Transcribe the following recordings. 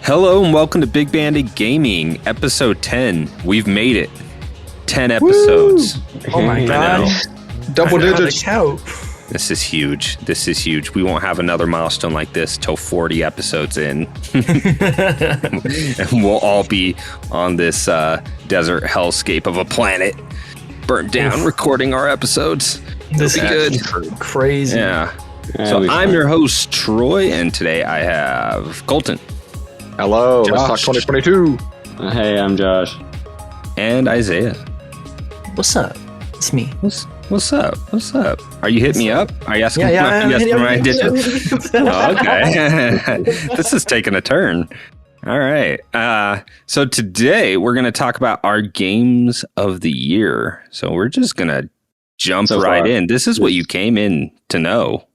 Hello and welcome to Big Bandit Gaming, episode 10. We've made it. 10 episodes. Woo! Oh my god. Double digits. This is huge. This is huge. We won't have another milestone like this till 40 episodes in. And we'll all be on this desert hellscape of a planet, burnt down, recording our episodes. This is good. Crazy. Yeah. So I'm your host, Troy, and today I have Colton. Hello, let's talk 2022. Hey, I'm Josh. And Izayah. What's up? It's me. What's up? What's up? Are you hitting me up? Are you asking I did okay. This is taking a turn. All right. So today we're going to talk about our games of the year. So we're just going to jump right in. This is what you came in to know.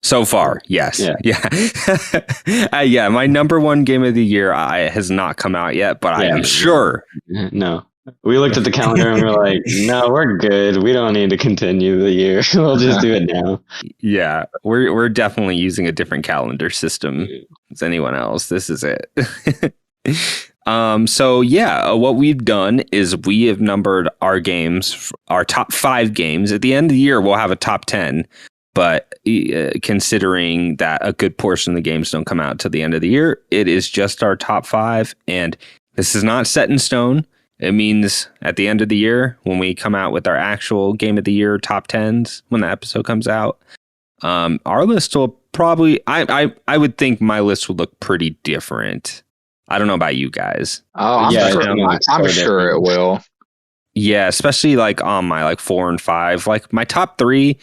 So far, yes. Yeah. My number one game of the year has not come out yet, but I am sure. No. We looked at the calendar and we're like, no, we're good. We don't need to continue the year. We'll just do it now. Yeah, we're definitely using a different calendar system as anyone else. This is it. What we've done is we have numbered our games, our top 5 games. At the end of the year, we'll have a top 10. But considering that a good portion of the games don't come out till the end of the year, it is just our top 5. And this is not set in stone. It means at the end of the year, when we come out with our actual game of the year top 10s, when the episode comes out, our list will probably, I would think my list would look pretty different. I don't know about you guys. Oh, I'm sure it will. Yeah, especially like on my like 4 and 5, like my top 3.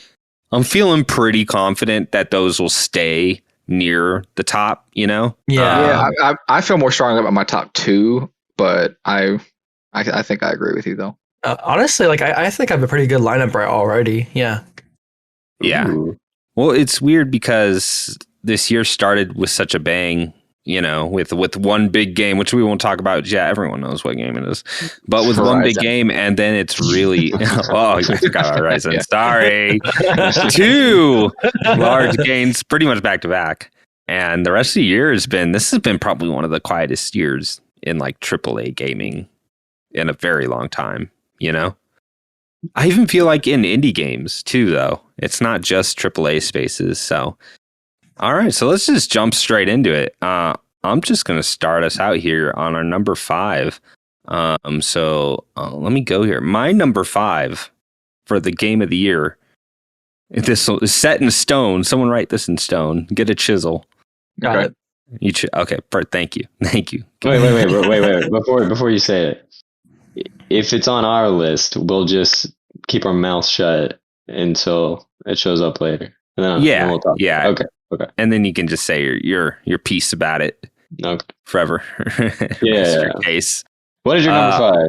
I'm feeling pretty confident that those will stay near the top, you know? Yeah. I feel more strongly about my top 2, but I think I agree with you, though. Honestly, like I think I have a pretty good lineup right already. Yeah. Yeah. Ooh. Well, it's weird because this year started with such a bang, you know, with one big game, which we won't talk about. Yeah, everyone knows what game it is. But with one big game, and then it's really... oh, you forgot about Horizon. Sorry. 2 large games, pretty much back to back. And the rest of the year has been probably one of the quietest years in like AAA gaming in a very long time, you know? I even feel like in indie games too, though. It's not just AAA spaces, so... All right, so let's just jump straight into it. I'm just going to start us out here on our number 5. Let me go here. My number 5 for the game of the year. This is set in stone. Someone write this in stone. Get a chisel. Got it. Okay, thank you. Thank you. Wait. Before you say it, if it's on our list, we'll just keep our mouth shut until it shows up later. And then we'll talk. Yeah. Okay. And then you can just say your piece about it forever. Yeah. Case. What is your number 5?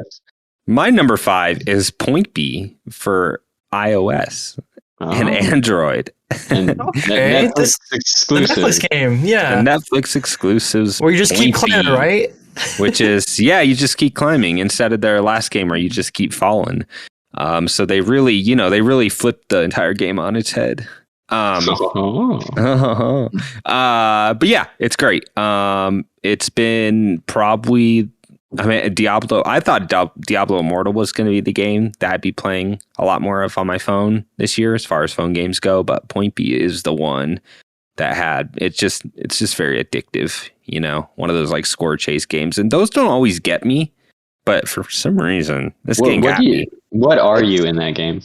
My number 5 is Point B for iOS and Android. And Netflix exclusive. Netflix game, yeah. The Netflix exclusives. Where you just keep climbing, right? Which is, you just keep climbing instead of their last game where you just keep falling. So they really flipped the entire game on its head. But yeah, it's great. It's been probably, Diablo. I thought Diablo Immortal was going to be the game that I'd be playing a lot more of on my phone this year, as far as phone games go. But Point B is the one that it's just very addictive. You know, one of those like score chase games, and those don't always get me. But for some reason, this game got me. What are you in that game?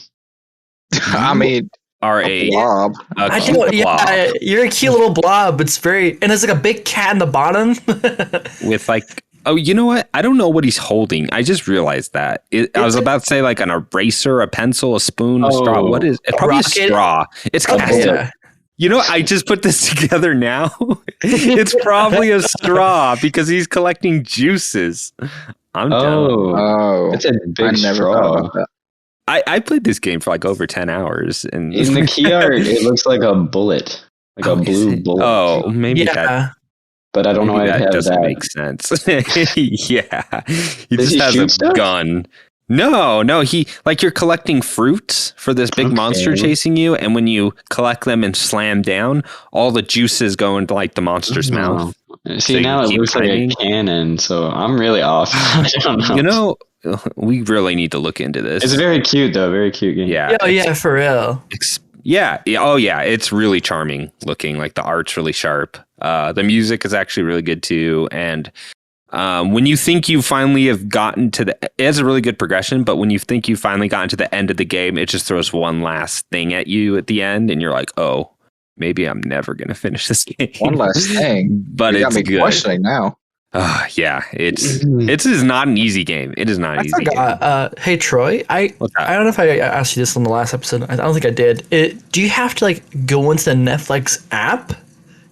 I mean. A blob. Yeah, you're a cute little blob. It's and there's like a big cat in the bottom. With like, oh, you know what? I don't know what he's holding. I just realized that. I was about to say like an eraser, a pencil, a spoon, a straw. What is it? Probably a straw. It's cast. You know, I just put this together now. It's probably a straw because he's collecting juices. I'm done. Oh, it's a big straw. I played this game for like over 10 hours. And in the key art, it looks like a bullet. Like a blue bullet. Oh, maybe that. But I don't know why that it doesn't that. make sense. Yeah. He just has a gun. No, you're collecting fruits for this big monster chasing you, and when you collect them and slam down, all the juices go into like the monster's mouth. See, So now it looks climbing. like a cannon, so I'm really off. I don't know. We really need to look into this. It's very cute though, very cute game. Yeah. Oh yeah, for real. Oh yeah, it's really charming looking. Like the art's really sharp. The music is actually really good too, and when you think you finally have gotten to it has a really good progression, but when you think you finally gotten to the end of the game, it just throws one last thing at you at the end, and you're like, oh, maybe I'm never gonna finish this game. One last thing, but you it's got me good. questioning now. Yeah, it is not an easy game. It is not an easy game. Hey Troy, I don't know if I asked you this on the last episode. I don't think I did. Do you have to like go into the Netflix app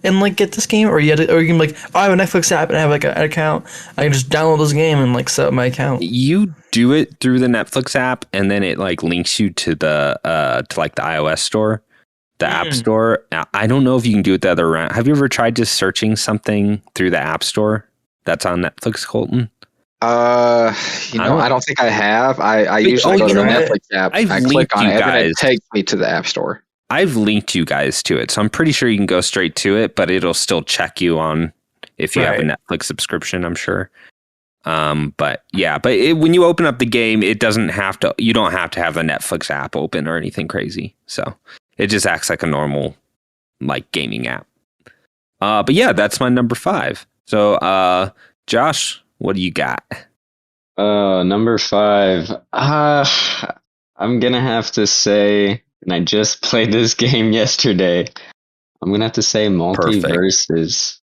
and like get this game, or you can like, oh, I have a Netflix app and I have like an account. I can just download this game and like set up my account. You do it through the Netflix app, and then it like links you to the to like the iOS store, the App Store. Now, I don't know if you can do it the other round. Have you ever tried just searching something through the App Store that's on Netflix, Colton? I don't think I have. I usually go to the Netflix app. I click on it and it takes me to the App Store. I've linked you guys to it, so I'm pretty sure you can go straight to it, but it'll still check you on if you have a Netflix subscription, I'm sure. But when you open up the game, you don't have to have the Netflix app open or anything crazy. So it just acts like a normal like gaming app. But yeah, that's my number 5. So, Josh, what do you got? Number 5. I'm gonna have to say, and I just played this game yesterday. I'm gonna have to say Multiverses.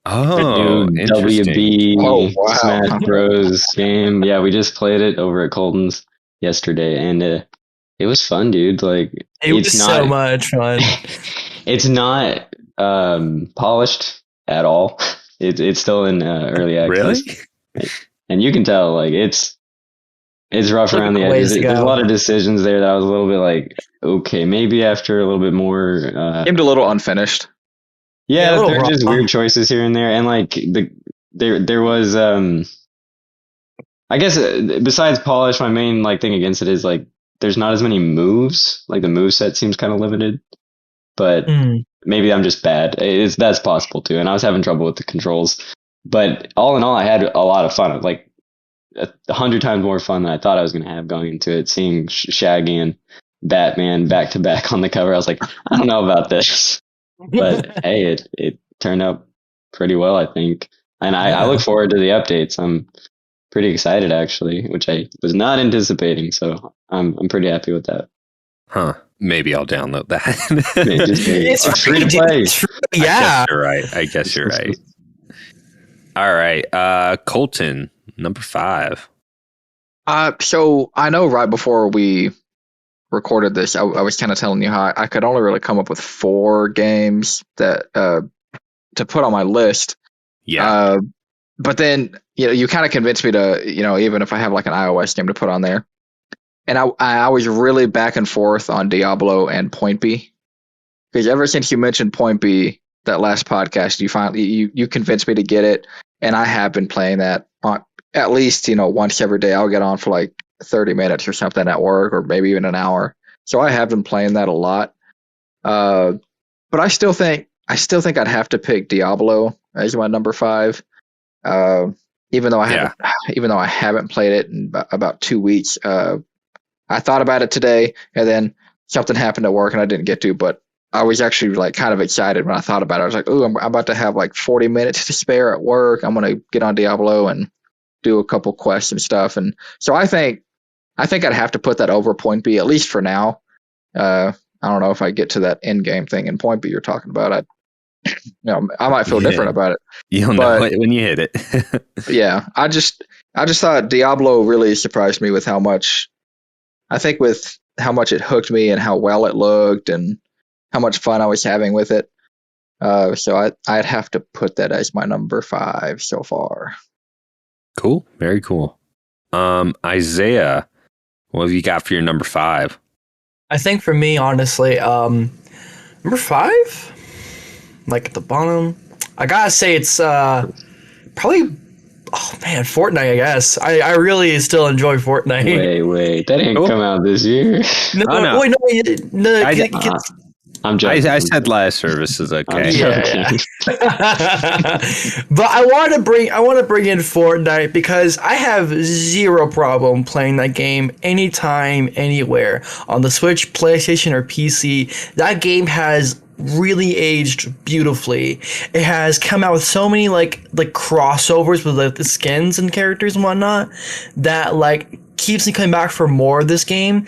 Oh, the new WB Smash wow. Bros. Game. Yeah, we just played it over at Colton's yesterday, and it was fun, dude. Like it was so much fun. It's not polished at all. It's still in early access. Really? And you can tell, like it's rough around the edges. There's a lot of decisions there that I was a little bit like, okay, maybe after a little bit more. Seemed a little unfinished. Yeah, there are just weird choices here and there, and like there was I guess besides polish, my main like thing against it is like there's not as many moves. Like the move set seems kind of limited, but maybe I'm just bad. That's possible too, and I was having trouble with the controls. But all in all, I had a lot of fun. Like 100 times more fun than I thought I was going to have going into it. Seeing Shaggy and Batman back to back on the cover, I was like, I don't know about this. But hey, it turned out pretty well, I think. And I look forward to the updates. I'm pretty excited, actually, which I was not anticipating. So I'm pretty happy with that. Huh. Maybe I'll download that. It's free to play. Yeah. I guess you're right. All right. Colton, number 5. So I know right before we recorded this, I was kind of telling you how I could only really come up with 4 games that to put on my list. Yeah. But then you kind of convinced me to, even if I have like an iOS game to put on there. And I was really back and forth on Diablo and Point B, because ever since you mentioned Point B that last podcast, you convinced me to get it, and I have been playing that on at least once every day. I'll get on for like 30 minutes or something at work, or maybe even an hour. So I have been playing that a lot. But I still think I'd have to pick Diablo as my number 5. Even though I haven't played it in about 2 weeks. I thought about it today, and then something happened at work and I didn't get to, but I was actually like kind of excited when I thought about it. I was like, "Ooh, I'm about to have like 40 minutes to spare at work. I'm going to get on Diablo and do a couple quests and stuff." And so I think I'd have to put that over Point B, at least for now. I don't know if I get to that end game thing in Point B you're talking about. I might feel different about it. You'll know it when you hit it. Yeah, I just thought Diablo really surprised me with how much it hooked me and how well it looked and how much fun I was having with it. So I'd have to put that as my number 5 so far. Cool. Very cool. Izayah, what have you got for your number 5? I think for me, honestly, number 5, like at the bottom, I gotta say it's probably Oh man, Fortnite. I guess I really still enjoy Fortnite. Wait, that didn't come out this year. No, wait, no. I'm joking. I said live service is okay. Yeah. But I want to bring in Fortnite because I have zero problem playing that game anytime, anywhere on the Switch, PlayStation, or PC. That game has really aged beautifully. It has come out with so many like crossovers with like the skins and characters and whatnot that like keeps me coming back for more of this game.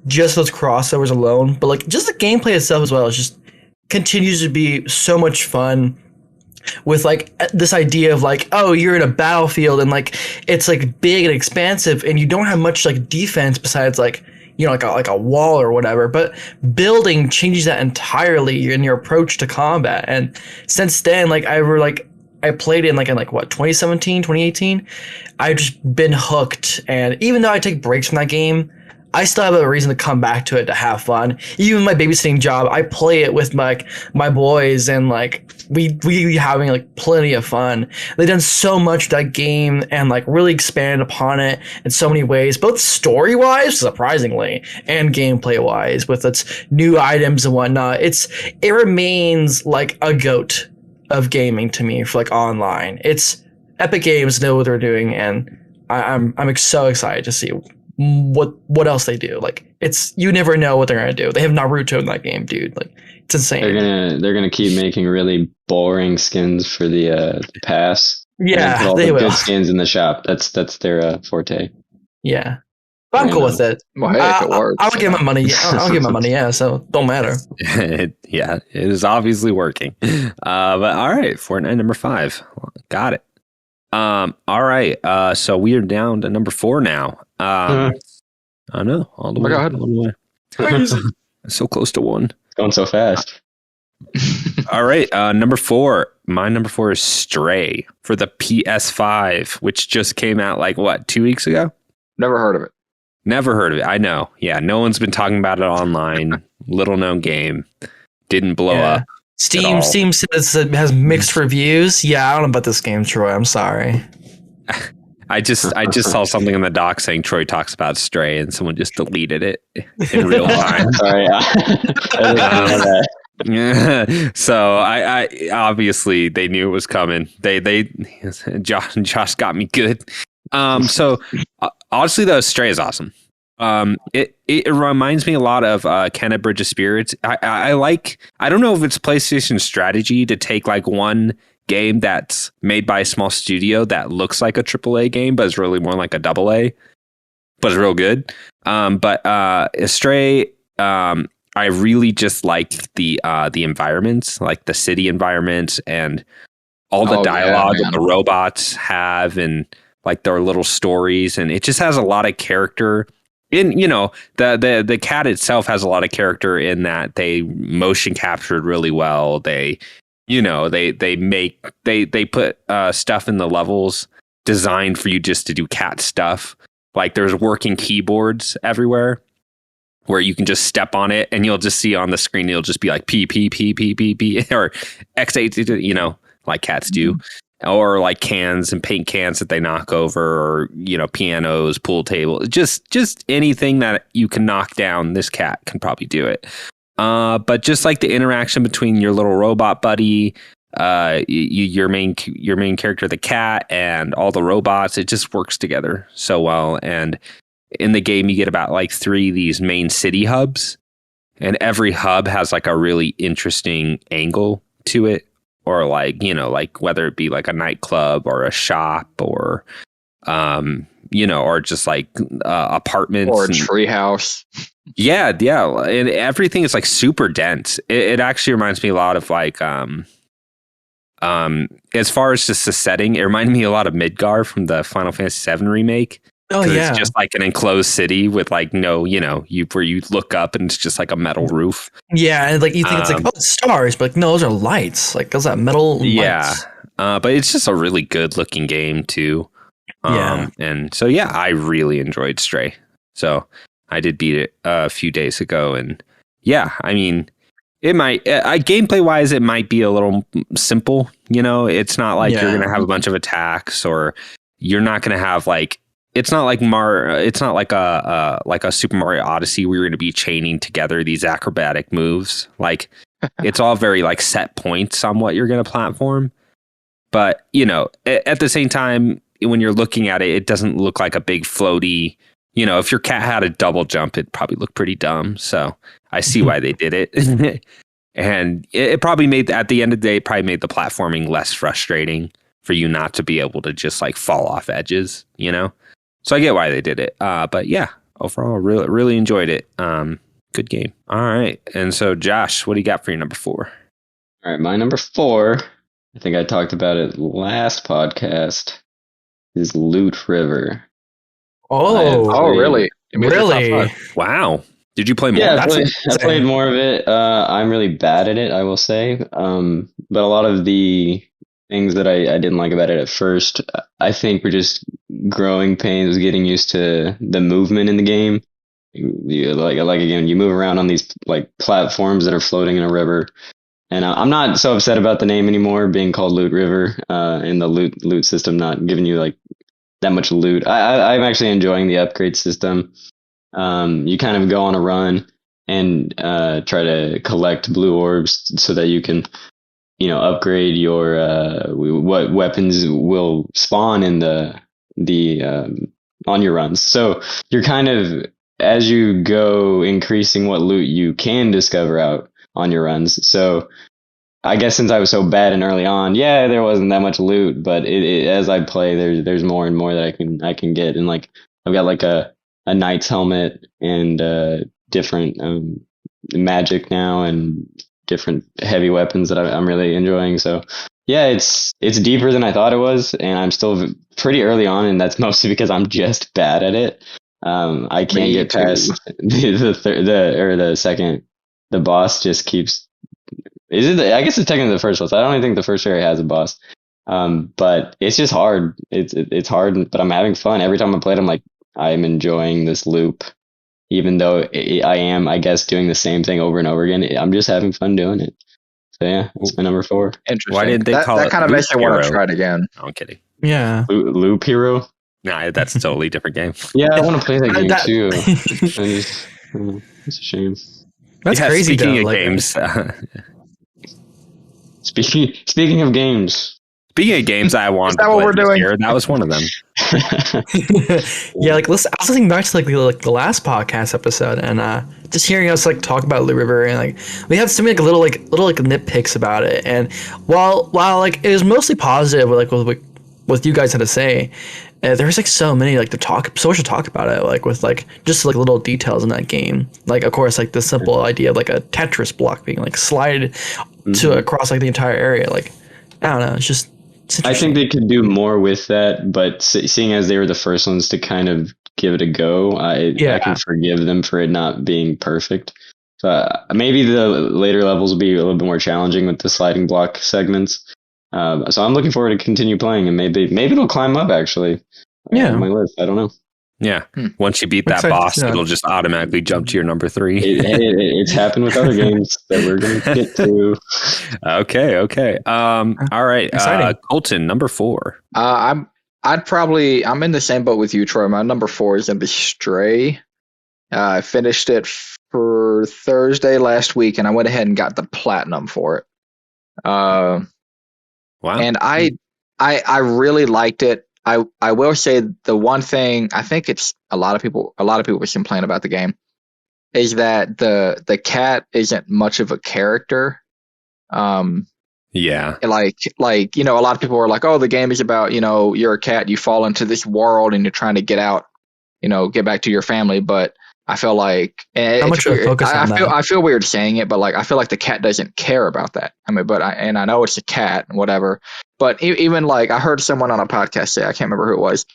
Just those crossovers alone, but like just the gameplay itself as well, it just continues to be so much fun. With like this idea of like, oh, you're in a battlefield and like it's like big and expansive, and you don't have much like defense besides like, you know, like a wall or whatever. But building changes that entirely in your approach to combat. And since then, like I played in what 2017, 2018. I've just been hooked, and even though I take breaks from that game, I still have a reason to come back to it to have fun. Even my babysitting job, I play it with my boys, and like we having like plenty of fun. They've done so much with that game and like really expanded upon it in so many ways, both story wise, surprisingly, and gameplay wise, with its new items and whatnot. It remains like a GOAT of gaming to me for like online. It's Epic Games know what they're doing, and I'm so excited to see what else they do. Like you never know what they're gonna do. They have Naruto in that game, dude. Like it's insane. They're gonna keep making really boring skins for the pass. Yeah, all they will. Good skins in the shop. That's their forte. Yeah, but I'm cool with it. Well, hey, if it works, I'll give my money. I'll give my money. Yeah, so don't matter. Yeah, it is obviously working. But all right, Fortnite number 5. Got it. All right. So we are down to number 4 now. I know. All the way. God. All the way. So close to 1. Going so fast. All right. Number 4. My number 4 is Stray for the PS5, which just came out 2 weeks ago? Never heard of it. Never heard of it. I know. Yeah. No one's been talking about it online. Little known game. Didn't blow up. Steam says it has mixed reviews. Yeah, I don't know about this game, Troy. I'm sorry. I just saw something in the doc saying Troy talks about Stray, and someone just deleted it in real time. Sorry. So I obviously they knew it was coming. Josh got me good. So honestly though, Stray is awesome. It reminds me a lot of Kenna Bridge of Spirits. I don't know if it's PlayStation strategy to take one game that's made by a small studio that looks like a AAA game, but is really more like a AA, but it's real good. But Stray, I really just like the environments, like the city environments and all the dialogue that the robots have, and their little stories, and it just has a lot of character. The cat itself has a lot of character in that they motion captured really well. They put stuff in the levels designed for you just to do cat stuff. There's working keyboards everywhere where you can just step on it and you'll just see on the screen, it'll just be P, P, P, P, P, P, or X8, like cats do. Or cans and paint cans that they knock over, or pianos, pool table, just anything that you can knock down. This cat can probably do it. But just the interaction between your little robot buddy, your main character, the cat, and all the robots, it just works together so well. And in the game, you get about 3 of these main city hubs, and every hub has a really interesting angle to it. Or whether it be a nightclub or a shop or, or just apartments or a treehouse. Yeah. And everything is super dense. It actually reminds me a lot of as far as just the setting, it reminded me a lot of Midgar from the Final Fantasy VII remake. Oh yeah, it's just an enclosed city with no, where you look up and it's just a metal roof. Yeah, and you think it's stars, but no, those are lights. Those are metal lights. Yeah, but it's just a really good looking game too. And so I really enjoyed Stray. So I did beat it a few days ago, and I mean, it might gameplay wise, it might be a little simple. It's not you're gonna have a bunch of attacks or you're not going to have like, it's not like a Super Mario Odyssey where you're going to be chaining together these acrobatic moves. Like it's all very like set points on what you're going to platform. But, you know, at the same time, when you're looking at it, it doesn't look like a big floaty, you know, if your cat had a double jump, it'd probably look pretty dumb. So I see why they did it. And it probably made, at the end of the day, it probably made the platforming less frustrating for you not to be able to just like fall off edges, you know? So I get why they did it. But yeah, overall, really enjoyed it. Good game. All right. And so, Josh, what do you got for your number 4? All right. My number 4, I think I talked about it last podcast, is Loot River. Oh, really? Really? Wow. Did you play more? Yeah, I played more of it. I'm really bad at it, I will say. But a lot of the things that I didn't like about it at first, I think were just growing pains, getting used to the movement in the game. Like again, you move around on these like platforms that are floating in a river. And I'm not so upset about the name anymore, being called Loot River, and the loot system not giving you like that much loot. I'm actually enjoying the upgrade system. You kind of go on a run and try to collect blue orbs so that you can, you know, upgrade your what weapons will spawn in the on your runs. So you're kind of, as you go, increasing what loot you can discover out on your runs. So I guess since I was so bad and early on, yeah, there wasn't that much loot, but as I play, there's more and more that I can get, and like I've got like a knight's helmet and different magic now and different heavy weapons that I'm really enjoying. So yeah, it's deeper than I thought it was, and I'm still pretty early on, and that's mostly because I'm just bad at it. I can't get past the second. The boss just keeps. I guess it's technically the first boss. I don't even think the first area has a boss. But it's just hard. It's hard, but I'm having fun every time I play it. I'm like, I'm enjoying this loop, even though I am, I guess, doing the same thing over and over again. I'm just having fun doing it. So yeah, that's my number 4. Interesting. Why didn't they call that it kind of Loop makes me want to Hero? try it again. No, I'm kidding. Yeah. Loop Hero? Nah, that's a totally different game. Yeah, I want to play that game too. It's a shame. That's crazy. Speaking though, of games, Speaking of games. Speaking of games, I wanted Is that to what play we're this doing? year. That was one of them. Yeah, like I was listening back to like the last podcast episode, and just hearing us like talk about Loot River, and like we had so many little nitpicks about it. And while like it was mostly positive, like with what you guys had to say, there was like so many like so much to talk about it, like with like just like little details in that game. Like of course like the simple idea of like a Tetris block being like slided to across like the entire area. Like I don't know, it's I think they could do more with that, but seeing as they were the first ones to kind of give it a go, I can forgive them for it not being perfect. So maybe the later levels will be a little bit more challenging with the sliding block segments. So I'm looking forward to continue playing, and maybe it'll climb up actually. On my list. I don't know. Yeah. Once you beat that boss, it'll just automatically jump to your number 3. It's happened with other games that we're going to get to. Okay. All right. Colton, number 4. I'm in the same boat with you, Troy. My number 4 is going to be Stray. I finished it for Thursday last week, and I went ahead and got the platinum for it. Wow. And I really liked it. I will say the one thing, I think it's a lot of people complain about the game, is that the cat isn't much of a character. Yeah. Like, you know, a lot of people are like, oh, the game is about, you know, you're a cat, you fall into this world and you're trying to get out, you know, get back to your family. But I feel like I feel weird saying it, but like I feel like the cat doesn't care about that. I mean, I know it's a cat and whatever. But even like I heard someone on a podcast say, I can't remember who it was,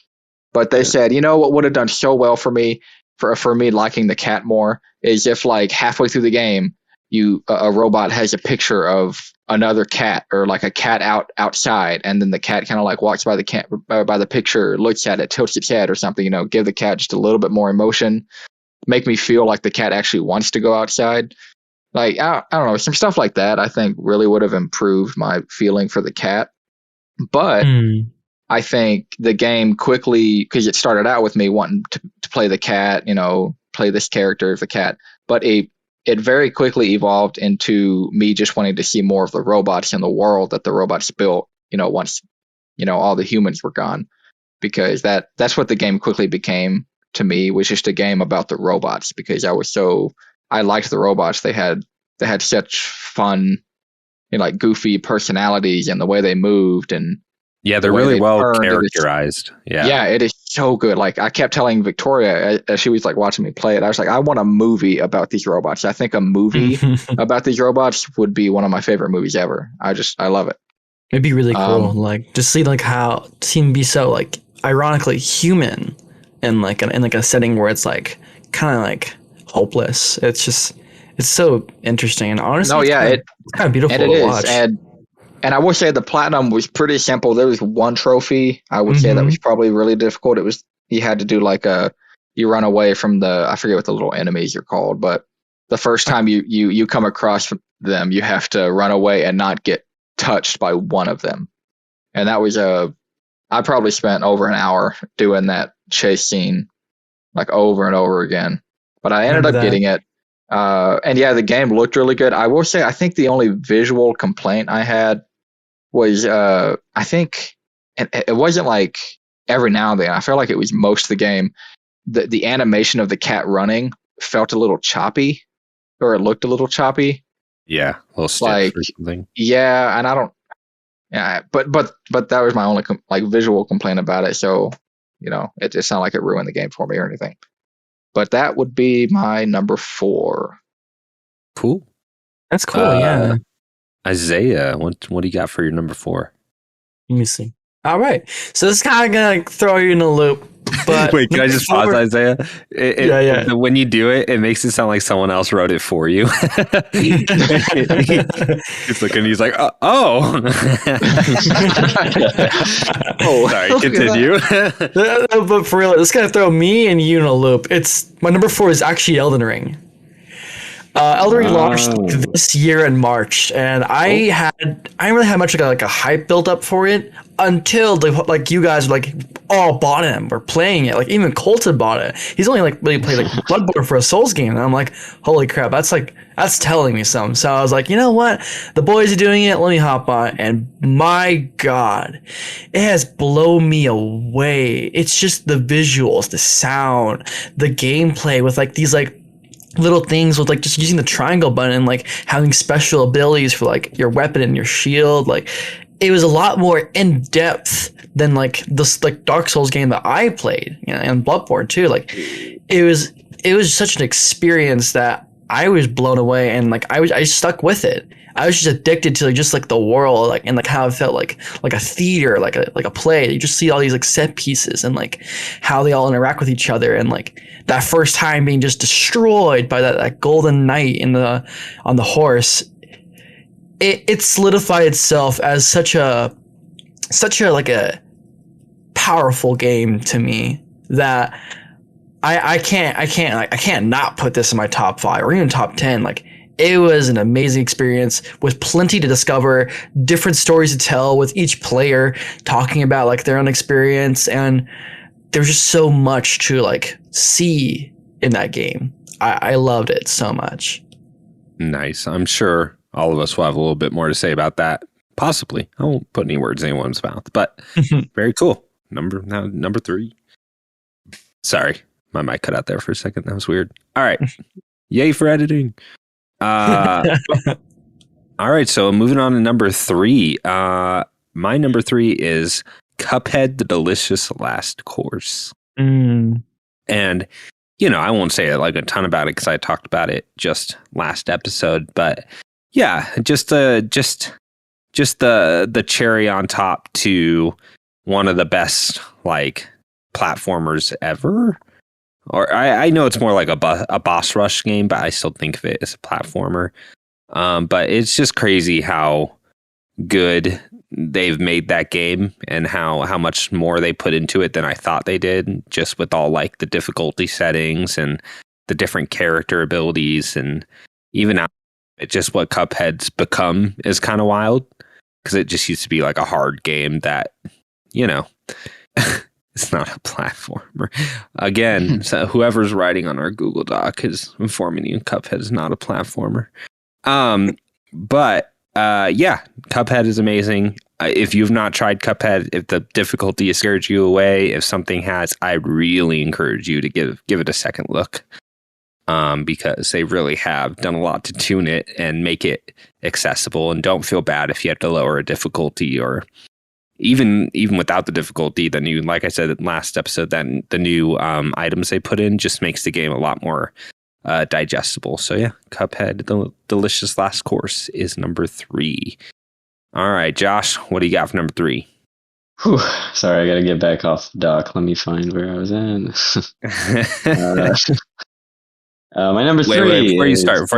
but they said, you know, what would have done so well for me for me liking the cat more is if like halfway through the game, a robot has a picture of another cat or like a cat outside, and then the cat kind of like walks by the picture, looks at it, tilts its head or something. You know, give the cat just a little bit more emotion, make me feel like the cat actually wants to go outside. Like I don't know, some stuff like that I think really would have improved my feeling for the cat. But I think the game quickly, because it started out with me wanting to play the cat, play this character, the cat, but it very quickly evolved into me just wanting to see more of the robots in the world that the robots built, once, all the humans were gone, because that's what the game quickly became to me, was just a game about the robots, because I liked the robots. They had such fun, like goofy personalities and the way they moved, and they're really well characterized. Yeah, it is so good. Like I kept telling Victoria as she was like watching me play it, I was like, I want a movie about these robots. I think a movie about these robots would be one of my favorite movies ever. I love it. It'd be really cool. Like just see like how seem be so like ironically human, in like a setting where it's like kind of like hopeless. It's so interesting, and honestly, it's kind of beautiful to watch. And I would say the platinum was pretty simple. There was one trophy I would say that was probably really difficult. It was, you had to do like you run away from I forget what the little enemies are called, but the first time you come across them, you have to run away and not get touched by one of them. And that was I probably spent over an hour doing that chase scene like over and over again, but I ended up getting it. And yeah, the game looked really good. I will say, I think the only visual complaint I had was, I think, and it wasn't like every now and then, I felt like it was most of the game, the animation of the cat running felt a little choppy, or it looked a little choppy. Yeah, a little stiff or something. Yeah, and I don't, yeah, but that was my only visual complaint about it. So, it's not like it ruined the game for me or anything. But that would be my number 4. Cool. That's cool, yeah. Izayah, what do you got for your number 4? Let me see. All right. So this is kind of going to throw you in a loop. But wait, can I just pause, Izayah? Yeah. When you do it, it makes it sound like someone else wrote it for you. He's looking, he's like, oh. Sorry, continue. But for real, it's going to throw me and you in a loop. My number 4 is actually Elden Ring. Elden Ring launched this year in March, and I didn't really have much like a hype built up for it until you guys all bought it and were playing it. Like even Colton bought it. He's only really played Bloodborne for a Souls game, and I'm like, holy crap, that's telling me something. So I was like, you know what, the boys are doing it, let me hop on. And my God, it has blown me away. It's just the visuals, the sound, the gameplay with these little things with just using the triangle button and having special abilities for your weapon and your shield. It was a lot more in depth than this Dark Souls game that I played, and Bloodborne too. It was such an experience that I was blown away, and I stuck with it. I was just addicted to just the world, and how it felt like a theater, like a play. You just see all these set pieces and how they all interact with each other, and that first time being just destroyed by that golden knight on the horse. It solidified itself as such a powerful game to me that I can't not put this in my top 5 or even top 10. It was an amazing experience with plenty to discover, different stories to tell with each player talking about their own experience, and there's just so much to see in that game. I loved it so much. Nice. I'm sure all of us will have a little bit more to say about that. Possibly. I won't put any words in anyone's mouth, but very cool. Number 3. Sorry, my mic cut out there for a second. That was weird. All right. Yay for editing. All right, so moving on to number 3. My number 3 is Cuphead: The Delicious Last Course. And I won't say a ton about it because I talked about it just last episode, but yeah, just the cherry on top to one of the best platformers ever. Or I know it's more like a boss rush game, but I still think of it as a platformer. But it's just crazy how good they've made that game and how much more they put into it than I thought they did, just with all the difficulty settings and the different character abilities, and even just what Cuphead's become is kind of wild, because it just used to be a hard game that you know, it's not a platformer. Again, so whoever's writing on our Google Doc is informing you Cuphead is not a platformer. But Cuphead is amazing. If you've not tried Cuphead, if the difficulty has scared you away, if something has, I really encourage you to give it a second look. Because they really have done a lot to tune it and make it accessible. And don't feel bad if you have to lower a difficulty, or even without the difficulty, the new, like I said last episode, that the new items they put in just makes the game a lot more digestible. So yeah, Cuphead, the delicious last course, is number 3. All right, Josh, what do you got for number 3? Whew, sorry, I gotta get back off the dock. Let me find where I was in. My number 3. Wait, before you start,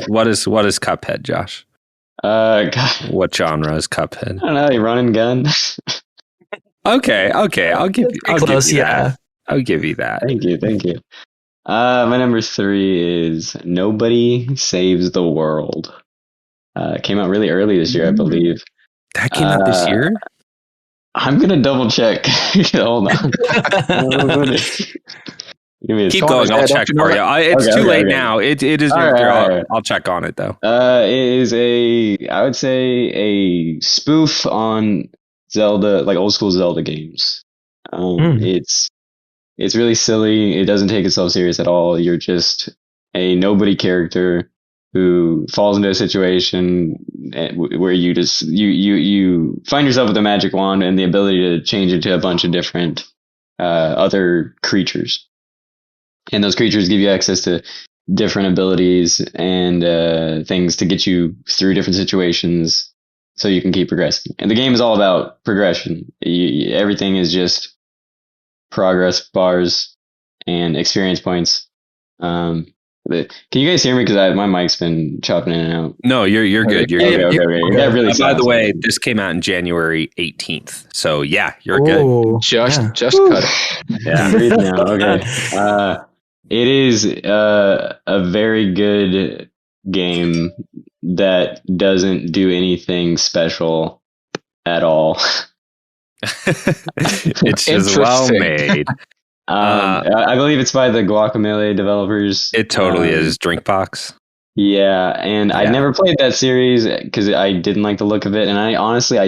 what is Cuphead, Josh? God. What genre is Cuphead? I don't know. You run and gun. Okay. I'll give you that. I'll give you that. Thank you. My number 3 is Nobody Saves the World. Came out really early this year, I believe. That came out this year? I'm gonna double check. Hold on. Keep going. I'll check for you. It's too late now. It is. All right. I'll check on it though. It is I would say a spoof on Zelda, like old school Zelda games. It's really silly. It doesn't take itself serious at all. You're just a nobody character who falls into a situation where you just you find yourself with a magic wand and the ability to change into a bunch of different other creatures. And those creatures give you access to different abilities and things to get you through different situations so you can keep progressing. And the game is all about progression. Everything is just progress bars and experience points. Can you guys hear me? Because my mic's been chopping in and out. No, you're good. You're good. Okay. Really by the way, this came out in January 18th. So yeah, you're good. Just cut it. Yeah, I'm reading now. Okay. It is a very good game that doesn't do anything special at all. It's just well made. I believe it's by the Guacamelee developers. It totally is. Drinkbox. Yeah, and I never played that series because I didn't like the look of it, and I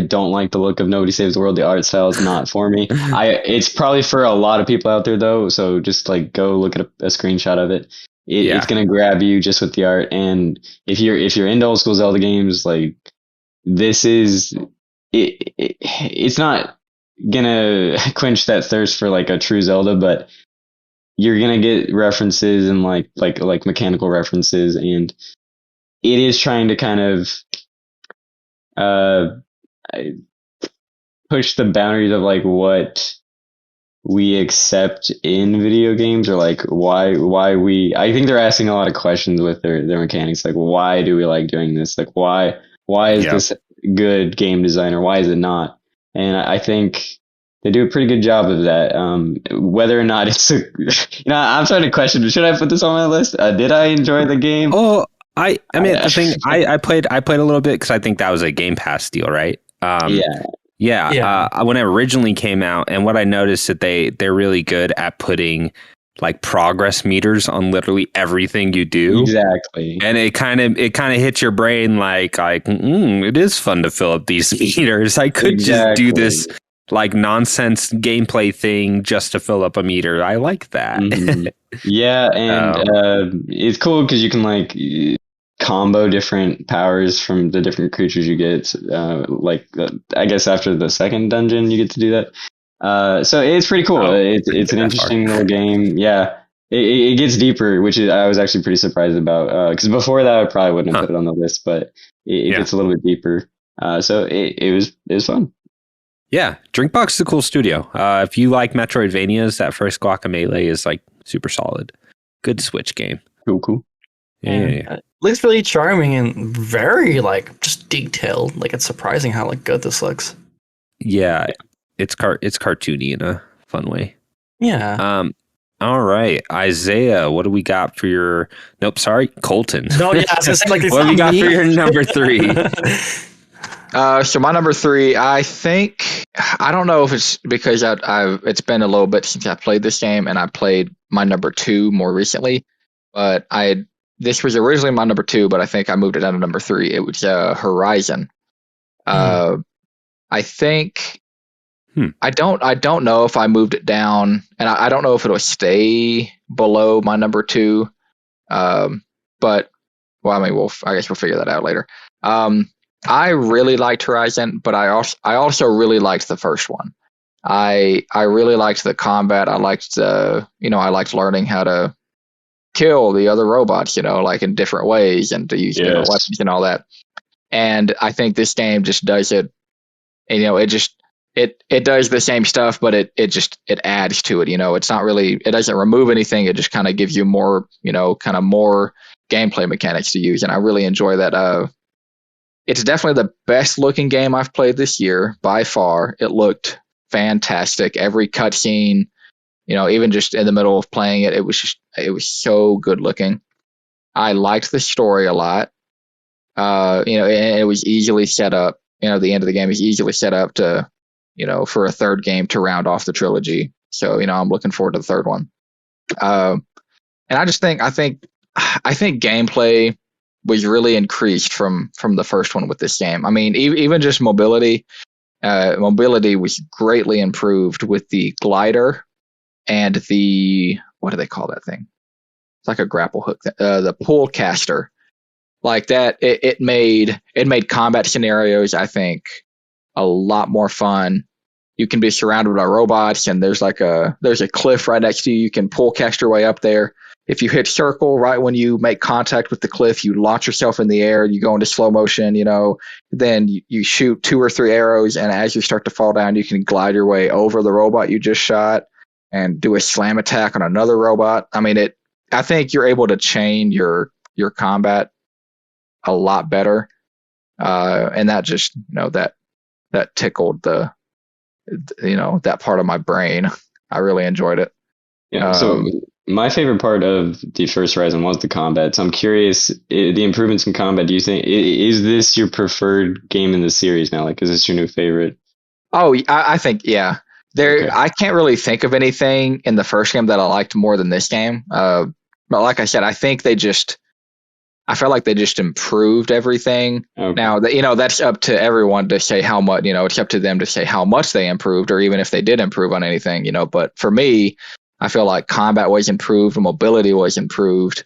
don't like the look of Nobody Saves the World. The art style is not for me. It's probably for a lot of people out there though, so just like go look at a screenshot of it. It's gonna grab you just with the art, and if you're into old school Zelda games, like this is it's not gonna quench that thirst for like a true Zelda, but you're gonna get references and like mechanical references, and it is trying to kind of push the boundaries of like what we accept in video games, or like why I think they're asking a lot of questions with their mechanics, like why do we like doing this, like why is this good game design, or why is it not? And I think they do a pretty good job of that. Whether or not it's I'm trying to question, should I put this on my list? Did I enjoy the game? Oh, I mean, the thing I played a little bit because I think that was a Game Pass deal, right? When it originally came out, and what I noticed that they're really good at putting like progress meters on literally everything you do. Exactly. And it kind of hits your brain like it is fun to fill up these meters. I could just do this like nonsense gameplay thing just to fill up a meter. I like that. Mm-hmm. Yeah, and it's cool because you can like combo different powers from the different creatures you get. I guess after the second dungeon you get to do that. So it's pretty cool. It's an interesting little game. Yeah, it gets deeper, which I was actually pretty surprised about. Because before that I probably wouldn't have put it on the list, but it gets a little bit deeper. So it was fun. Yeah, Drinkbox is a cool studio. If you like Metroidvanias, that first Guacamelee is like super solid. Good Switch game. Cool. Yeah. It looks really charming and very like just detailed. Like it's surprising how like good this looks. Yeah, it's cartoony in a fun way. Yeah. All right, Izayah, what do we got for your? Nope, sorry, Colton. No, yeah, I was gonna say like what do we got for your number 3? So my number 3, I don't know if it's because it's been a little bit since I played this game, and I played my number 2 more recently. But this was originally my number 2, but I think I moved it down to number 3. It was Horizon. I think I don't know if I moved it down, and I don't know if it'll stay below my number 2. But well, I mean, I guess we'll figure that out later. I really liked Horizon, but I also really liked the first one. I really liked the combat. I liked I liked learning how to kill the other robots, like in different ways, and to use different weapons and all that. And I think this game just does it. It does the same stuff, but it adds to it. It's not really, it doesn't remove anything. It just kind of gives you more, kind of more gameplay mechanics to use. And I really enjoy that. It's definitely the best looking game I've played this year by far. It looked fantastic. Every cutscene, even just in the middle of playing it, it was so good looking. I liked the story a lot. And it was easily set up. The end of the game is easily set up to, for a third game to round off the trilogy. So, I'm looking forward to the third one. And I think gameplay was really increased from the first one with this game. I mean, even just mobility was greatly improved with the glider and the, what do they call that thing? It's like a grapple hook, the pull caster. Like that, it made combat scenarios, I think, a lot more fun. You can be surrounded by robots, and there's a cliff right next to you. You can pull cast your way up there. If you hit circle right when you make contact with the cliff, you launch yourself in the air. You go into slow motion, then you shoot 2 or 3 arrows, and as you start to fall down, you can glide your way over the robot you just shot and do a slam attack on another robot. I mean, I think you're able to chain your combat a lot better, and that just that tickled that part of my brain. I really enjoyed it. Yeah. So my favorite part of the first Horizon was the combat. So I'm curious, the improvements in combat. Do you think is this your preferred game in the series now? Like, is this your new favorite? Oh, I think yeah. Okay. I can't really think of anything in the first game that I liked more than this game. But like I said, I felt like they just improved everything. Okay. Now, that's up to everyone to say how much, it's up to them to say how much they improved, or even if they did improve on anything, but for me, I feel like combat was improved, mobility was improved.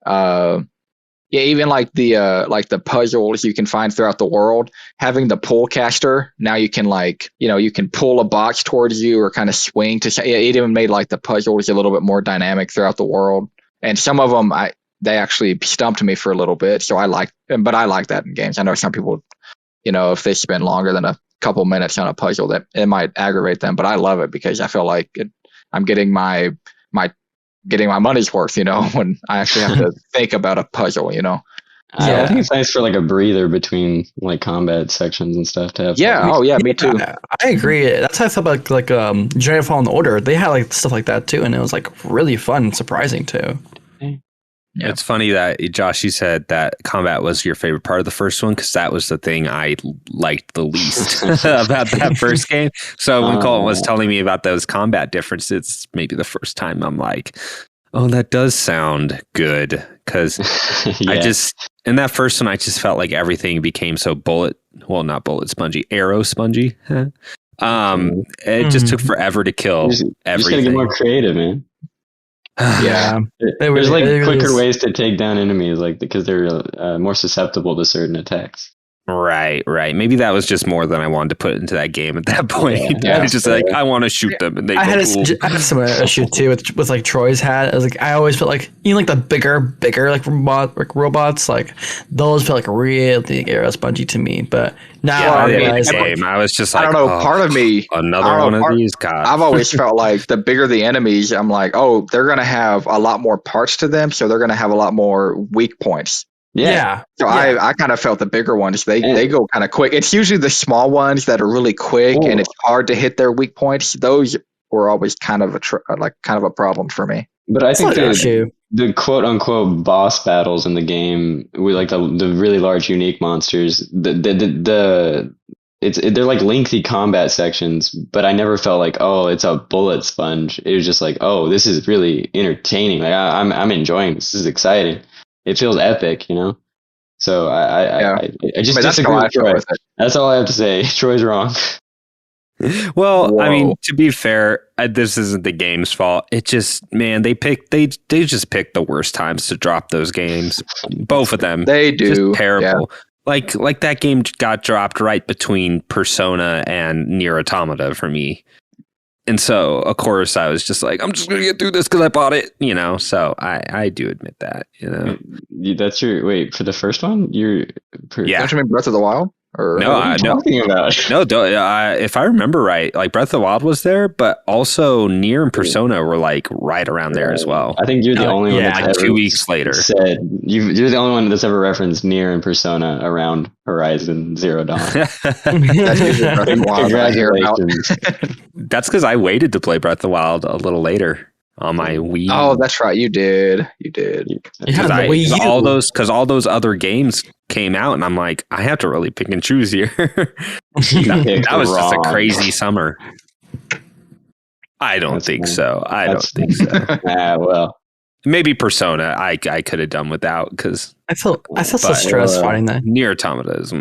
Even like the puzzles you can find throughout the world, having the pull caster, now you can you can pull a box towards you or kind of swing to, it even made like the puzzles a little bit more dynamic throughout the world. And some of them, they actually stumped me for a little bit. So I like that in games. I know some people, if they spend longer than a couple minutes on a puzzle, that it might aggravate them, but I love it because I feel like I'm getting my money's worth, when I actually have to think about a puzzle, Yeah, I think it's nice for like a breather between like combat sections and stuff to have. Yeah, me too. I agree. That's how I felt about like Jedi Fallen Order. They had like stuff like that too, and it was like really fun and surprising too. Yeah. It's funny that, Josh, you said that combat was your favorite part of the first one, because that was the thing I liked the least about that first game. So when Colton was telling me about those combat differences, it's maybe the first time I'm like, oh, that does sound good. Because in that first one, I just felt like everything became so arrow spongy. It just took forever to kill everything. You just gotta get more creative, man. Yeah, there's like quicker ways to take down enemies, like because they're more susceptible to certain attacks. Right. Maybe that was just more than I wanted to put into that game at that point. I was just like, I want to shoot them, and I had some issue too with like Troy's hat. I was like, I always felt like like the bigger like robots, like those felt like really arrow spongy to me. But now I was just like, I don't know. Part of me, another one of these. God, I've always felt like the bigger the enemies, I'm like, oh, they're gonna have a lot more parts to them, so they're gonna have a lot more weak points. Yeah. So I kind of felt the bigger ones. They go kind of quick. It's usually the small ones that are really quick, and it's hard to hit their weak points. Those were always kind of a problem for me. But I think the quote unquote boss battles in the game with like the really large unique monsters, they're like lengthy combat sections, but I never felt like, oh, it's a bullet sponge. It was just like, oh, this is really entertaining. Like I'm enjoying this. This is exciting. It feels epic, you know. So I just disagree with Troy. That's all I have to say. Troy's wrong. Well, whoa. I mean, to be fair, this isn't the game's fault. It just, man, they just picked the worst times to drop those games. Both of them. They do. Just terrible. Yeah. Like that game got dropped right between Persona and Nier Automata for me. And so, of course, I was just like, I'm just going to get through this because I bought it, you know? So I do admit that, you know? That's your, wait, for the first one? Yeah. Don't you mean Breath of the Wild? Or no, what are you talking about? No, if I remember right, like Breath of the Wild was there, but also Nier and Persona were like right around there as well. I think you're the only one that's like 2 weeks later said you're the only one that's ever referenced Nier and Persona around Horizon Zero Dawn. That's usually Breath of the Wild I hear about. That's because I waited to play Breath of the Wild a little later on my Wii. Oh, that's right. You did. Because all those other games came out, and I'm like, I have to really pick and choose here. that was just a crazy summer. I don't think so. Well, maybe Persona. I could have done without because I felt so stressed finding that. Nier Automata is.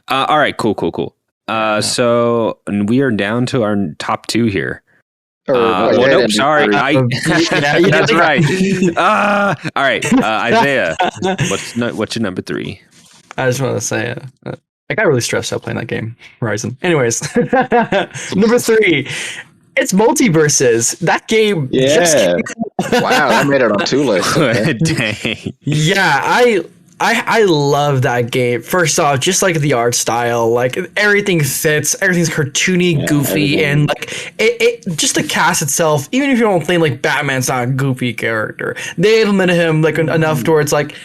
All right, cool. So we are down to our top 2 here. Nope, sorry. That's right. All right, Izayah, what's your number 3? I just want to say, I got really stressed out playing that game, Horizon. Anyways, number 3, it's Multiverses. That game just came out. Wow, I made it on 2 lists. Okay. Dang. Yeah, I love that game. First off, just like the art style, like everything fits, everything's cartoony, goofy, and like it just the cast itself. Even if you don't think like Batman's not a goofy character, they implemented him like enough to where it's like,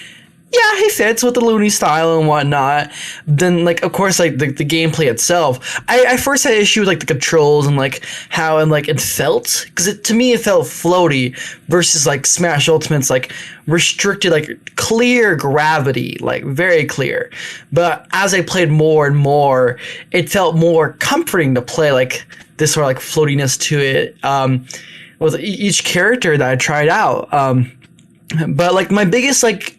yeah, he fits with the Looney style and whatnot. Then, like, of course, like the gameplay itself. I first had issue with like the controls and like how and like it felt, because to me it felt floaty versus like Smash Ultimate's like restricted, like clear gravity, like very clear. But as I played more and more, it felt more comforting to play like this sort of like floatiness to it with each character that I tried out. But like my biggest like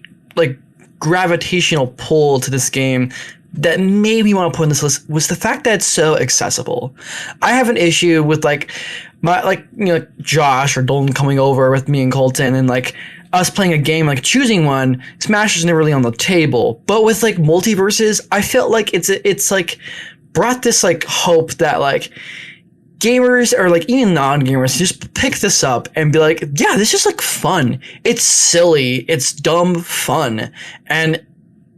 gravitational pull to this game that made me want to put in this list was the fact that it's so accessible. I have an issue with like my Josh or Dalton coming over with me and Colton and like us playing a game, like choosing one. Smash is never really on the table, but with like Multiverses, I felt like it's like brought this like hope that like gamers or like even non-gamers just pick this up and be like, yeah, this is like fun. It's silly. It's dumb fun. And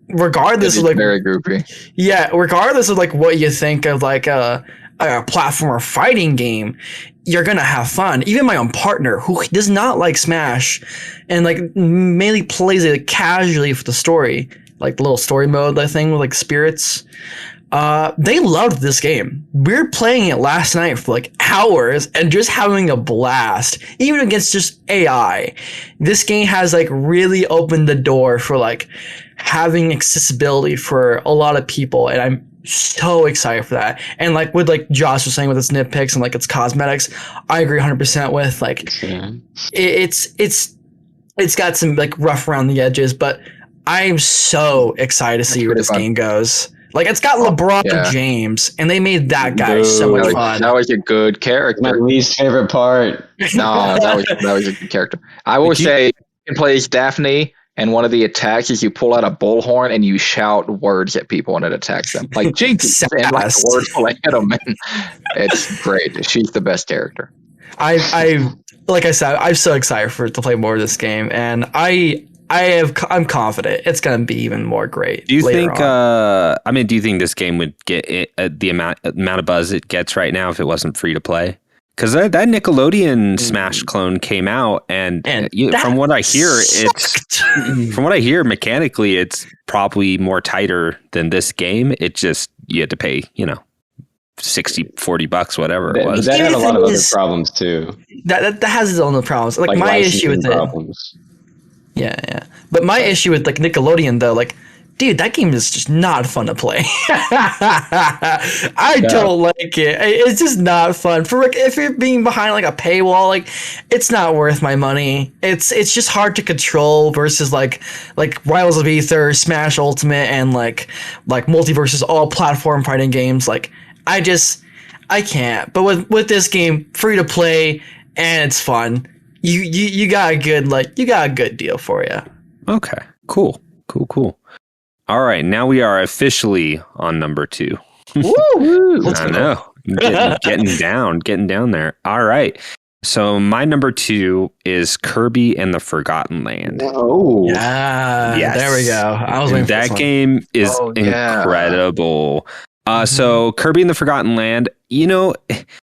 regardless of like very goofy. Yeah, regardless of like what you think of like a platformer fighting game, you're gonna have fun. Even my own partner, who does not like Smash and like mainly plays it casually for the story, like the little story mode, that thing with like spirits. They loved this game. We were playing it last night for like hours and just having a blast, even against just AI. This game has like really opened the door for like having accessibility for a lot of people, and I'm so excited for that. And like with like Josh was saying with its nitpicks and like its cosmetics, I agree 100% with like it's got some like rough around the edges, but I am so excited to see where this game goes. Like, it's got LeBron James, and they made that guy so much fun. That was a good character. My least favorite part. No, that was a good character. I will say, you can play as Daphne, and one of the attacks is you pull out a bullhorn and you shout words at people when it attacks them. Like, Jinx! And like the words will hit them. And it's great. She's the best character. Like I said, I'm so excited to play more of this game, and I'm confident it's going to be even more great. Do you think? Do you think this game would get the amount of buzz it gets right now if it wasn't free to play? Because that Nickelodeon Smash clone came out, and from what I hear, mechanically, it's probably more tighter than this game. It just you had to pay, $40, whatever it was. That had a lot of other problems too. That has its own problems. Like my issue with problems. Yeah. But my issue with like Nickelodeon though, like, dude, that game is just not fun to play. I don't like it. It's just not fun. For like, if you're being behind like a paywall, like it's not worth my money. It's just hard to control versus like Rivals of Aether, Smash Ultimate, and like Multiverse's all platform fighting games. Like I can't. But with this game, free to play and it's fun. You got a good deal for you. Okay, cool. All right, now we are officially on number 2. Woo! I know, getting down there. All right, so my number 2 is Kirby and the Forgotten Land. Oh, yeah, yes. There we go. I was waiting for that game is incredible. So Kirby and the Forgotten Land,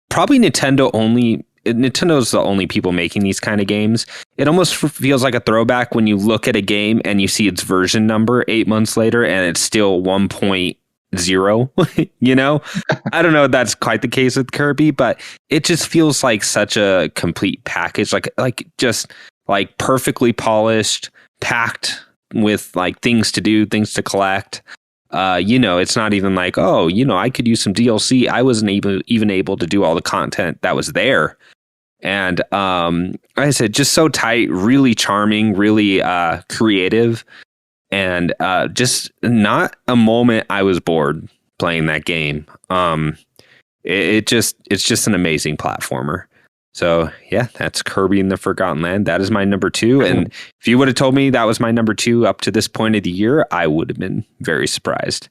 probably Nintendo's the only people making these kind of games. It almost feels like a throwback when you look at a game and you see its version number 8 months later and it's still 1.0. I don't know if that's quite the case with Kirby, but it just feels like such a complete package, like just like perfectly polished, packed with like things to do, things to collect. It's not even like, I could use some DLC. I wasn't even able to do all the content that was there. And like I said, just so tight, really charming, really creative, and just not a moment I was bored playing that game. It's just an amazing platformer. So yeah, that's Kirby and the Forgotten Land. That is my number 2. And if you would have told me that was my number 2 up to this point of the year, I would have been very surprised.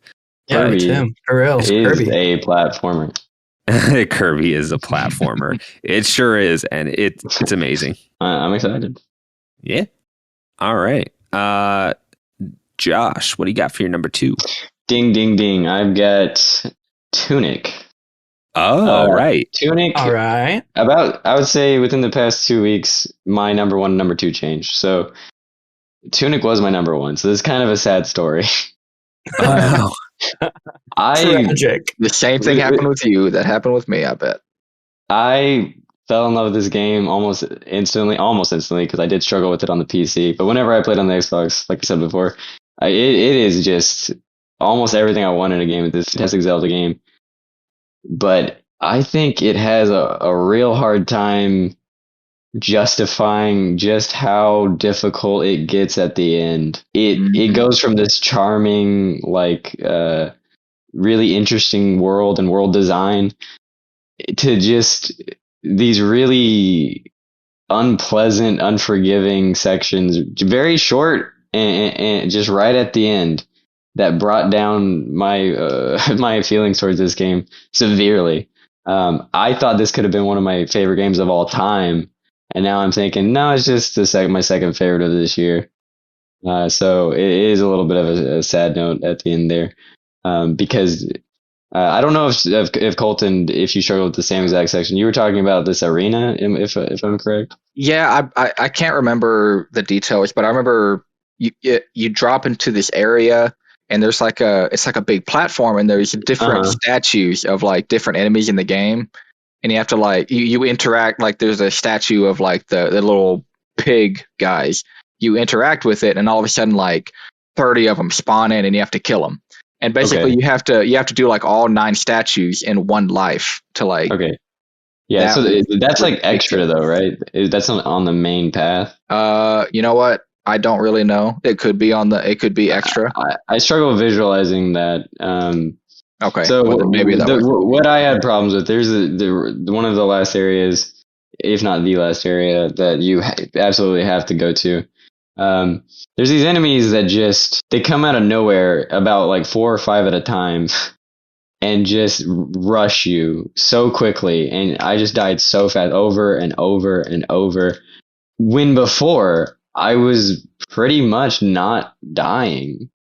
Yeah, Tim, for real. Is a platformer. Kirby is a platformer. It sure is, and it's amazing. I'm excited. Yeah. All right. Josh, what do you got for your number 2? Ding, ding, ding. I've got Tunic. Oh, all right. Tunic. All right. I would say within the past 2 weeks, my number 1 and number 2 changed. So Tunic was my number 1. So this is kind of a sad story. Oh, Tragic. The same thing happened with you that happened with me, I bet. I fell in love with this game almost instantly, because I did struggle with it on the PC. But whenever I played on the Xbox, like I said before, it is just almost everything I want in a game with this fantastic Zelda game. But I think it has a real hard time justifying just how difficult it gets at the end. It goes from this charming, like, really interesting world and world design to just these really unpleasant, unforgiving sections, very short and just right at the end, that brought down my my feelings towards this game severely. I thought this could have been one of my favorite games of all time, and now I'm thinking, no, it's just my second favorite of this year. So it is a little bit of a sad note at the end there, because I don't know if Colton, if you struggled with the same exact section. You were talking about this arena, if I'm correct. Yeah, I can't remember the details, but I remember you drop into this area. And there's it's like a big platform, and there's different statues of like different enemies in the game, and you have to like you interact. Like there's a statue of like the little pig guys. You interact with it, and all of a sudden like 30 of them spawn in, and you have to kill them. And basically you have to do like all 9 statues in one life to like. Okay. Yeah. So that's like extra though, right? That's on the main path. You know what? I don't really know. It could be extra. I struggle visualizing that. Okay. So maybe what I had problems with, there's one of the last areas, if not the last area, that you absolutely have to go to. There's these enemies that they come out of nowhere, about like 4 or 5 at a time, and just rush you so quickly. And I just died so fast, over and over and over. When before, I was pretty much not dying.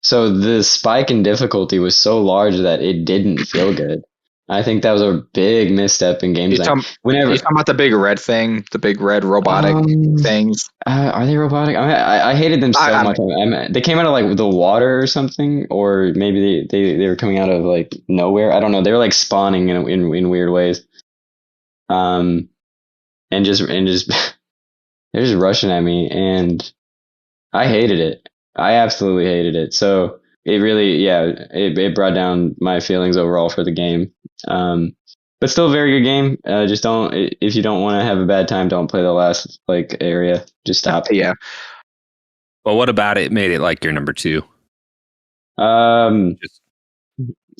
So the spike in difficulty was so large that it didn't feel good. I think that was a big misstep in game design. You're talking about the big red thing, the big red robotic things. Are they robotic? I hated them so much. They came out of like the water or something, or maybe they were coming out of like nowhere. I don't know. They were like spawning in weird ways. And just they're just rushing at me, and I hated it. I absolutely hated it. So it really, it brought down my feelings overall for the game. But still a very good game. Just if you don't want to have a bad time, don't play the last like area. Just stop. Yeah. Well, what about it made it like your number 2?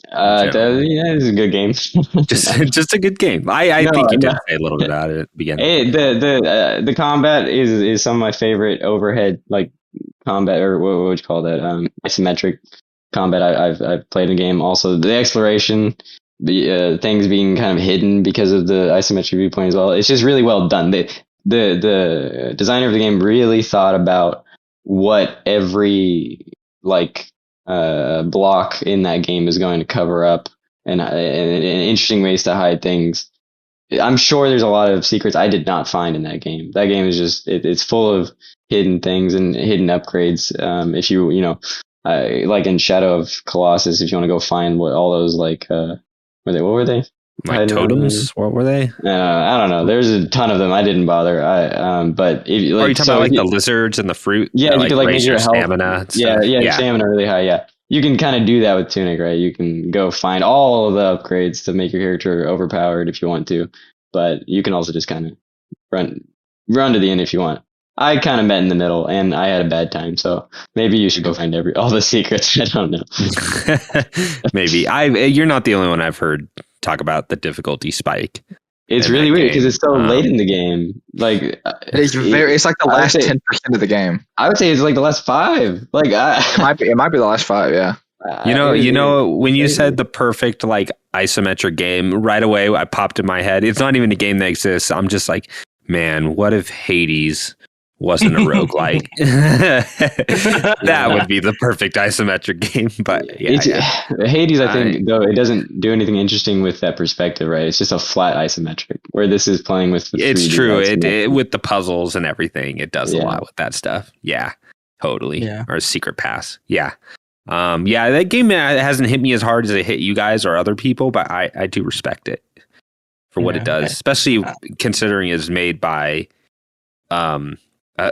It's a good game. just a good game. I think you did say a little bit about it at the beginning. The combat is some of my favorite overhead like combat, or what would you call that? Isometric combat I've played in the game. Also, the exploration, the things being kind of hidden because of the isometric viewpoint as well. It's just really well done. The designer of the game really thought about what every like block in that game is going to cover up, and interesting ways to hide things. I'm sure there's a lot of secrets I did not find in that game. That game is just it's full of hidden things and hidden upgrades. If you know, like in Shadow of Colossus, if you want to go find what all those like what were they? Like totems? What were they? I don't know. There's a ton of them. I didn't bother. But if are you talking about like the lizards and the fruit? Yeah, you could like raise your stamina. Your stamina really high. Yeah, you can kind of do that with Tunic, right? You can go find all of the upgrades to make your character overpowered if you want to, but you can also just kind of run to the end if you want. I kind of met in the middle, and I had a bad time. So maybe you should go find all the secrets. I don't know. Maybe you're not the only one I've heard talk about the difficulty spike. It's really weird because it's so late in the game. Like it's like the last 10% of the game. I would say it's like the last 5. Like it might be the last 5. Yeah. You know, when you said the perfect like isometric game, right away I popped in my head. It's not even a game that exists. I'm just like, man, what if Hades wasn't a roguelike? That would be the perfect isometric game. But Hades, I think, though, it doesn't do anything interesting with that perspective, right? It's just a flat isometric, where this is playing with the it's true. It with the puzzles and everything, it does a lot with that stuff. Yeah, totally. Yeah. Or Secret Pass. Yeah. That game hasn't hit me as hard as it hit you guys or other people, but I do respect it for what it does, especially considering it's made by a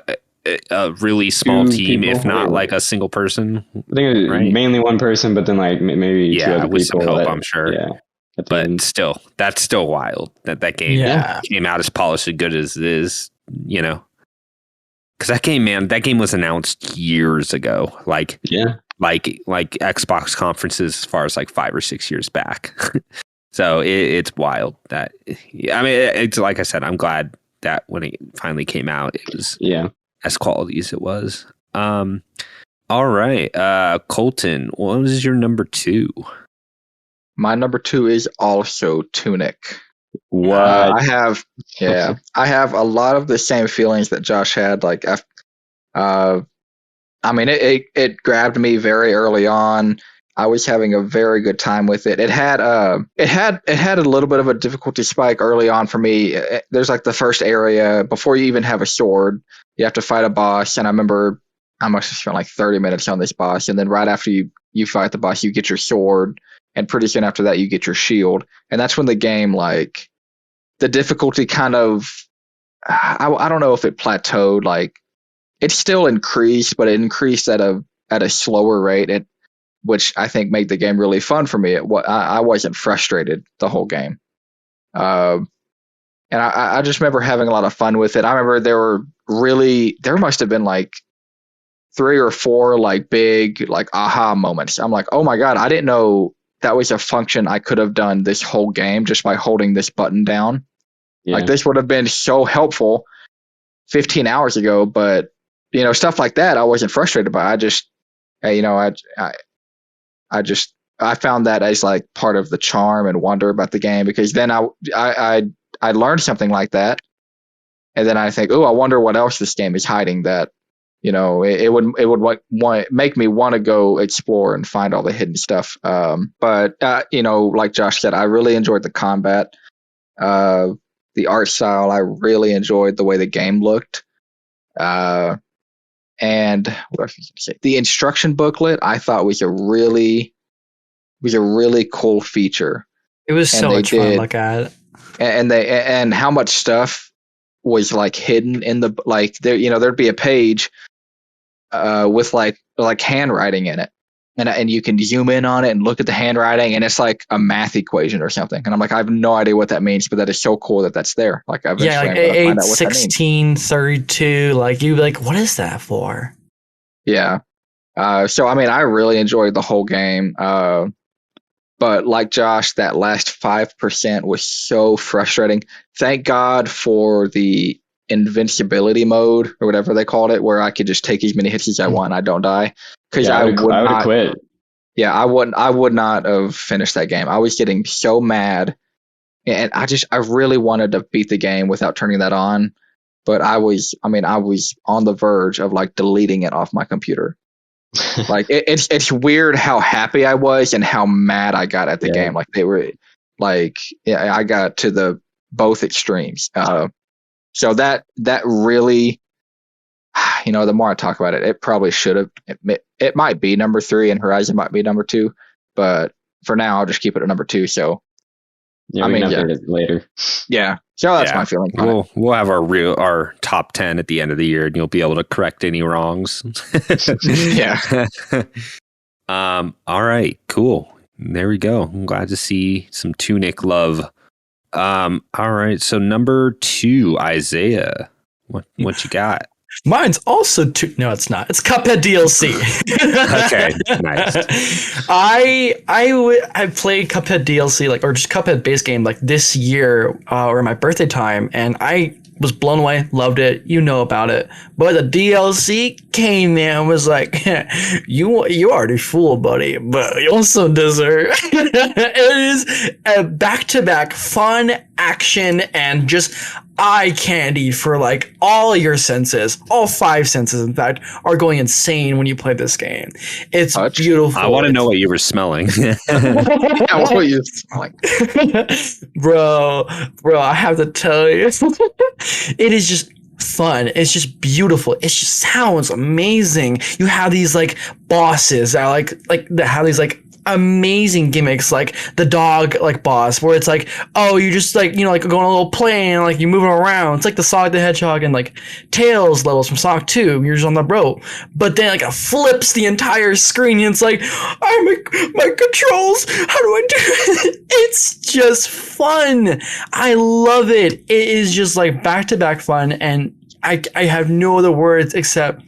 really small team, if not like a single person. I think it was mainly one person, but then like maybe 2 other with people. Some help, I'm sure. Yeah, but still, that's still wild that game came out as polished and good as it is. You know, because that game was announced years ago. Like Xbox conferences as far as like 5 or 6 years back. So it's wild that it's like I said, I'm glad that when it finally came out, it was as quality as it was. All right. Colton, what is your number 2? My number 2 is also Tunic. What? I have a lot of the same feelings that Josh had. Like, it grabbed me very early on. I was having a very good time with it. It had a little bit of a difficulty spike early on for me. There's like the first area before you even have a sword, you have to fight a boss, and I remember I must have spent like 30 minutes on this boss, and then right after you fight the boss, you get your sword, and pretty soon after that you get your shield, and that's when the game, like, the difficulty kind of, I don't know if it plateaued. Like, it still increased, but it increased at a slower rate, which I think made the game really fun for me. I wasn't frustrated the whole game. And I just remember having a lot of fun with it. I remember there must have been like 3 or 4 like big like aha moments. I'm like, oh my God, I didn't know that was a function I could have done this whole game just by holding this button down. Yeah. Like, this would have been so helpful 15 hours ago, but stuff like that I wasn't frustrated by. I just, I found that as like part of the charm and wonder about the game, because then I learned something like that, and then I think, oh, I wonder what else this game is hiding that it would make me want to go explore and find all the hidden stuff. But like Josh said, I really enjoyed the combat, the art style. I really enjoyed the way the game looked. And what else was I gonna say? The instruction booklet I thought was a really cool feature. It was so much fun to look at. And how much stuff was like hidden in the there'd be a page with like handwriting in it, and you can zoom in on it and look at the handwriting, and it's like a math equation or something. And I'm like, I have no idea what that means, but that is so cool that's there. Like I'm like 8, 16, 32. Like you like, what is that for? Yeah. So I mean, I really enjoyed the whole game. But like Josh, that last 5% was so frustrating. Thank God for the invincibility mode or whatever they called it, where I could just take as many hits as I want and I don't die. Because I would have quit. Yeah, I would not have finished that game. I was getting so mad, and I really wanted to beat the game without turning that on. But I was on the verge of like deleting it off my computer. Like it's weird how happy I was and how mad I got at the game. Like they were like, I got to the both extremes. So that really, the more I talk about it, it probably should have. It might be number 3, and Horizon might be number 2, but for now I'll just keep it at number 2. So yeah, we can update it later. Yeah. So that's my feeling. We'll have our top 10 at the end of the year, and you'll be able to correct any wrongs. Yeah. All right. Cool. There we go. I'm glad to see some Tunic love. All right. So number 2, Izayah. What you got? Mine's also no, it's not. It's Cuphead DLC. Okay, nice. I played Cuphead DLC or just Cuphead base game this year or my birthday time, and I was blown away, loved it, about it. But the DLC came in and was like, you already fool, buddy, but you also deserve. It is a back-to-back fun action and just eye candy for all your senses. All 5 senses, in fact, are going insane when you play this game. It's beautiful. I want to know what you were smelling. What were you smelling? Bro, I have to tell you, it is just fun. It's just beautiful. It just sounds amazing. You have these bosses that that have these amazing gimmicks, like the dog boss, where it's you just go on a little plane and you moving around. It's like the Sonic the Hedgehog and Tails levels from Sonic 2. You're just on the rope, but then it flips the entire screen and it's my controls, how do I do it? It's just fun. I love it. It is just back-to-back fun, and I have no other words except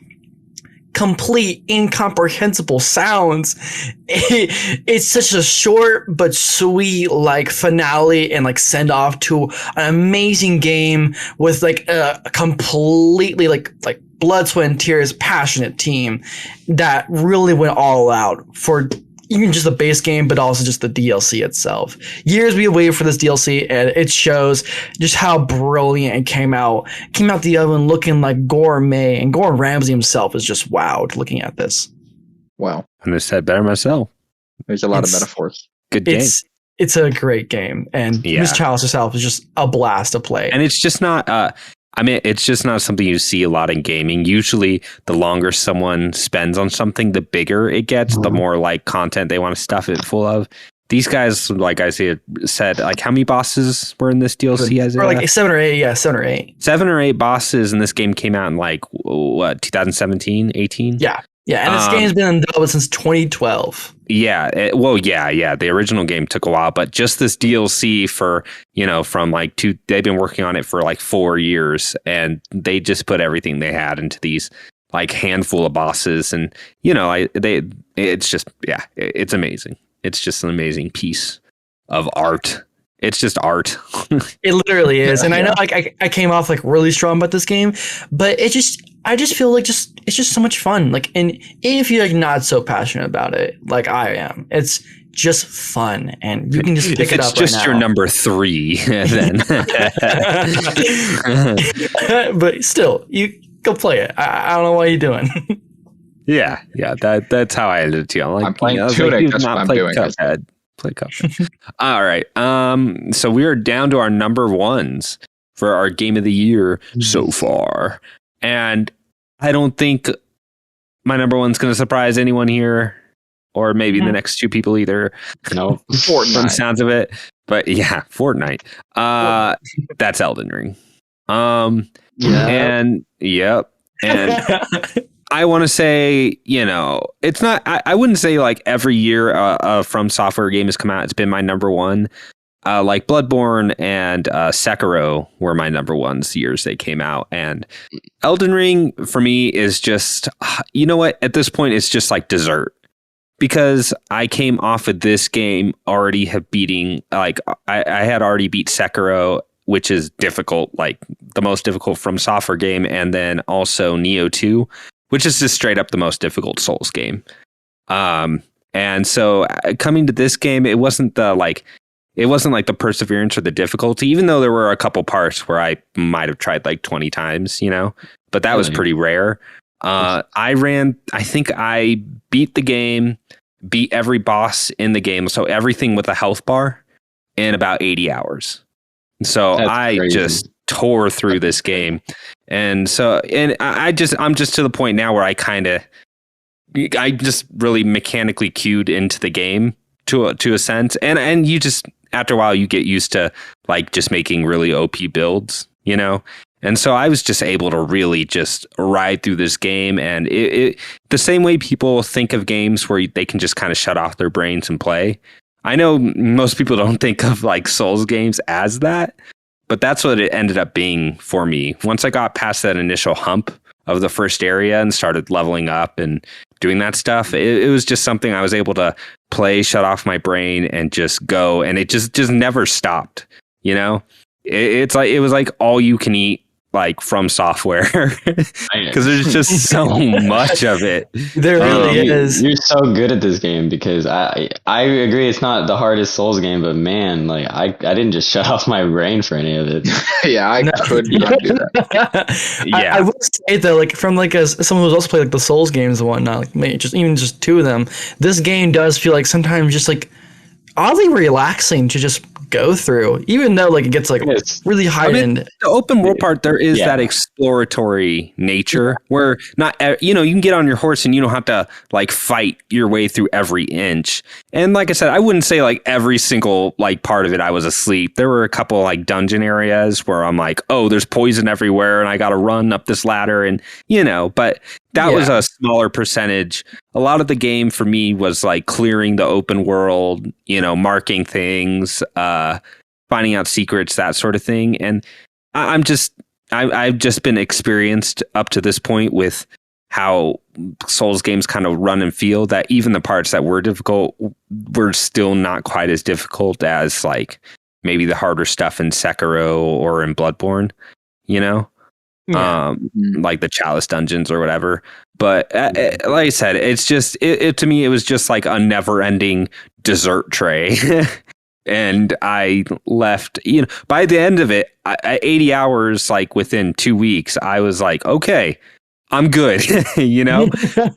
complete incomprehensible sounds. It's such a short but sweet finale and send off to an amazing game with a completely blood, sweat, and tears passionate team that really went all out for even just the base game, but also just the DLC itself. Years we waited for this DLC, and it shows just how brilliant it came out. It came out the oven looking like gourmet, and Gordon Ramsay himself is just wowed looking at this. Wow. And I said better myself. There's a lot of metaphors. Good game. It's a great game, and Miss Chalice herself is just a blast to play. And it's just not... it's just not something you see a lot in gaming. Usually, the longer someone spends on something, the bigger it gets, the more content they want to stuff it full of. These guys, like I said, how many bosses were in this DLC? Or 7 or 8, yeah, 7 or 8. 7 or 8 bosses, and this game came out in 2017, 18? Yeah. Yeah, and this game's been in development since 2012. Yeah, the original game took a while, but just this DLC for, from they've been working on it for 4 years, and they just put everything they had into these handful of bosses, and it's just, it's amazing. It's just an amazing piece of art. It's just art. It literally is. And I know I came off really strong about this game, but I just feel it's just so much fun. And if you're not so passionate about it, like I am, it's just fun, and you can just pick it up. It's just right your number 3, then. But still, Go play it. I don't know what you're doing. Yeah. That's how I ended it too. I'm playing Tunic. That's what I'm doing. Cuphead. Play Cuphead. All right. So we are down to our number ones for our game of the year so far, and I don't think my number one's going to surprise anyone here, or maybe the next two people either. No, Fortnite. From the sounds of it, but yeah, Fortnite. That's Elden Ring. And yep, and I want to say, it's not. I wouldn't say like every year From Software game has come out, it's been my number one. Like Bloodborne and Sekiro were my number ones years they came out, and Elden Ring for me is just, you know what? At this point, it's just like dessert, because I came off of this game already I had already beat Sekiro, which is difficult, like the most difficult From Software game, and then also Neo 2, which is just straight up the most difficult Souls game. And so coming to this game, it wasn't like the perseverance or the difficulty, even though there were a couple parts where I might have tried like 20 times, but that was pretty rare. I think I beat the game, beat every boss in the game, so everything with a health bar, in about 80 hours. So I just tore through this game. And so, I'm just to the point now where I just really mechanically cued into the game to a sense. And you just, after a while, you get used to like just making really OP builds, And so I was just able to really just ride through this game. And it the same way people think of games where they can just kind of shut off their brains and play. I know most people don't think of like Souls games as that, but that's what it ended up being for me. Once I got past that initial hump of the first area and started leveling up and doing that stuff, it was just something I was able to play, shut off my brain, and just go. And it just never stopped. It's like, it was like all you can eat, like From Software, because there's just so much of it. There really is. You're so good at this game, because I agree it's not the hardest Souls game, but man, like I didn't just shut off my brain for any of it. Yeah, I could not do that. I will say though, like from like someone who's also played like the Souls games and whatnot, like maybe just two of them, this game does feel like sometimes just like oddly relaxing to just go through, even though like it gets like really high end. The open world part, there is that exploratory nature where not you can get on your horse and you don't have to like fight your way through every inch. And like I said, I wouldn't say like every single like part of it I was asleep. There were a couple like dungeon areas where I'm like, oh, there's poison everywhere and I got to run up this ladder, and but that was a smaller percentage. A lot of the game for me was like clearing the open world, marking things, finding out secrets, that sort of thing. And I've just been experienced up to this point with how Souls games kind of run and feel, that even the parts that were difficult were still not quite as difficult as like maybe the harder stuff in Sekiro or in Bloodborne, like the Chalice dungeons or whatever. But like I said, it's just to me it was just like a never-ending dessert tray. And I left, by the end of it, at 80 hours, like within 2 weeks, I was like, okay, I'm good.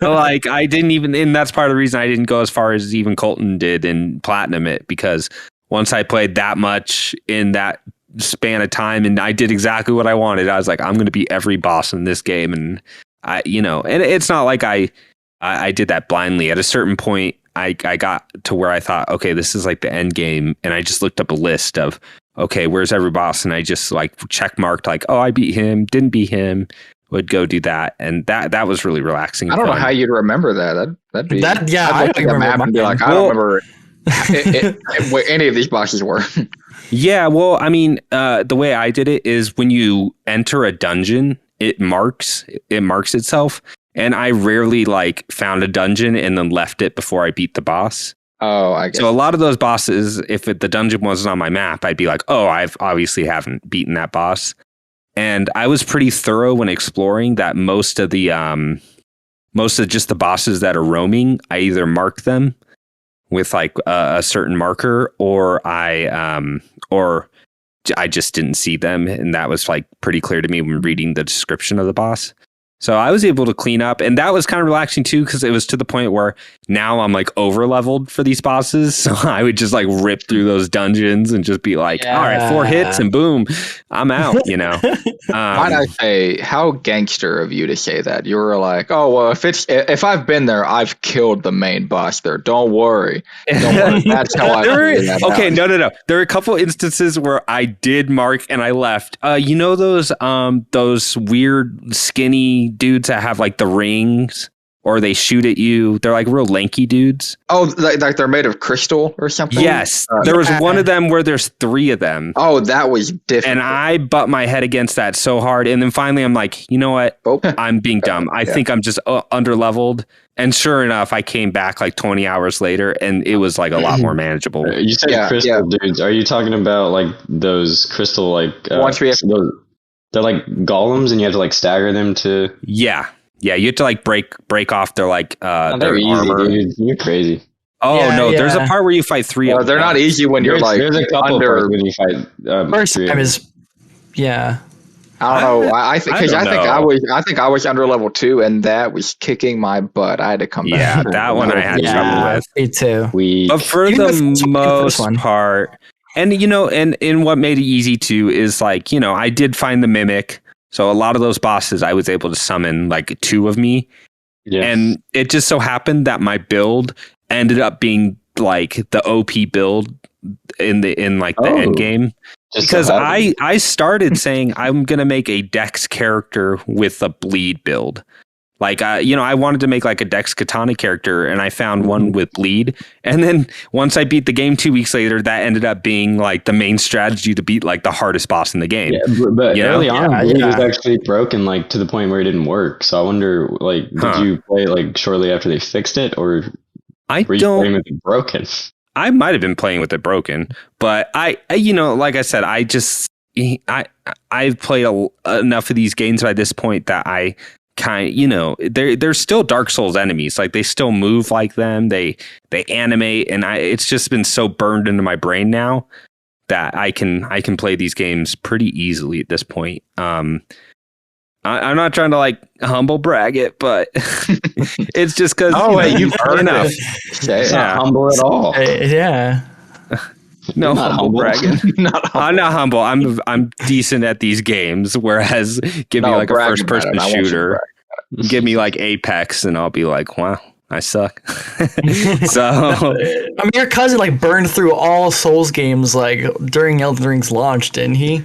Like I didn't even, and that's part of the reason I didn't go as far as even Colton did and platinum it, because once I played that much in that span of time and I did exactly what I wanted, I was like, I'm going to beat every boss in this game. And and it's not like I did that blindly. At a certain point, I got to where I thought, okay, this is like the end game. And I just looked up a list of, okay, where's every boss? And I just like check marked like, oh, I beat him, didn't beat him, would go do that. And that was really relaxing. I don't know how you'd remember that. That'd be, I'd look at the map and be like, I don't remember where any of these bosses were. Yeah, well, I mean, the way I did it is when you enter a dungeon, it marks itself. And I rarely like found a dungeon and then left it before I beat the boss. Oh, I guess. So a lot of those bosses, if the dungeon wasn't on my map, I'd be like, oh, I've obviously haven't beaten that boss. And I was pretty thorough when exploring that most of just the bosses that are roaming, I either mark them with like a certain marker, or I just didn't see them. And that was like pretty clear to me when reading the description of the boss. So I was able to clean up, and that was kind of relaxing too, because it was to the point where now I'm like over leveled for these bosses. So I would just like rip through those dungeons and just be like, all right, 4 hits and boom, I'm out, you know. Might I say, how gangster of you to say that? You were like, oh, well, if I've been there, I've killed the main boss there. Don't worry. That's how I figured that okay, out. no. There are a couple instances where I did mark and I left. You know those weird skinny dudes that have like the rings, or they shoot at you. They're like real lanky dudes. Oh, like they're made of crystal or something? Yes. There was one of them where there's 3 of them. Oh, that was different. And I butt my head against that so hard. And then finally I'm like, you know what? I'm being dumb. I think I'm just under-leveled. And sure enough, I came back like 20 hours later and it was like a lot more manageable. You said crystal dudes. Are you talking about like those crystal like they're like golems and you have to like stagger them to Yeah, you have to like break off their like their easy, armor. Dude. You're crazy. Oh no, there's a part where you fight 3 of them. They're not easy when you're like there's a couple under. when you fight. First time is, yeah. I don't know. I think know. I think I was under level 2, and that was kicking my butt. I had to come back. Yeah, that one I had trouble with. Me too. But for the most part, and you know, and what made it easy too is like, you know, I did find the mimic. So a lot of those bosses, I was able to summon like 2 of me. Yeah. And it just so happened that my build ended up being like the OP build in the end game. Because I started saying I'm going to make a Dex character with a bleed build. Like, I wanted to make like a Dex Katana character, and I found one with bleed. And then once I beat the game 2 weeks later, that ended up being like the main strategy to beat like the hardest boss in the game. Yeah, but early on, bleed was actually broken like to the point where it didn't work. So I wonder, like, did you play like shortly after they fixed it, or were you playing with it broken? I might have been playing with it broken, but I like I said, I've played enough of these games by this point that I they're still Dark Souls enemies. Like they still move like them. They animate, and it's just been so burned into my brain now that I can play these games pretty easily at this point. I'm not trying to like humble brag it, but it's just because you've heard enough. It's not humble at all. No, humble bragging. I'm not humble. I'm decent at these games. Whereas, give me like a first person shooter, give me like Apex, and I'll be like, wow, I suck. So, I mean, your cousin like burned through all Souls games like during Elden Ring's launch, didn't he?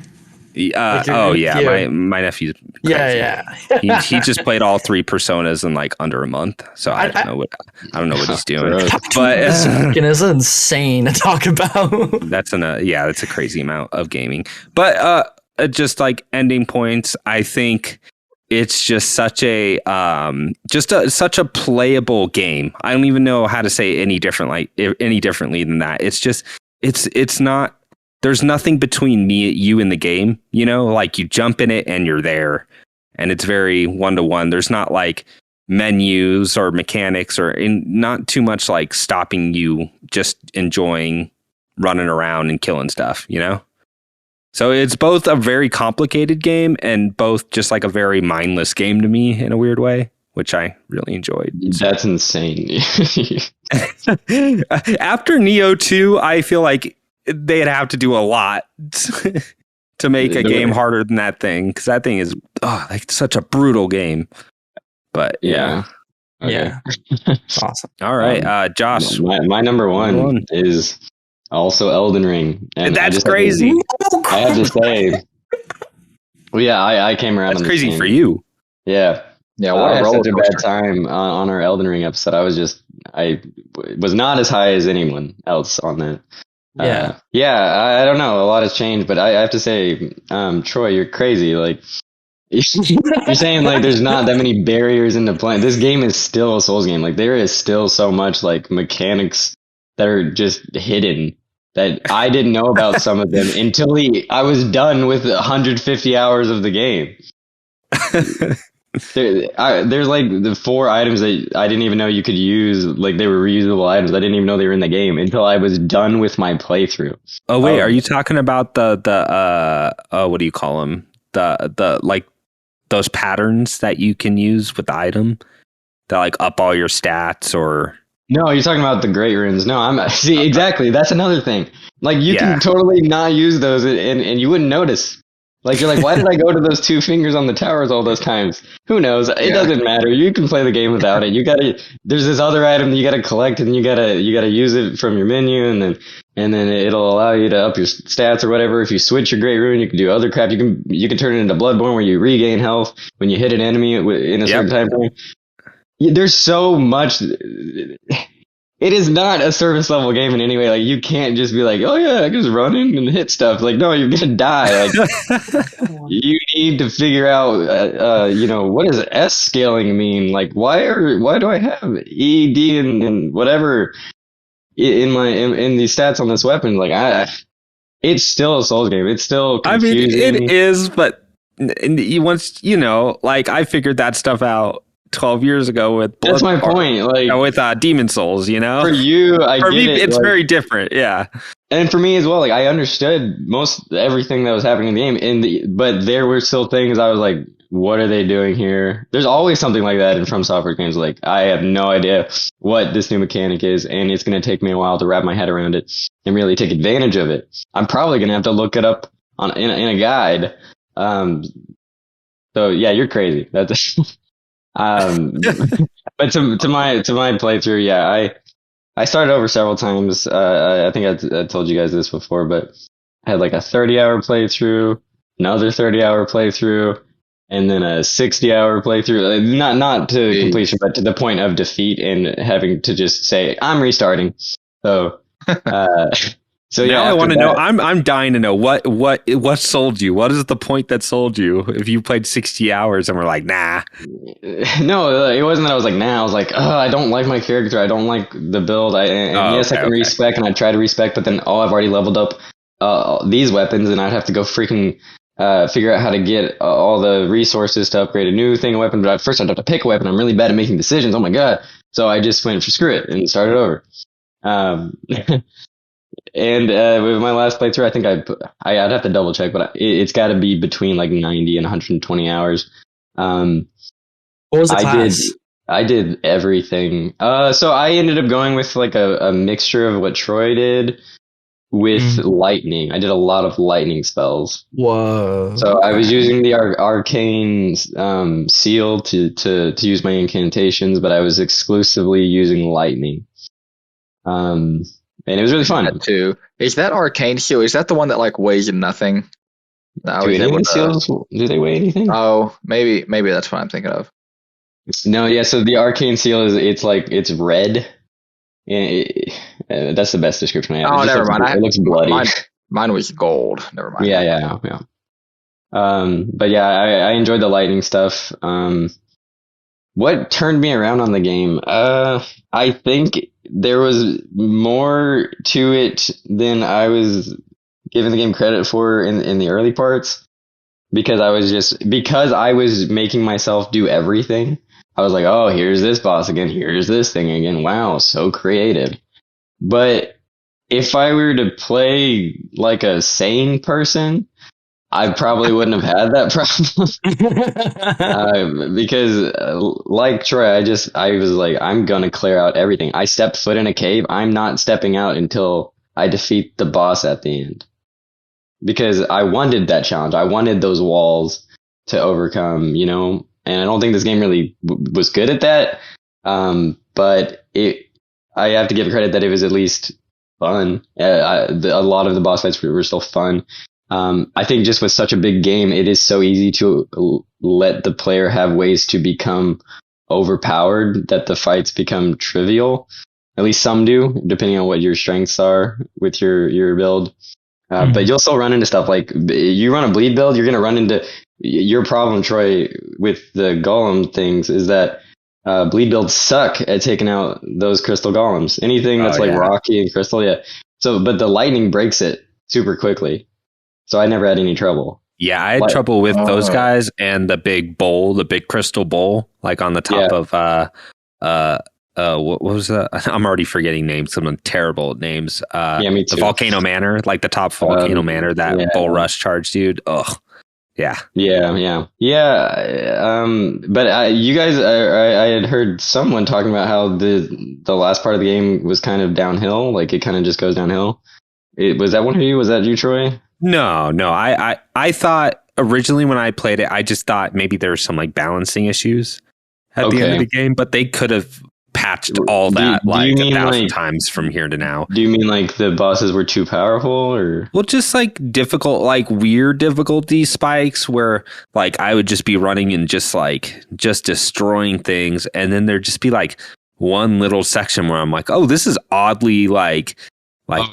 My nephew's crazy. He just played all 3 Personas in like under a month. So I don't know what he's doing. But it's insane to talk about. That's a crazy amount of gaming. But just like ending points, I think it's just such a such a playable game. I don't even know how to say any differently than that. It's just it's not. There's nothing between you and the game, you know, like you jump in it and you're there, and it's very 1-to-1. There's not like menus or mechanics or not too much like stopping you, just enjoying running around and killing stuff, you know? So it's both a very complicated game and both just like a very mindless game to me in a weird way, which I really enjoyed. That's insane. After Neo 2, I feel like they'd have to do a lot to make a game harder than that thing, because that thing is like such a brutal game. But yeah. Awesome. All right, Josh. My number one is also Elden Ring, and that's crazy. I have to say, I came around. That's crazy for you. Yeah. Yeah, I had such a bad time on our Elden Ring episode. I was not as high as anyone else on that. I don't know. A lot has changed, but I have to say, Troy, you're crazy. Like, you're saying like there's not that many barriers into playing. This game is still a Souls game. Like there is still so much like mechanics that are just hidden that I didn't know about some of them until I was done with 150 hours of the game. There's like the 4 items that I didn't even know you could use, like they were reusable items. I didn't even know they were in the game until I was done with my playthrough. Oh wait, are you talking about the what do you call them? The those patterns that you can use with the item that like up all your stats or. No, you're talking about the great runes. No, see exactly. That's another thing. Like you can totally not use those, and you wouldn't notice. Like you're like, why did I go to those 2 fingers on the towers all those times? Who knows? It doesn't matter. You can play the game without it. There's this other item that you gotta collect, and you gotta use it from your menu, and then it'll allow you to up your stats or whatever. If you switch your great rune, you can do other crap. You can turn it into Bloodborne where you regain health when you hit an enemy in a certain time frame. There's so much. It is not a service level game in any way. Like you can't just be like, oh yeah, I can just run in and hit stuff. Like no, you're gonna die. Like you need to figure out, what does S scaling mean? Like why do I have E, D, and whatever in these stats on this weapon? Like it's still a Souls game. It's still confusing. I mean, it is, but once like I figured that stuff out 12 years ago with that's my point. Like with Demon Souls, for you, for me, it's like, very different. Yeah, and for me as well. Like I understood most everything that was happening in the game, but there were still things I was like, what are they doing here? There's always something like that in From Software games. Like I have no idea what this new mechanic is, and it's going to take me a while to wrap my head around it and really take advantage of it. I'm probably going to have to look it up in a guide. So yeah, you're crazy. That's. But to my playthrough, yeah, I started over several times. I think I told you guys this before, but I had like a 30-hour playthrough, another 30-hour playthrough, and then a 60-hour playthrough. Not to completion, but to the point of defeat and having to just say I'm restarting. So. So now I want to know. I'm dying to know what sold you. What is the point that sold you? If you played 60 hours and were like, nah. No, it wasn't that I was like, nah. I was like, I don't like my character. I don't like the build. I can respec, and I try to respec, but then I've already leveled up these weapons, and I'd have to go freaking figure out how to get all the resources to upgrade a new thing, a weapon. But first I'd have to pick a weapon. I'm really bad at making decisions. Oh my god! So I just went for screw it and started over. And with my last playthrough, I think I'd have to double check, but it's got to be between like 90 and 120 hours. What was the class? I did everything. So I ended up going with like a mixture of what Troy did with lightning. I did a lot of lightning spells. Whoa! So I was using the arcane seal to use my incantations, but I was exclusively using lightning. And it was really fun too. Is that arcane seal? Is that the one that like weighs nothing? Do any of the seals? Do they weigh anything? Oh, maybe that's what I'm thinking of. No, yeah. So the arcane seal it's red. And that's the best description I have. Oh, never mind. It looks bloody. Mine was gold. Never mind. Yeah. But yeah, I enjoyed the lightning stuff. What turned me around on the game? I think there was more to it than I was giving the game credit for in the early parts, because I was making myself do everything. I was like, oh, here's this boss again, here's this thing again. Wow, so creative. But if I were to play like a sane person, I probably wouldn't have had that problem. Because like Troy, I was like, I'm going to clear out everything. I stepped foot in a cave. I'm not stepping out until I defeat the boss at the end. Because I wanted that challenge. I wanted those walls to overcome, and I don't think this game really was good at that. But I have to give credit that it was at least fun. A lot of the boss fights were still fun. I think just with such a big game, it is so easy to let the player have ways to become overpowered that the fights become trivial. At least some do, depending on what your strengths are with your build. But you'll still run into stuff like you run a bleed build, you're going to run into your problem, Troy, with the golem things is that bleed builds suck at taking out those crystal golems. Anything that's rocky and crystal, yeah. So, but the lightning breaks it super quickly. So I never had any trouble. Yeah, I had trouble with those guys and the big crystal bowl, like on the top of what was that? I'm already forgetting names. Some terrible names. Me too. The Volcano Manor, like the top Volcano Manor, that Bull Rush charge, dude. Ugh, Yeah. But you guys, I had heard someone talking about how the last part of the game was kind of downhill. Like it kind of just goes downhill. Was that one of you? Was that you, Troy? No. I thought originally when I played it, I just thought maybe there were some like balancing issues at the end of the game, but they could have patched all that like 1,000 times from here to now. Do you mean like the bosses were too powerful, or? Well, just like difficult, like weird difficulty spikes where like I would just be running and just destroying things, and then there'd just be like one little section where I'm like, oh, this is oddly like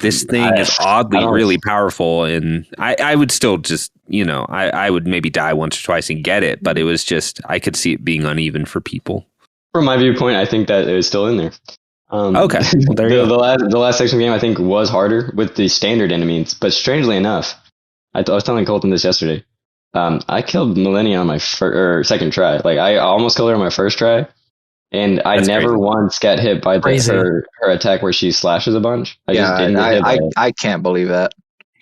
this thing is oddly really powerful, and I would still just, I would maybe die once or twice and get it, but it was just, I could see it being uneven for people. From my viewpoint, I think that it was still in there. Okay. Well, there you go. The last section of the game, I think, was harder with the standard enemies, but strangely enough, I was telling Colton this yesterday. I killed Millennia on my second try. Like I almost killed her on my first try, and I never once got hit by her attack where she slashes a bunch. I can't believe that.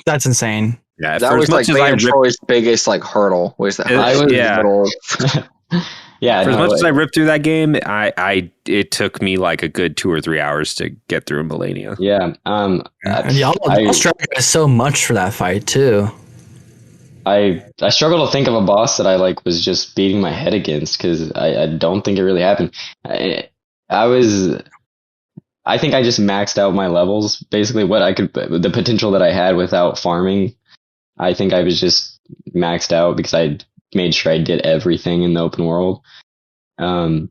That's insane. Yeah, that was like Troy's biggest like hurdle. Was that? Yeah, for as much as I ripped through that game, it took me like a good 2 or 3 hours to get through Millennia. Yeah, and y'all struggled so much for that fight too. I struggle to think of a boss that I like was just beating my head against, because I don't think it really happened. I think I just maxed out my levels. Basically, the potential that I had without farming. I think I was just maxed out because I made sure I did everything in the open world. I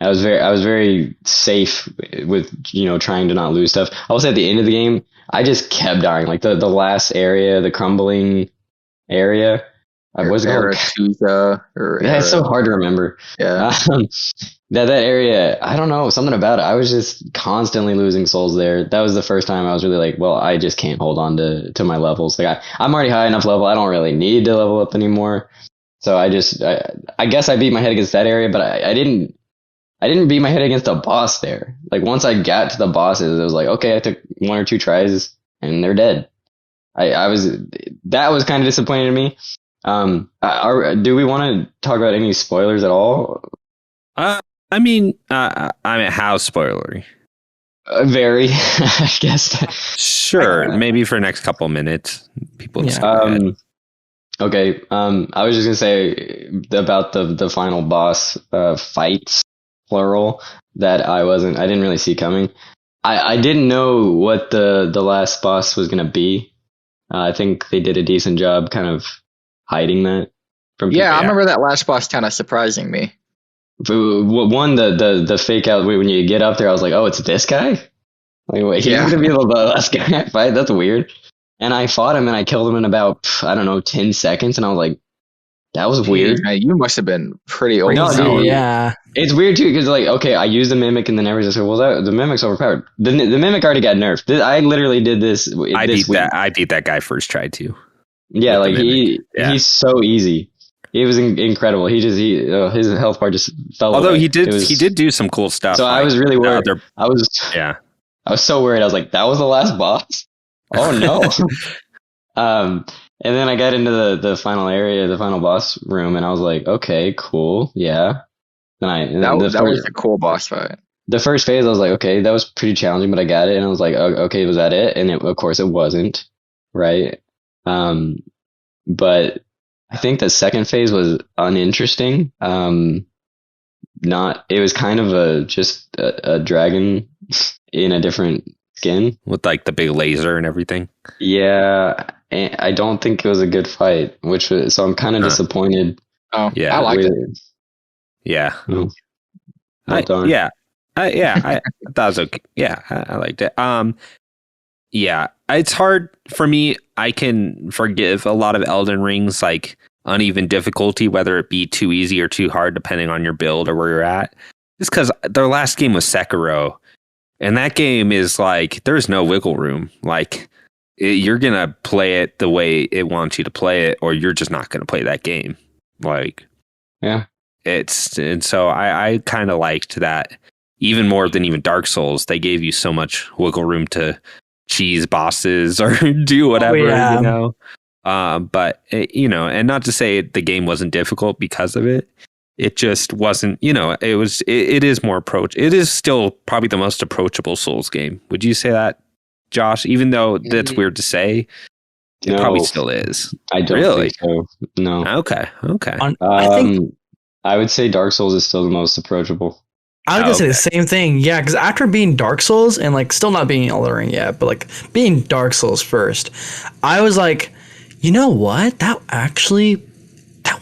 was very safe with, trying to not lose stuff. I was at the end of the game, I just kept dying. Like the last area, the crumbling area. What's it called? It's so hard to remember. Yeah. That area, I don't know, something about it. I was just constantly losing souls there. That was the first time I was really like, well, I just can't hold on to my levels. Like I'm already high enough level. I don't really need to level up anymore. So I guess I beat my head against that area, but I didn't beat my head against a boss there. Like once I got to the bosses, it was like, okay, I took 1 or 2 tries and they're dead. That was kind of disappointing to me. Do we want to talk about any spoilers at all? I mean, how spoilery? Very, I guess. Sure, maybe for the next couple minutes, people. Okay. I was just gonna say about the final boss fights, plural, that I didn't really see coming. I didn't know what the last boss was gonna be. I think they did a decent job kind of hiding that from people. I remember that last boss kind of surprising me. One, the fake out when you get up there, I was like, oh, it's this guy? Like, wait, he's gonna be the last guy I fight? That's weird. And I fought him and I killed him in about, 10 seconds, and I was like, that was weird. You must have been pretty old. No, dude, yeah. It's weird too, because like, okay, I used the mimic and then everyone said, well, the mimic's overpowered. The mimic already got nerfed. I literally did this. I beat that guy first try too. Yeah, like he's so easy. It was incredible. His health bar just fell Although away. he did do some cool stuff. So I was really worried. I was so worried. I was like, that was the last boss? Oh no. And then I got into the final area, the final boss room, and I was like, okay, cool, yeah. That was a cool boss fight. The first phase, I was like, okay, that was pretty challenging, but I got it, and I was like, okay, was that it? And of course, it wasn't, right? But I think the second phase was uninteresting. It was kind of just a dragon in a different skin with like the big laser and everything. Yeah, and I don't think it was a good fight, so I'm kind of disappointed. Oh, yeah, I liked it. Yeah. Oh, I thought it was okay. Yeah, I liked it. Yeah, it's hard for me. I can forgive a lot of Elden Ring's like uneven difficulty, whether it be too easy or too hard, depending on your build or where you're at. Just because their last game was Sekiro, and that game is like there's no wiggle room. Like you're gonna play it the way it wants you to play it, or you're just not gonna play that game. Like, yeah, and so I kind of liked that even more than even Dark Souls. They gave you so much wiggle room to cheese bosses or do whatever, you know. But and not to say the game wasn't difficult because of it. It just wasn't, it is more it is still probably the most approachable Souls game. Would you say that, Josh? Even though that's weird to say, it probably still is. I don't think so. No. Okay. I would say Dark Souls is still the most approachable. I was gonna say the same thing. Yeah, because after being Dark Souls and like still not being Elden Ring yet, but like being Dark Souls first, I was like, you know what? That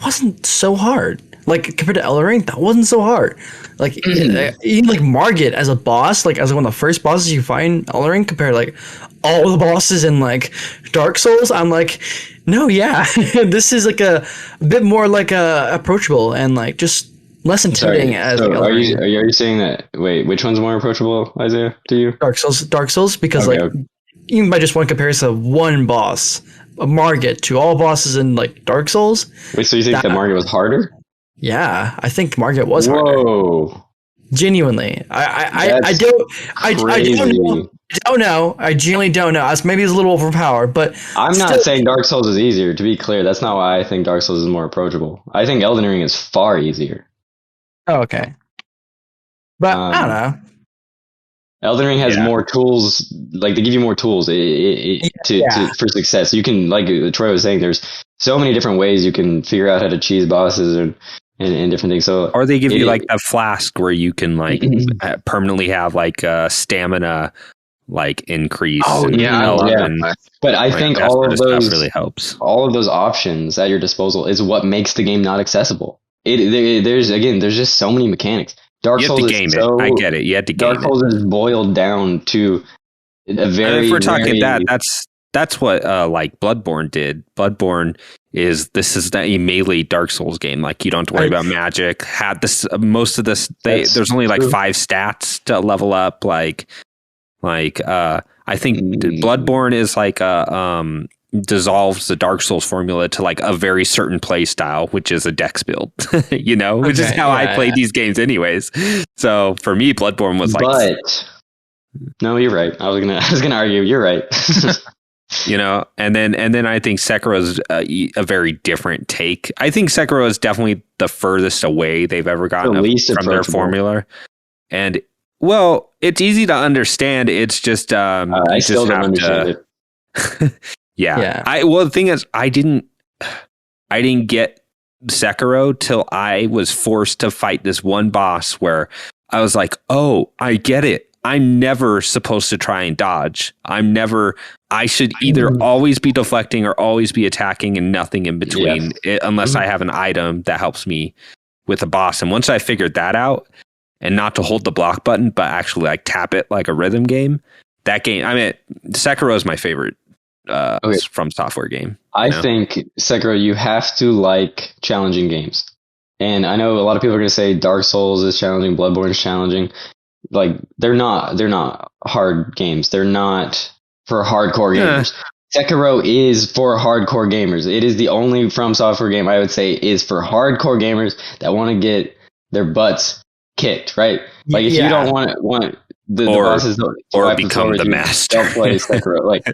wasn't so hard. Like compared to Elden Ring, that wasn't so hard. Like even like Margit as a boss, like as one of the first bosses you find in Elden Ring, compared to like all the bosses in like Dark Souls, I'm like, no, yeah, this is like a bit more like approachable and like just less intimidating. Are you saying that? Wait, which one's more approachable, Izayah, to you? Dark Souls, because even by just one comparison of one boss, Margit to all bosses in like Dark Souls. Wait, so you think that Margit was harder? Yeah, I think Margit was harder. Whoa. Genuinely. I don't know. I genuinely don't know. Maybe it's a little overpowered, but I'm not saying Dark Souls is easier, to be clear. That's not why I think Dark Souls is more approachable. I think Elden Ring is far easier. Oh, okay. But I don't know. Elden Ring has more tools, like they give you more tools for success. You can, like Troy was saying, there's so many different ways you can figure out how to cheese bosses and different things. So, or they give you like a flask where you can like permanently have like stamina like increase. But I think all of those really helps. All of those options at your disposal is what makes the game not accessible. There's just so many mechanics. Dark Souls is I get it. You had to game Dark Souls is boiled down to a very. If we're talking that's what like Bloodborne did. Bloodborne this is a melee Dark Souls game. Like you don't have to worry about magic. Had this most of this. There's only like 5 stats to level up. Like I think Bloodborne is like dissolves the Dark Souls formula to like a very certain play style, which is a dex build, which is how I play these games anyways. So for me, Bloodborne was like, but no, you're right. I was gonna argue. You're right. And then I think Sekiro is a very different take. I think Sekiro is definitely the furthest away they've ever gotten from their formula. And well, it's easy to understand. It's just I still don't understand it. Yeah. The thing is, I didn't get Sekiro till I was forced to fight this one boss where I was like, oh, I get it. I'm never supposed to try and dodge. I should either always be deflecting or always be attacking and nothing in between, unless I have an item that helps me with a boss. And once I figured that out, and not to hold the block button, but actually like tap it like a rhythm game, Sekiro is my favorite from software game. I think Sekiro, you have to like challenging games. And I know a lot of people are going to say Dark Souls is challenging, Bloodborne is challenging. Like they're not hard games. They're not for hardcore gamers. Sekiro is for hardcore gamers. It is the only From Software game I would say is for hardcore gamers that want to get their butts kicked, right? Like if you don't want the bosses or become the master, don't play Sekiro. Like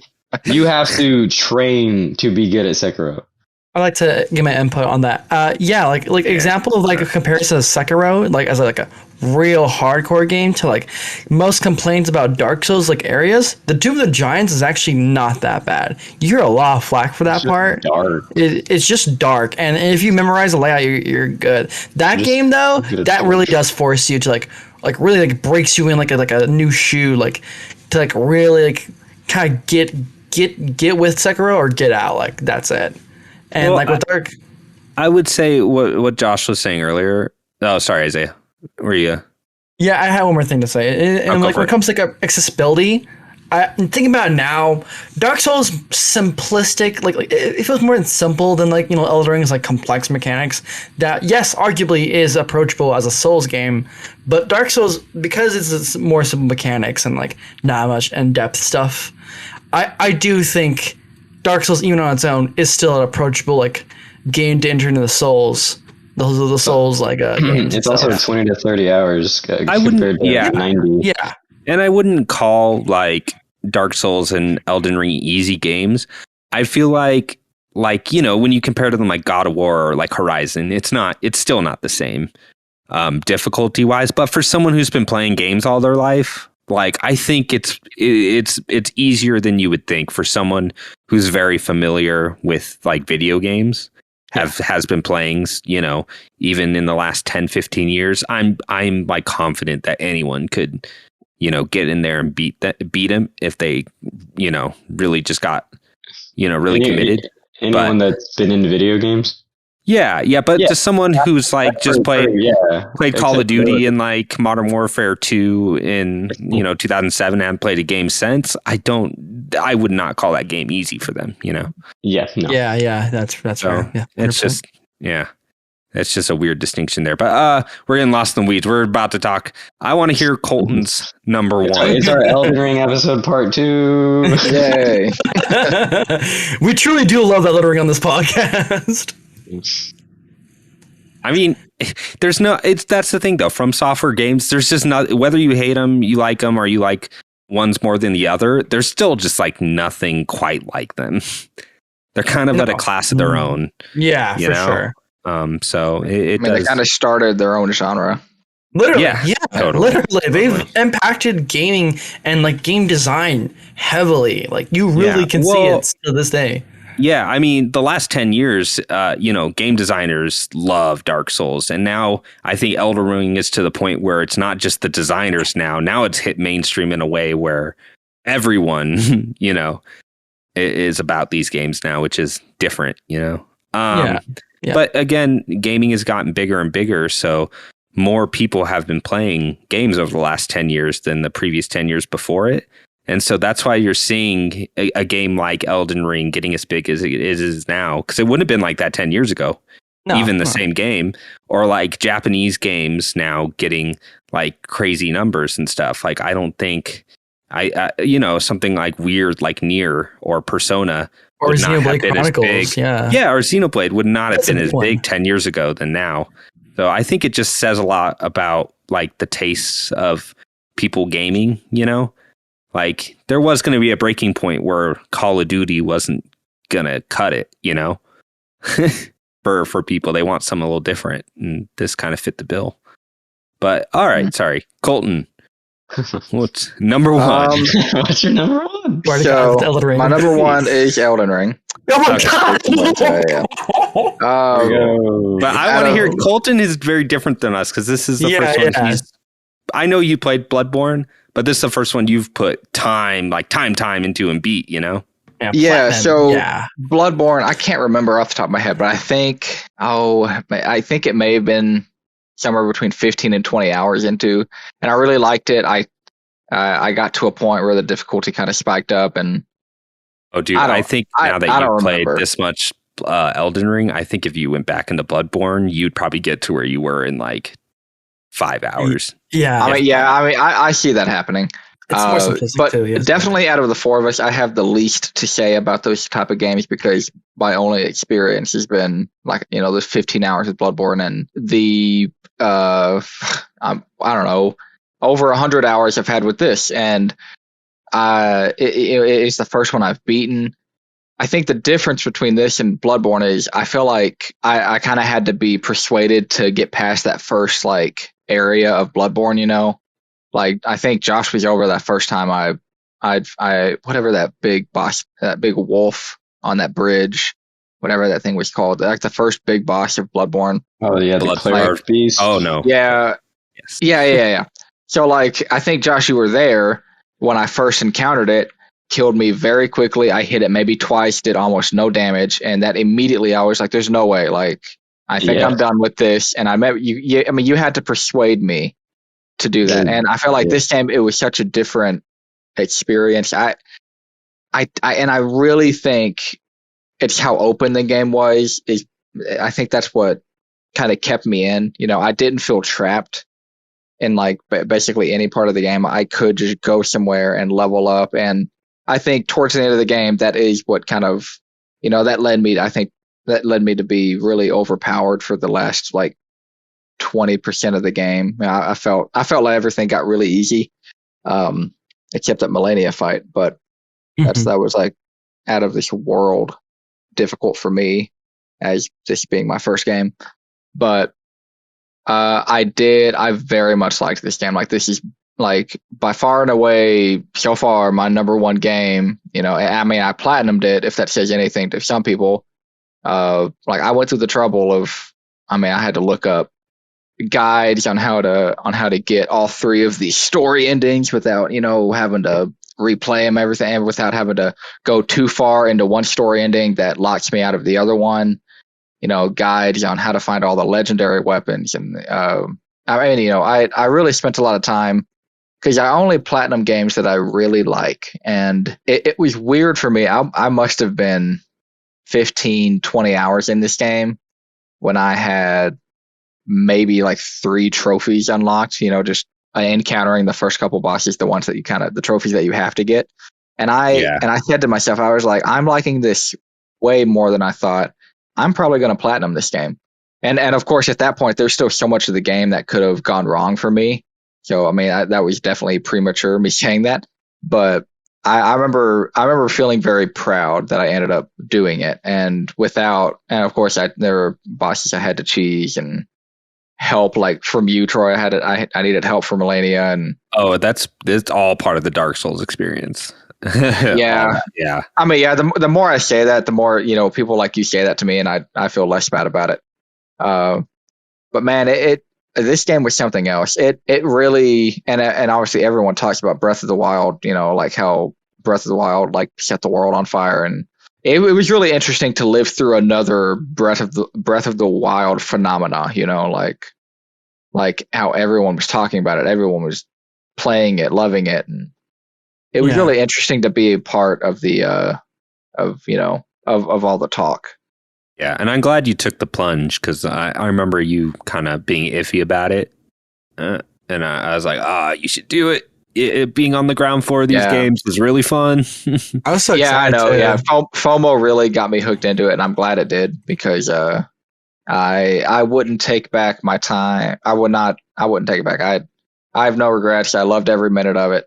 you have to train to be good at Sekiro. I'd like to give my input on that. Example of like a comparison of Sekiro, like as a real hardcore game to like most complaints about Dark Souls like areas. The Tomb of the Giants is actually not that bad. You hear a lot of flack for that part. Dark. It's just dark, and if you memorize the layout, you're good. That game though, that really does force you to like really like breaks you in like a new shoe, like to like really like kind of get with Sekiro or get out. Like that's it. And with Dark, I would say what Josh was saying earlier. Oh, sorry, Izayah. Were you? Yeah, I have one more thing to say. And when it comes to like accessibility, I'm thinking about it now. Dark Souls simplistic, like it feels more simple than like Elden Ring's like complex mechanics. That yes, arguably is approachable as a Souls game, but Dark Souls, because it's more simple mechanics and like not much in-depth stuff, I do think Dark Souls, even on its own, is still an approachable like game to enter into the Souls. Those are the Souls like games. It's also 20 to 30 hours compared to 90. Yeah, and I wouldn't call like Dark Souls and Elden Ring easy games. I feel like like, you know, when you compare to them like God of War or like Horizon, it's still not the same difficulty wise. But for someone who's been playing games all their life, like I think it's easier than you would think for someone who's very familiar with like video games, has been playing, you know, even in the last 10, 15 years. I'm like confident that anyone could, you know, get in there and beat him if they, you know, really just got, you know, really committed. Anyone that's been into video games? Yeah, but just someone who's like just played Call of Duty and like Modern Warfare 2 in, you know, 2007 and played a game since, I would not call that game easy for them, you know? Yeah, no. Yeah, that's fair. Yeah, it's just a weird distinction there. But we're getting lost in the weeds. We're about to talk. I want to hear Colton's number one. It's our Elden Ring episode part 2. Yay. We truly do love Elden Ring on this podcast. I mean, that's the thing though. From software games, there's just not, whether you hate them, you like them, or you like ones more than the other, there's still just like nothing quite like them. They're kind of at a class of their own. Yeah, for sure. So they kind of started their own genre. Literally, totally. Literally, they've impacted gaming and like game design heavily. Like you really can see it to this day. Yeah, I mean, the last 10 years, you know, game designers love Dark Souls. And now I think Elden Ring is to the point where it's not just the designers now. Now it's hit mainstream in a way where everyone, you know, is about these games now, which is different, you know? But again, gaming has gotten bigger and bigger. So more people have been playing games over the last 10 years than the previous 10 years before it. And so that's why you're seeing a game like Elden Ring getting as big as it is now, because it wouldn't have been like that 10 years ago, same game, or like Japanese games now getting like crazy numbers and stuff. Like, I don't think you know, something like weird, like Nier or Persona or would not have been Chronicles, as big. Yeah, or Xenoblade would not have been as big 10 years ago than now. So I think it just says a lot about like the tastes of people gaming, you know? Like, there was going to be a breaking point where Call of Duty wasn't going to cut it, you know, for people. They want something a little different, and this kind of fit the bill. But all right, sorry, Colton. What's number one? What's your number one? So my number one is Elden Ring. Oh my god! But I want to hear. Colton is very different than us because this is the first one. I know you played Bloodborne, but this is the first one you've put time into and beat, you know? Bloodborne, I can't remember off the top of my head, but I think it may have been somewhere between 15 and 20 hours into, and I really liked it. I got to a point where the difficulty kind of spiked up, and I think now that you've played this much Elden Ring, I think if you went back into Bloodborne, you'd probably get to where you were in like 5 hours. I see that happening. It's more simplistic too, definitely out of the four of us, I have the least to say about those type of games because my only experience has been like, you know, those 15 hours of Bloodborne and the I don't know, over 100 hours I've had with this, and it's the first one I've beaten. I think the difference between this and Bloodborne is I feel like I kind of had to be persuaded to get past that first like area of Bloodborne, you know. Like, I think Josh was over that first time I whatever that big boss, that big wolf on that bridge, whatever that thing was called, like the first big boss of Bloodborne. Oh yeah, the Player Beast. Oh no. Yeah. Yes. Yeah. So like, I think Josh, you were there when I first encountered it, killed me very quickly. I hit it maybe twice, did almost no damage, and that immediately I was like, there's no way. Like, I think I'm done with this. And I met you. I mean, you had to persuade me to do that. And I felt like this time it was such a different experience. I really think it's how open the game was. I think that's what kind of kept me in. You know, I didn't feel trapped in like basically any part of the game. I could just go somewhere and level up. And I think towards the end of the game, that is what kind of, you know, that led me to be really overpowered for the last like 20% of the game. I felt like everything got really easy, except that Melania fight, but that was like out of this world. difficult for me as this being my first game. But I very much liked this game. Like, this is like by far and away so far my number one game. You know, I mean, I platinumed it, if that says anything to some people. Like, I went through the trouble of, I mean, I had to look up guides on how to get all three of the story endings without, you know, having to replay them everything, without having to go too far into one story ending that locks me out of the other one. You know, guides on how to find all the legendary weapons. And I mean, you know, I really spent a lot of time, because I only platinum games that I really like. And it was weird for me. I must have been 15, 20 hours in this game when I had maybe like 3 trophies unlocked, you know, just encountering the first couple bosses, the ones that you the trophies that you have to get. And I said to myself, I was like, I'm liking this way more than I thought. I'm probably going to platinum this game. And of course, at that point, there's still so much of the game that could have gone wrong for me. So, I mean, that was definitely premature, me saying that. But I remember feeling very proud that I ended up doing it. And of course, there were bosses I had to cheese and help, like from you, Troy. I needed help from Melania. And that's all part of the Dark Souls experience. Yeah. Yeah. I mean, yeah, the more I say that, the more, you know, people like you say that to me, and I feel less bad about it. But man, this game was something else. It really, and obviously everyone talks about Breath of the Wild, you know, like how Breath of the Wild like set the world on fire, and it was really interesting to live through another Breath of the Wild phenomena, you know, like how everyone was talking about it, everyone was playing it, loving it, and it was really interesting to be a part of the of all the talk. Yeah, and I'm glad you took the plunge, because I remember you kind of being iffy about it, and I was like, you should do it. It being on the ground floor of these games is really fun. I was so excited. I know. Too. Yeah, FOMO really got me hooked into it, and I'm glad it did, because I wouldn't take back my time. I wouldn't take it back. I have no regrets. I loved every minute of it.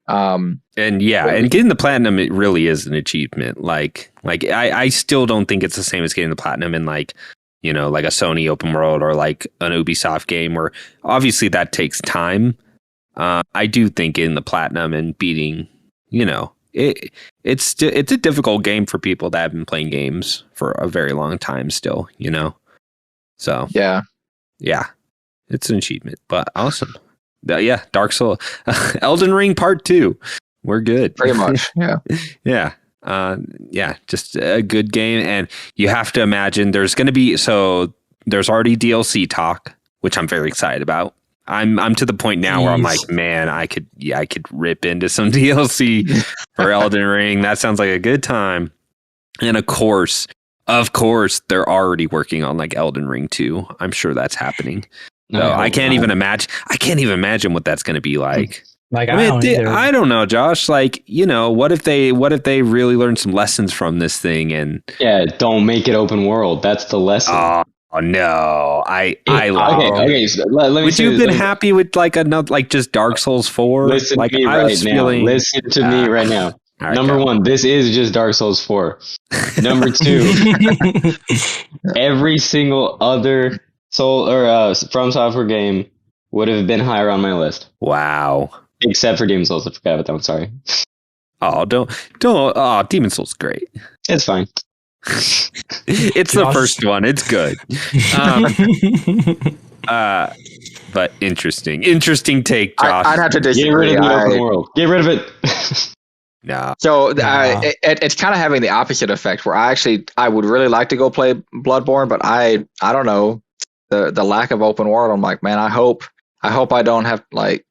And getting the platinum, it really is an achievement. Like I still don't think it's the same as getting the platinum in, like, you know, like a Sony open world or like an Ubisoft game, where obviously that takes time. I do think getting the platinum and beating, you know, it's a difficult game for people that have been playing games for a very long time still, you know. So yeah, it's an achievement, but awesome. Dark Souls, Elden Ring Part 2. We're good. Pretty much, yeah. Just a good game. And you have to imagine there's already DLC talk, which I'm very excited about. I'm to the point now where I'm like, man, I could rip into some DLC for Elden Ring. That sounds like a good time. And of course, they're already working on like Elden Ring 2. I'm sure that's happening. So I can't even imagine what that's going to be like. Like, I don't know, Josh. Like, you know, what if they really learn some lessons from this thing? And don't make it open world. That's the lesson. Oh no, I love. Okay. So let me. Would you have been happy with like another, like just Dark Souls 4? Listen like, to me right now. Listen to me right now. Right, Number 1, this is just Dark Souls 4. Number 2, every single other Soul or From Software game would have been higher on my list. Wow. Except for Demon's Souls. I forgot about that one. Sorry. Oh, don't. Oh, Demon's Souls is great. It's fine. It's the first one. It's good. But interesting take, Josh. I'd have to disagree. Get rid of the open world. Get rid of it. No. So it's kind of having the opposite effect, where I would really like to go play Bloodborne, but I don't know, the lack of open world. I'm like, man, I hope I don't have like,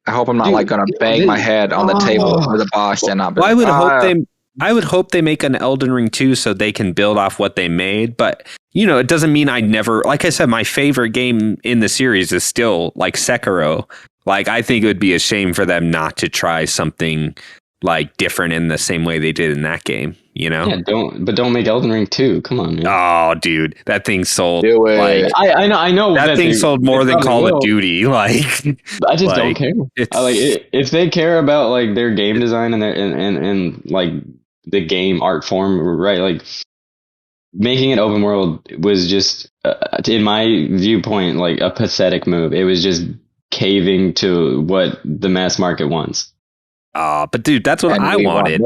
I hope I'm not like going to bang my head on the table for the boss and not. Well, I would hope they make an Elden Ring 2 so they can build off what they made. But, you know, it doesn't mean I never, like I said, my favorite game in the series is still like Sekiro. Like, I think it would be a shame for them not to try something like different in the same way they did in that game, you know? Yeah, don't make Elden Ring 2. Come on, man. Oh, dude, that thing sold. Do it. Like, I know that thing sold more than Call of Duty. Like, I just don't care. If they care about like their game design and their and like the game art form, right? Like, making it open world was just, in my viewpoint, like a pathetic move. It was just caving to what the mass market wants. But dude, that's what I wanted.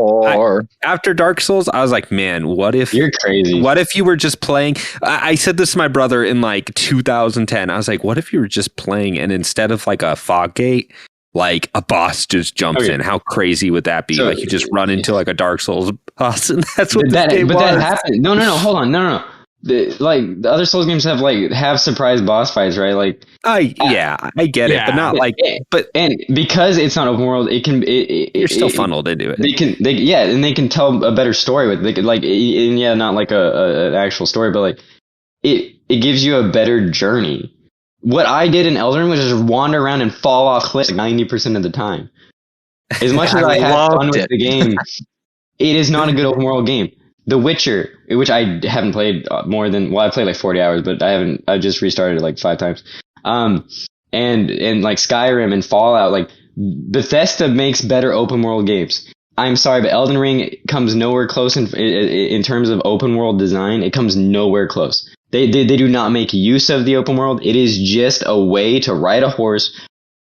After Dark Souls, I was like, man, what if you're crazy? What if you were just playing? I said this to my brother in like 2010. I was like, what if you were just playing and instead of like a fog gate, like a boss just jumps in? How crazy would that be? So, like you just run into like a Dark Souls boss, and that's what that game was. That happened. No, hold on, no. The other Souls games have surprise boss fights, right? Like, I get it, but not like, and because it's not open world, you're still funneled into it. They can tell a better story with not like an actual story, but like it gives you a better journey. What I did in Elden Ring was just wander around and fall off cliffs 90% of the time. As much as I had fun with the game, it is not a good open world game. The Witcher, which I haven't played more than, I played like 40 hours, but I just restarted it like 5 times. And like Skyrim and Fallout, like Bethesda makes better open world games. I'm sorry, but Elden Ring comes nowhere close in terms of open world design. It comes nowhere close. They do not make use of the open world. It is just a way to ride a horse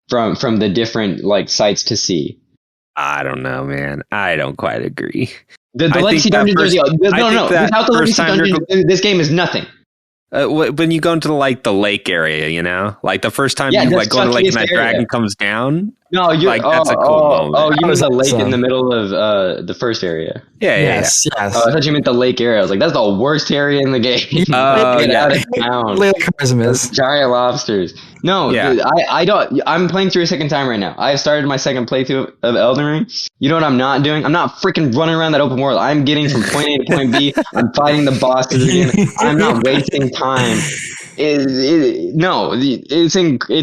from the different like sights to see. I don't know, man. I don't quite agree. The legacy dungeons without the legacy dungeons, this game is nothing. When you go into like the lake area, you know, like the first time you like go into the lake and that dragon comes down. No, you're like that's a cool moment. Oh, you mean the lake in the middle of the first area? Yes. Oh, I thought you meant the lake area. I was like, that's the worst area in the game. Get out of town. Giant lobsters. No, dude, I don't. I'm playing through a second time right now. I've started my second playthrough of Elden Ring. You know what I'm not doing? I'm not freaking running around that open world. I'm getting from point A to point B. I'm fighting the bosses again. I'm not wasting time. It's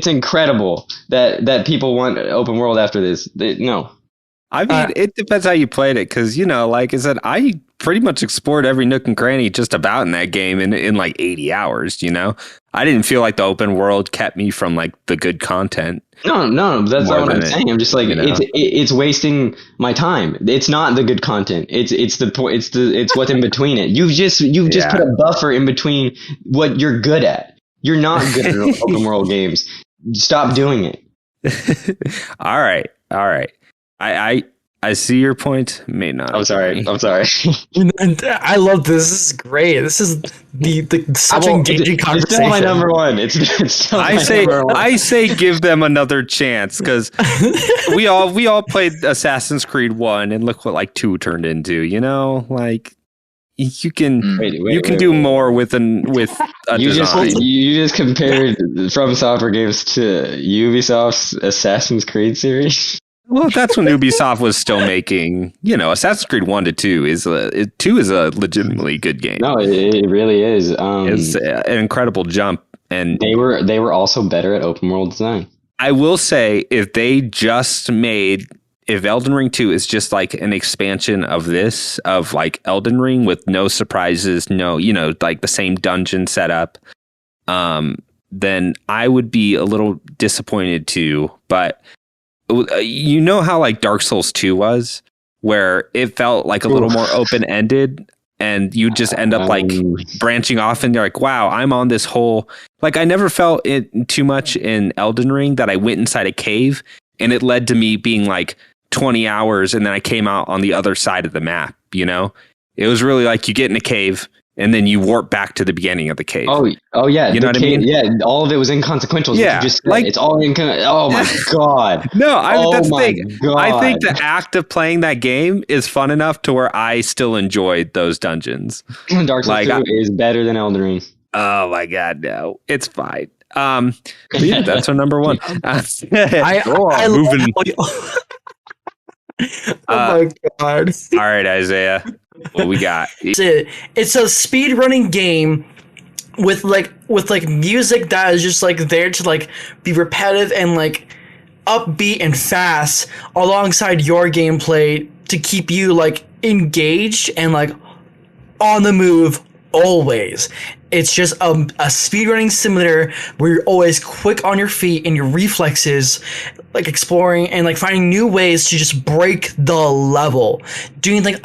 incredible that people want open world after this. No. I mean, it depends how you played it, because, you know, like I said, I pretty much explored every nook and cranny just about in that game in like 80 hours, you know? I didn't feel like the open world kept me from like the good content. No, that's not what I'm saying. I'm just like, you know? it's wasting my time. It's not the good content. It's what's in between it. You've just put a buffer in between what you're good at. You're not good at open world games. Stop doing it. All right. I see your point. May not. I'm sorry. I love this. This is great. This is such an engaging conversation. It's still my number one. I say give them another chance, because we all played Assassin's Creed 1 and look what like 2 turned into. You know, like you can do more with a design. You just compared From Software games to Ubisoft's Assassin's Creed series. Well, that's when Ubisoft was still making, you know, Assassin's Creed 1 to 2 is a legitimately good game. No, it really is. It's an incredible jump, and they were also better at open world design. I will say, if Elden Ring 2 is just like an expansion of this, of like Elden Ring with no surprises, no, you know, like the same dungeon setup, then I would be a little disappointed too. But you know how like Dark Souls 2 was, where it felt like a little more open-ended, and you just end up like branching off, and you're like, wow, I'm on this whole, like, I never felt it too much in Elden Ring that I went inside a cave and it led to me being like 20 hours and then I came out on the other side of the map, you know? It was really like you get in a cave and then you warp back to the beginning of the cave. Oh yeah. You know what I mean? Yeah, all of it was inconsequential. Yeah. Just like, it's all oh my God. No, that's the thing. God. I think the act of playing that game is fun enough to where I still enjoyed those dungeons. Dark Souls 2 is better than Elden Ring. Oh my God, no. It's fine. Yeah, that's our number one. Moving. Oh my God. All right, Izayah. What we got? It's a speed running game with music that is just like there to like be repetitive and like upbeat and fast alongside your gameplay to keep you like engaged and like on the move always. It's just a speedrunning simulator where you're always quick on your feet and your reflexes like exploring and like finding new ways to just break the level, doing things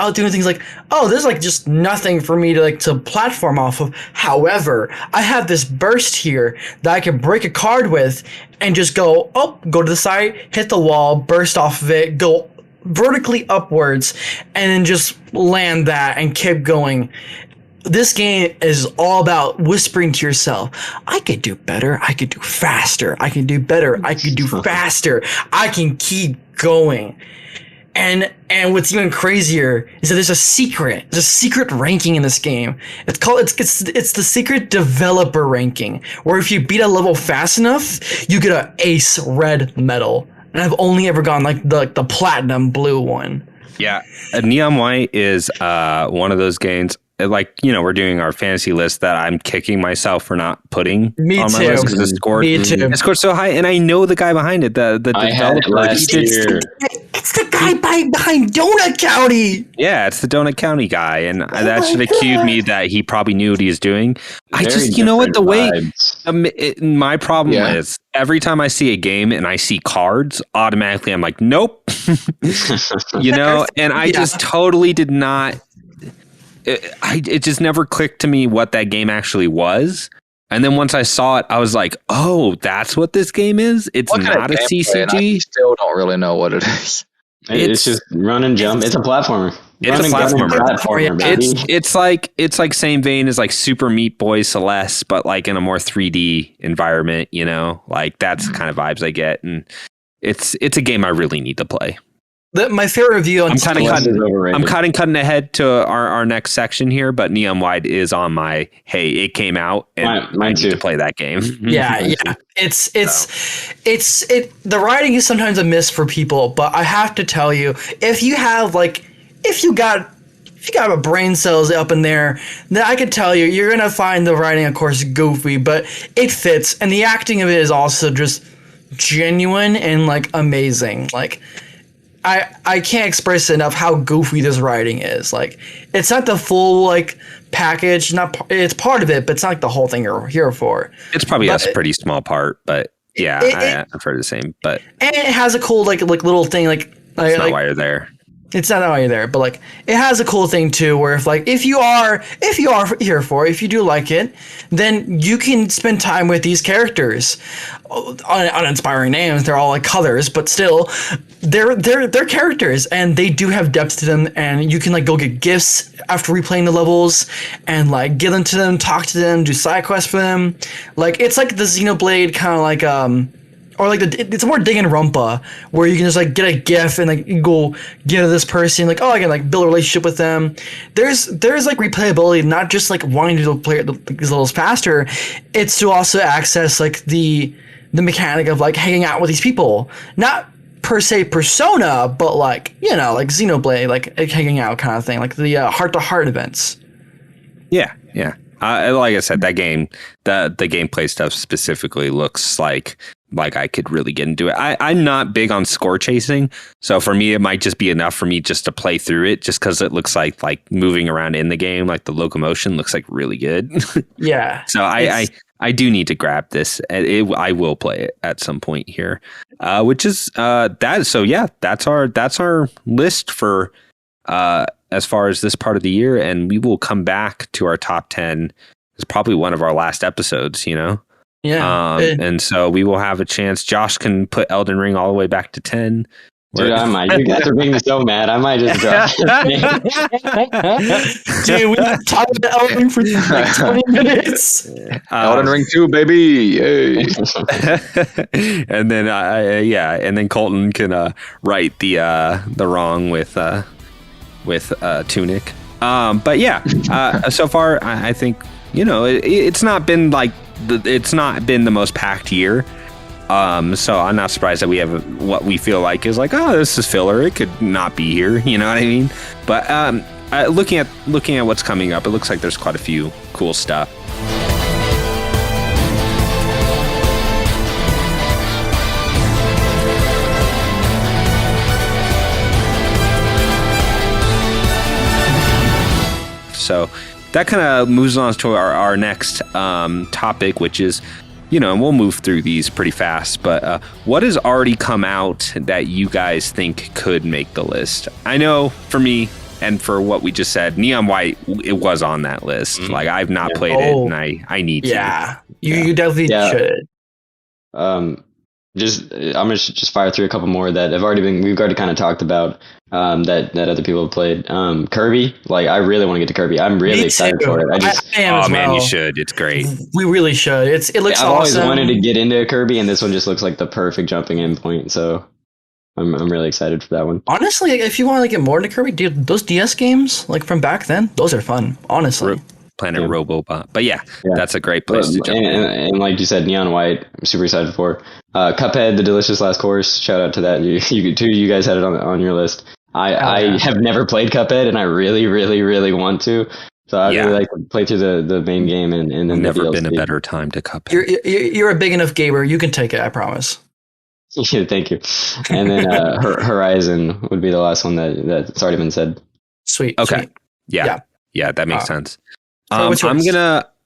like, oh, there's like just nothing for me to platform off of. However, I have this burst here that I can break a card with and just go to the side, hit the wall, burst off of it, go vertically upwards, and then just land that and keep going. This game is all about whispering to yourself, I could do better, I could do faster, I can do better, I could do faster, I can keep going. And what's even crazier is that there's a secret ranking in this game. It's the secret developer ranking, where if you beat a level fast enough, you get an ace red medal. And I've only ever gone like the platinum blue one. Yeah, Neon White is one of those games. Like, we're doing our fantasy list that I'm kicking myself for not putting on my list because it scored so high, and I know the guy behind it, the developer. It's the guy behind Donut County. Yeah, it's the Donut County guy, and that should have cued me that he probably knew what he was doing. I just, my problem is every time I see a game and I see cards, automatically I'm like, nope, and I just totally did not. It just never clicked to me what that game actually was. And then once I saw it, I was like, oh, that's what this game is? It's not a CCG? I still don't really know what it is. It's just run and jump. It's a platformer. It's a platformer. It's like same vein as like Super Meat Boy Celeste, but like in a more 3D environment, like that's the kind of vibes I get. And it's a game I really need to play. My favorite review on Steam. I'm cutting ahead to our next section here, but Neon White is on my it came out and I need to play that game. Yeah. It's the writing is sometimes a miss for people, but I have to tell you, if you got a brain cells up in there, then I could tell you're gonna find the writing, of course, goofy, but it fits, and the acting of it is also just genuine and like amazing. Like, I can't express enough how goofy this writing is. Like, it's not the full like package. It's part of it, but it's not like the whole thing you're here for. It's probably a pretty small part, but yeah, I've heard the same. But and it has a cool like little thing like. It's not why you're there. It's not why you're there, but like it has a cool thing too, where if you are here for it, if you do like it, then you can spend time with these characters. Uninspiring names, they're all like colors, but still, they're characters, and they do have depth to them. And you can like go get gifts after replaying the levels, and like give them to them, talk to them, do side quests for them. Like it's like the Xenoblade kind of like or like it's more Danganronpa, where you can just like get a GIF and like you go get to this person, like, oh, I can like build a relationship with them. There's like replayability, not just like wanting to play these levels faster. It's to also access like the mechanic of like hanging out with these people, not per se Persona, but like like Xenoblade, like hanging out kind of thing, like the heart-to-heart events. Yeah. Like I said, that game, the gameplay stuff specifically looks like I could really get into it. I'm not big on score chasing, so for me, it might just be enough for me just to play through it, just because it looks like moving around in the game, like the locomotion looks like really good. Yeah. So I do need to grab this. I will play it at some point here, which is that. So yeah, that's our list for as far as this part of the year, and we will come back to our top 10. It's probably one of our last episodes, Yeah. And so we will have a chance. Josh can put Elden Ring all the way back to 10. Dude, I might. You guys are being so mad. I might just drop it. Dude, we talked about Elden Ring for like 20 minutes. Elden Ring 2, baby. Yay. And then, and then Colton can right the wrong with Tunic. But yeah, so far I think it's not been like it's not been the most packed year. So I'm not surprised that we have what we feel like is like, oh, this is filler. It could not be here. You know what I mean? But looking at what's coming up, it looks like there's quite a few cool stuff. So that kind of moves on to our next topic, which is, and we'll move through these pretty fast, but what has already come out that you guys think could make the list? I know for me, and for what we just said, Neon White, it was on that list. Like, I've not played it, and I need to. Yeah, you definitely should. I'm gonna just fire through a couple more that we've already kind of talked about, that other people have played. Kirby, like, I really want to get to Kirby. I'm really excited for it. I am as well. You should. It's great. We really should. It looks awesome. I've always wanted to get into Kirby, and this one just looks like the perfect jumping in point. So I'm really excited for that one. Honestly, if you want to get more into Kirby, dude, those DS games, like from back then, those are fun. Honestly. Planet Robobot. But that's a great place to jump. And like you said, Neon White, I'm super excited for. Cuphead, The Delicious Last Course, shout out to that. You guys had it on your list. I have never played Cuphead, and I really, really, really want to. So I'd really like to play through the main game and then never been a better time to Cuphead. You're a big enough gamer. You can take it, I promise. Yeah, thank you. And then Horizon would be the last one that's already been said. Sweet. Okay. Sweet. Yeah, that makes sense. So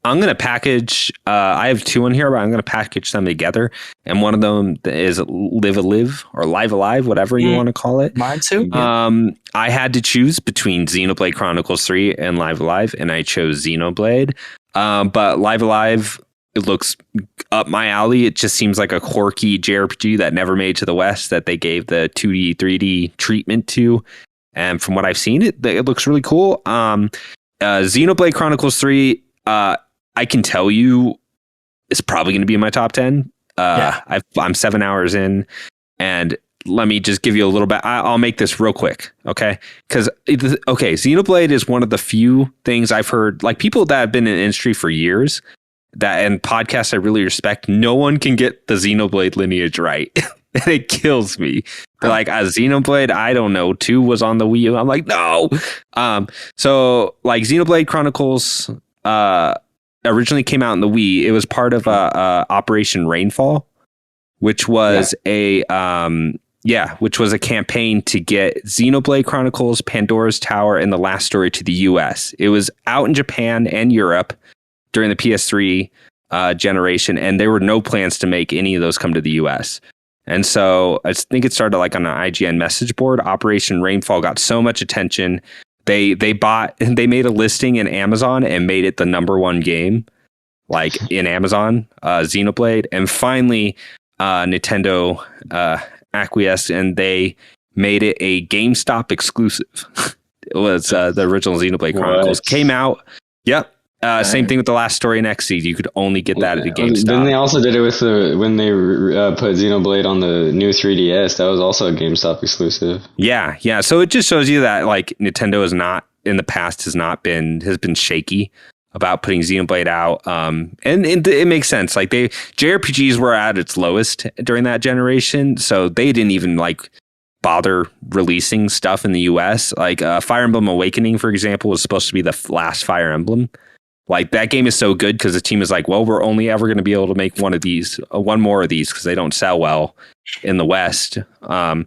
I'm gonna package. I have two in here, but I'm gonna package them together. And one of them is Live Alive, whatever you want to call it. Mine too. I had to choose between Xenoblade Chronicles 3 and Live Alive, and I chose Xenoblade. But Live Alive, it looks up my alley. It just seems like a quirky JRPG that never made to the West, that they gave the 2D, 3D treatment to. And from what I've seen, it looks really cool. Xenoblade Chronicles 3, I can tell you, it's probably going to be in my top 10. I'm 7 hours in, and let me just give you a little bit. I'll make this real quick, okay? Because Xenoblade is one of the few things I've heard, like, people that have been in the industry for years, that and podcasts I really respect. No one can get the Xenoblade lineage right. And it kills me. They're like, Xenoblade, I don't know, 2 was on the Wii U. I'm like, no. So like Xenoblade Chronicles originally came out in the Wii. It was part of Operation Rainfall, which was a campaign to get Xenoblade Chronicles, Pandora's Tower, and The Last Story to the US. It was out in Japan and Europe during the PS3 generation, and there were no plans to make any of those come to the US. And so I think it started like on an IGN message board. Operation Rainfall got so much attention. They made a listing in Amazon and made it the #1 game, like in Amazon, Xenoblade. And finally, Nintendo acquiesced, and they made it a GameStop exclusive. It was the original Xenoblade Chronicles. Came out. Yep. Same thing with The Last Story in Xseed. You could only get that at a GameStop. Then they also did it with when they put Xenoblade on the new 3DS. That was also a GameStop exclusive. Yeah. So it just shows you that like Nintendo is not in the past has been shaky about putting Xenoblade out. And it makes sense. Like JRPGs were at its lowest during that generation, so they didn't even like bother releasing stuff in the US. Like Fire Emblem Awakening, for example, was supposed to be the last Fire Emblem. Like that game is so good because the team is like, well, we're only ever going to be able to make one more of these because they don't sell well in the West. And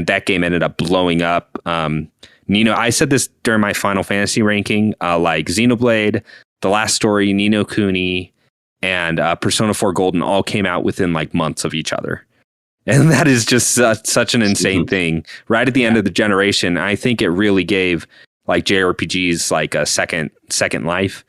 that game ended up blowing up. I said this during my Final Fantasy ranking, like Xenoblade, The Last Story, Ni no Kuni, and Persona 4 Golden all came out within like months of each other. And that is just such an insane thing. Right at the end of the generation, I think it really gave like JRPGs like a second life.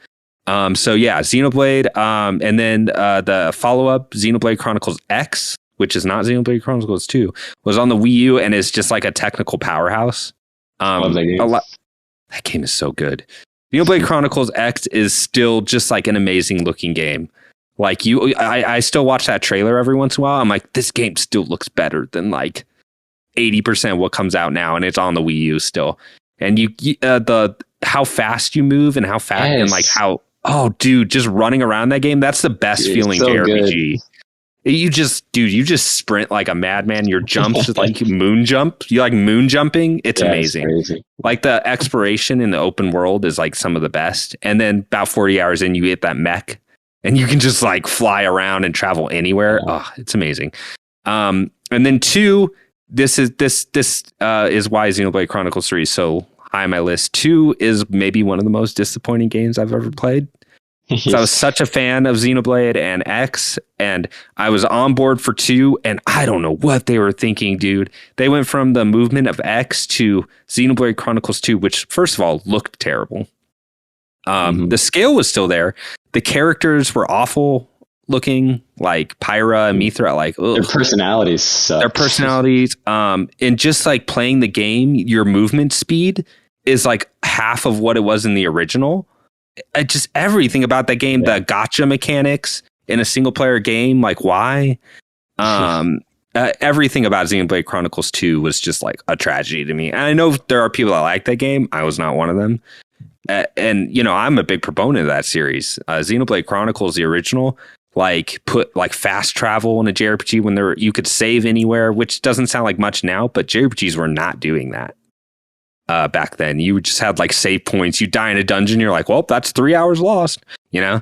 Xenoblade, and then the follow-up, Xenoblade Chronicles X, which is not Xenoblade Chronicles 2, was on the Wii U and is just like a technical powerhouse. That game is so good. Xenoblade Chronicles X is still just like an amazing looking game. Like I still watch that trailer every once in a while. I'm like, this game still looks better than like 80% what comes out now, and it's on the Wii U still. And how fast you move and how fast and like how. Oh, dude, just running around that game, that's the best feeling so JRPG. Good. You just sprint like a madman. Your jumps like moon jump. You like moon jumping? It's amazing. It's like the exploration in the open world is like some of the best. And then about 40 hours in, you hit that mech and you can just like fly around and travel anywhere. Yeah. Oh, it's amazing. And then 2, this is why Xenoblade Chronicles 3 is so high on my list. 2 is maybe one of the most disappointing games I've ever played. So I was such a fan of Xenoblade and X, and I was on board for 2, and I don't know what they were thinking, dude. They went from the movement of X to Xenoblade Chronicles 2, which, first of all, looked terrible. The scale was still there. The characters were awful looking, like Pyra and Mithra. Like, ugh. Their personalities suck. And just like playing the game, your movement speed is like half of what it was in the original. Just everything about that game, the gacha mechanics in a single player game, like why? Everything about Xenoblade Chronicles 2 was just like a tragedy to me. And I know there are people that like that game. I was not one of them. And, you know, I'm a big proponent of that series. Xenoblade Chronicles, the original, like put like fast travel in a JRPG when you could save anywhere, which doesn't sound like much now, but JRPGs were not doing that. Back then, you just had like save points. You die in a dungeon, you're like, well, that's 3 hours lost, you know?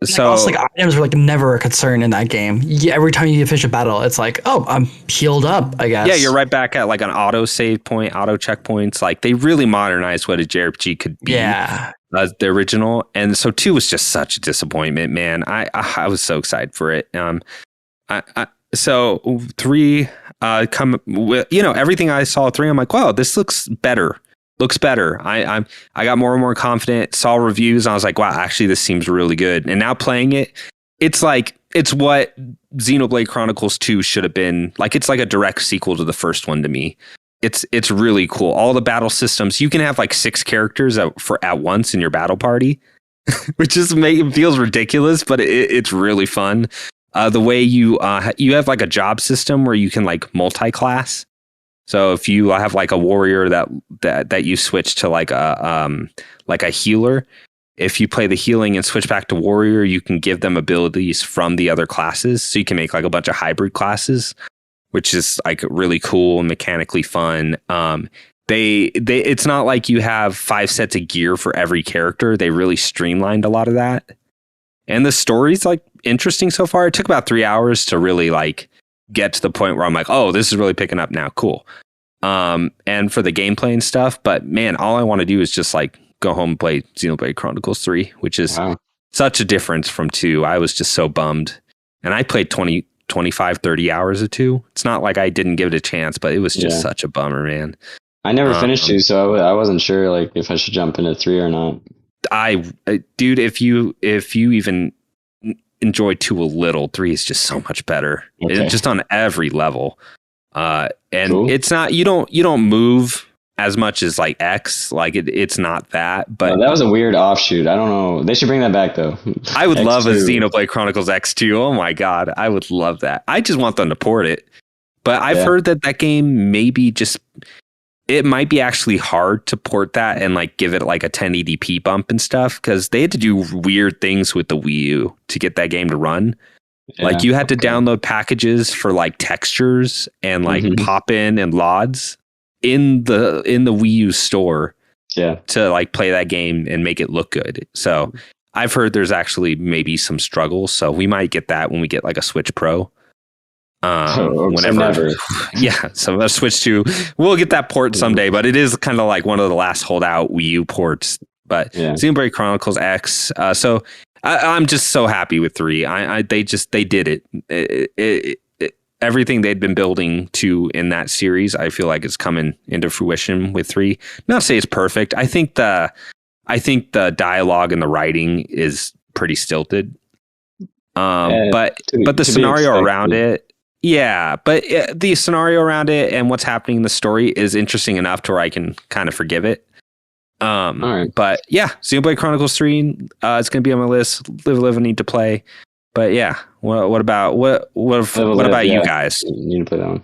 So also, like, items were like never a concern in that game. Every time you finish a battle, it's like, oh, I'm healed up, I guess. Yeah, you're right back at like an auto save point, auto checkpoints. Like they really modernized what a JRPG could be. Yeah. The original. And so 2 was just such a disappointment, man. I was so excited for it. So 3 come with, you know, everything I saw 3, I'm like, wow, this looks better. I got more and more confident, saw reviews, and I was like, wow, actually this seems really good. And now playing it, it's like, it's what Xenoblade Chronicles 2 should have been. Like, it's like a direct sequel to the first one to me. It's really cool. All the battle systems, you can have like 6 characters at once in your battle party, which just feels ridiculous, but it's really fun. The way you have like a job system where you can like multi-class. So if you have like a warrior that you switch to like a healer, if you play the healing and switch back to warrior, you can give them abilities from the other classes. So you can make like a bunch of hybrid classes, which is like really cool and mechanically fun. It's not like you have 5 sets of gear for every character. They really streamlined a lot of that. And the story's like interesting so far. It took about 3 hours to really like get to the point where I'm like, oh, this is really picking up now. Cool. And for the gameplay and stuff, but man, all I want to do is just like go home and play Xenoblade Chronicles 3, which is such a difference from 2. I was just so bummed. And I played 20, 25, 30 hours of 2. It's not like I didn't give it a chance, but it was just such a bummer, man. I never finished 2, so I wasn't sure like if I should jump into 3 or not. Dude, if you even enjoy 2 a little, 3 is just so much better. Okay. It's just on every level. And cool. It's not, you don't move as much as like X, like it's not that, but that was a weird offshoot. I don't know. They should bring that back though. I would love a Xenoblade Chronicles X2. Oh my God. I would love that. I just want them to port it, but I've heard that game it might be actually hard to port that and like give it like a 1080p bump and stuff, because they had to do weird things with the Wii U to get that game to run. Like you had to download packages for like textures and like pop in and LODs in the Wii U store to like play that game and make it look good. So I've heard there's actually maybe some struggles. So we might get that when we get like a Switch Pro. Whenever, so a Switch 2, we'll get that port someday, but it is kind of like one of the last holdout Wii U ports. But Xenoblade Chronicles X, so I'm just so happy with 3. They did it. Everything they'd been building to in that series, I feel like it's coming into fruition with 3. Not to say it's perfect. I think the dialogue and the writing is pretty stilted. But the scenario around it. Yeah, but the scenario around it and what's happening in the story is interesting enough to where I can kind of forgive it. All right. But yeah, Xenoblade Chronicles 3, it's going to be on my list. Live, I need to play. But yeah, what about you guys? You need to play that one.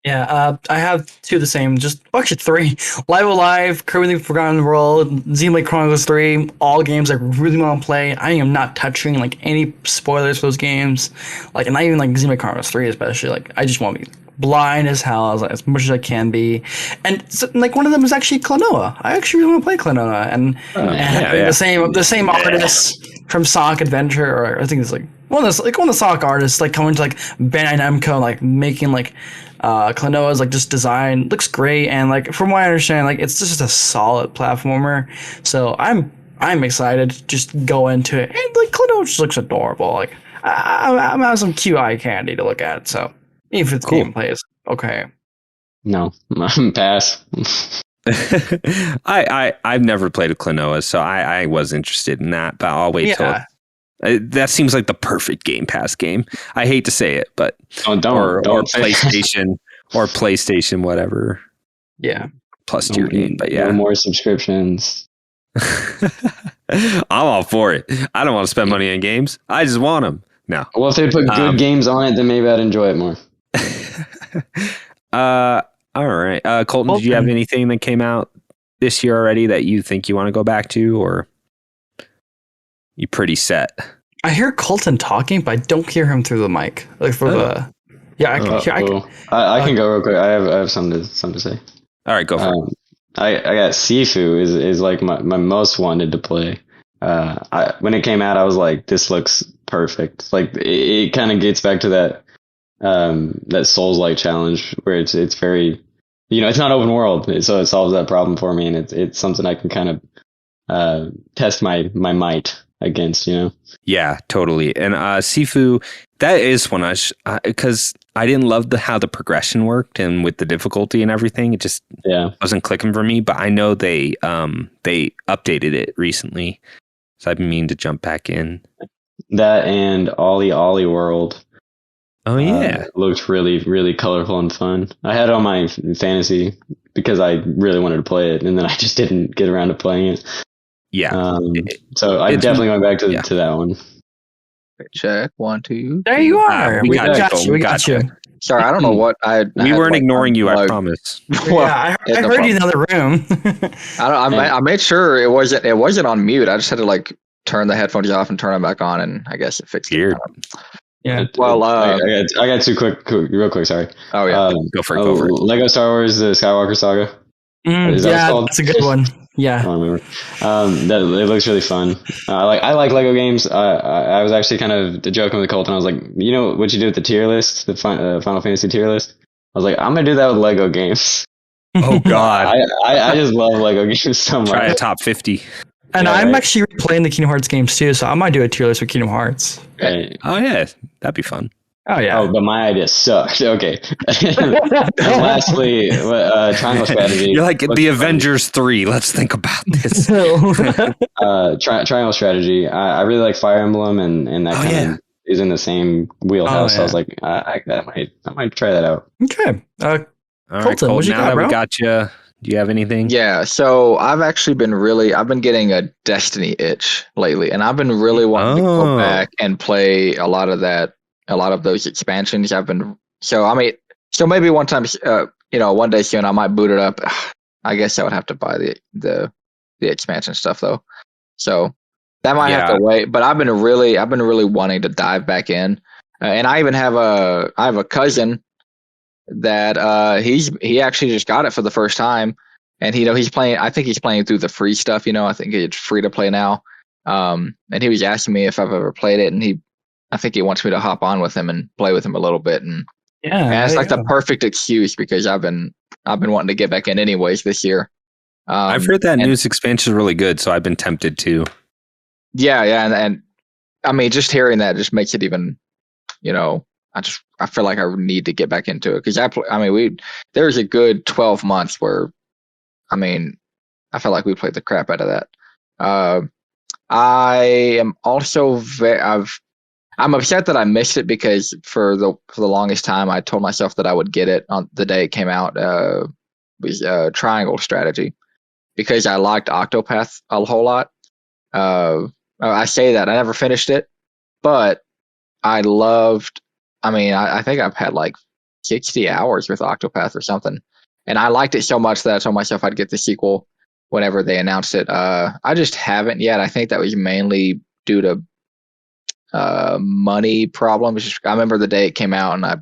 Yeah, I have 2 the same, actually 3. Live Alive, Currently Forgotten World, Xenoblade Chronicles 3, all games I really want to play. I am not touching like any spoilers for those games, like, and not even like Xenoblade Chronicles 3 especially. Like, I just want to be blind as hell, as much as I can be. And so, like, one of them is actually Klonoa. I actually really want to play Klonoa, and the same artists from Sonic Adventure, or I think it's like one of the Sonic artists, like coming to like Bandai Namco, like making like Klonoa's like just design looks great, and like from what I understand, like it's just a solid platformer. So I'm I'm excited to just go into it. And like Klonoa just looks adorable. Like I'm having some cute eye candy to look at. So even if the gameplay is okay. No, pass. I've never played a Klonoa, so I was interested in that, but I'll wait till. That seems like the perfect Game Pass game. I hate to say it, but don't or PlayStation or PlayStation, whatever. Yeah, plus tier game, but no more subscriptions. I'm all for it. I don't want to spend money on games. I just want them. No. Well, if they put good games on it, then maybe I'd enjoy it more. All right. Colton, did you have anything that came out this year already that you think you want to go back to, or you pretty set? I hear Colton talking, but I don't hear him through the mic. Like for the I can go real quick. I have something to say. All right, go for it. I got Sifu is like my most wanted to play. When it came out, I was like, this looks perfect. Like it kind of gets back to that Souls-like challenge where it's very, it's not open world, so it solves that problem for me, and it's something I can kind of test my might against. Yeah, totally. And Sifu, that is one because I didn't love how the progression worked and with the difficulty and everything. It just wasn't clicking for me. But I know they updated it recently, so I've been meaning to jump back in. That and Ollie World. Oh yeah, looked really, really colorful and fun. I had it on my fantasy because I really wanted to play it, and then I just didn't get around to playing it. Yeah. So I'm definitely going back to that one. Check 1, 2. There you are. We got you. Sorry, I don't know what we weren't ignoring you. I promise. I heard you in the other room. I made sure it wasn't on mute. I just had to turn the headphones off and turn them back on, and I guess it fixed it. Yeah. Well, I got two real quick. Sorry. Oh yeah. Go for it. Lego Star Wars: The Skywalker Saga. That's a good one. Yeah. I don't remember. That it looks really fun. I like Lego games. I was actually kind of joking with Colton. I was like, what you do with the tier list, the Final Fantasy tier list. I was like, I'm gonna do that with Lego games. Oh God. I just love Lego games so much. Try a top 50. And I'm actually replaying the Kingdom Hearts games too, so I might do a tier list for Kingdom Hearts. Right. Oh yeah, that'd be fun. Oh yeah. Oh, but my idea sucked. Okay. And lastly, Triangle Strategy. You're like the Avengers 3. Let's think about this. Triangle Strategy. I really like Fire Emblem, and that kind of is in the same wheelhouse. So I was like, I might try that out. Okay. All right, Colton, now that we got you, do you have anything? Yeah, so I've actually I've been getting a Destiny itch lately, and I've been really wanting to go back and play a lot of those expansions. So maybe one time, one day soon I might boot it up. I guess I would have to buy the expansion stuff though. So that might have to wait, but I've been really wanting to dive back in. And I even have a cousin that he actually just got it for the first time, and he's playing. I think he's playing through the free stuff. I think it's free to play now. And he was asking me if I've ever played it, and I think he wants me to hop on with him and play with him a little bit. And it's like the perfect excuse because I've been wanting to get back in anyways this year. I've heard that news expansion is really good, so I've been tempted too. Yeah, and I mean, just hearing that just makes it even, I feel like I need to get back into it because there's a good 12 months where, I feel like we played the crap out of that. I am also I'm upset that I missed it because for the longest time I told myself that I would get it on the day it came out. Was Triangle Strategy because I liked Octopath a whole lot. I say that I never finished it, but I loved. I think I've had like 60 hours with Octopath or something, and I liked it so much that I told myself I'd get the sequel whenever they announced it. I just haven't yet. I think that was mainly due to money problems. I remember the day it came out, and I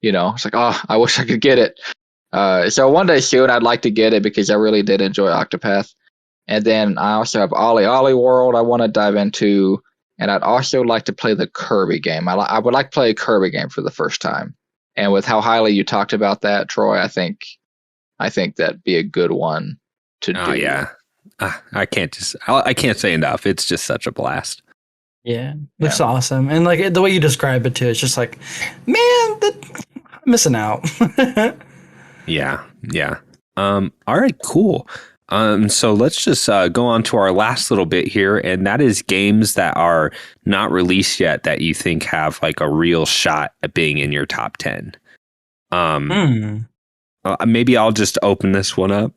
was like, oh, I wish I could get it. So one day soon, I'd like to get it because I really did enjoy Octopath. And then I also have Ollie World I want to dive into. And I'd also like to play the Kirby game. I would like to play a Kirby game for the first time. And with how highly you talked about that, Troy, I think that'd be a good one to do. Oh yeah, I can't say enough. It's just such a blast. Yeah, looks awesome, and like the way you describe it too, it's just like, man, I'm missing out. Yeah. All right, cool. So let's just go on to our last little bit here, and that is games that are not released yet that you think have like a real shot at being in your top 10. Maybe I'll just open this one up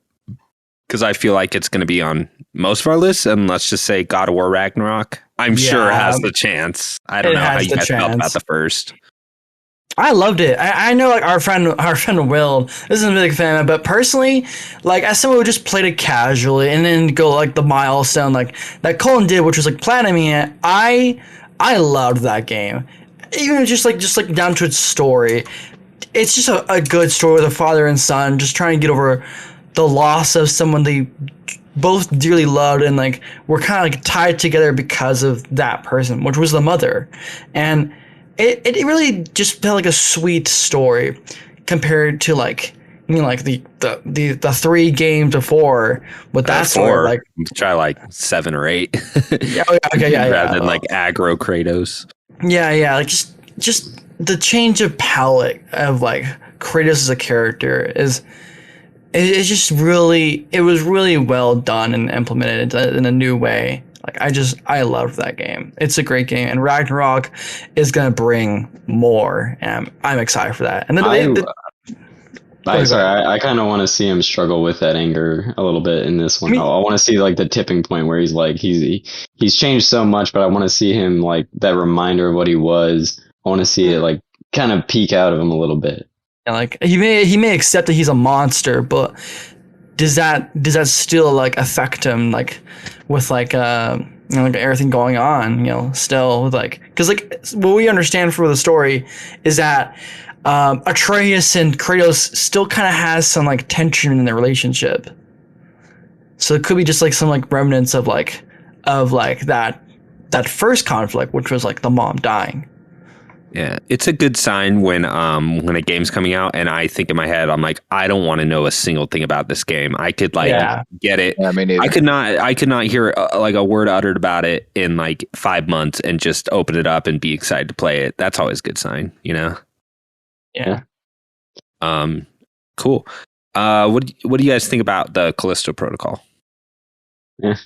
because I feel like it's going to be on most of our lists, and let's just say God of War Ragnarok. I'm sure has the chance. I don't know how you guys felt about the first. I loved it. I know like our friend Will isn't a big fan, but personally, like as someone who just played it casually and then go like the milestone like that Colton did, which was like platinuming it, I loved that game. Even just like down to its story. It's just a good story with a father and son just trying to get over the loss of someone they both dearly loved, and like were kind of like tied together because of that person, which was the mother. And it really just felt like a sweet story compared to like, you know, like the 3 games before with that story. Like try like 7 or 8. Rather than like aggro Kratos. Yeah, like just the change of palette of like Kratos as a character is just really, it was really well done and implemented in a new way. Like I loved that game. It's a great game, and Ragnarok is gonna bring more, and I'm excited for that. And then I kind of want to see him struggle with that anger a little bit in this one. I want to see like the tipping point where he's like he's changed so much, but I want to see him like that reminder of what he was. I want to see it like kind of peek out of him a little bit. And like he may accept that he's a monster, but does that still like affect him like with like you know, like everything going on, you know, still with like, because like what we understand for the story is that Atreus and Kratos still kind of has some like tension in their relationship, so it could be just like some like remnants of that first conflict, which was like the mom dying. Yeah, it's a good sign when a game's coming out and I think in my head, I'm like, I don't want to know a single thing about this game. I could like get it. Yeah, me neither. I could not hear like a word uttered about it in like 5 months and just open it up and be excited to play it. That's always a good sign, you know? Yeah. Cool. What do you guys think about the Callisto Protocol? Yeah.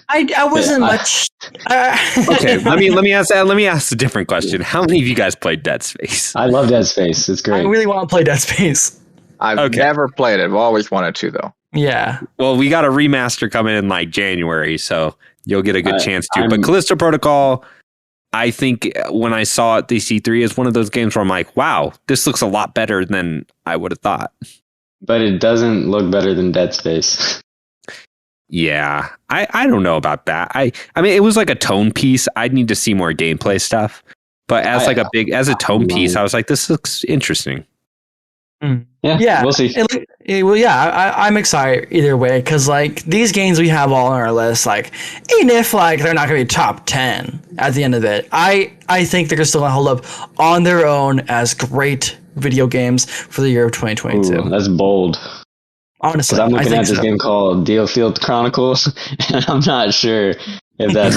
I wasn't much. Okay, let me ask a different question. How many of you guys played Dead Space? I love Dead Space. It's great. I really want to play Dead Space. I've never played it. I've always wanted to, though. Yeah. Well, we got a remaster coming in like January, so you'll get a good chance to. But Callisto Protocol, I think when I saw it, the C3 is one of those games where I'm like, wow, this looks a lot better than I would have thought. But it doesn't look better than Dead Space. Yeah, I don't know about that. I mean, it was like a tone piece. I'd need to see more gameplay stuff. But as a tone piece, I was like, this looks interesting. Yeah, we'll see. I'm excited either way, because like these games we have all on our list, like even if like they're not gonna be top 10 at the end of it, I think they're still gonna hold up on their own as great video games for the year of 2022. Ooh, that's bold. Honestly, I'm looking at this game called Deofield Chronicles, and I'm not sure if that's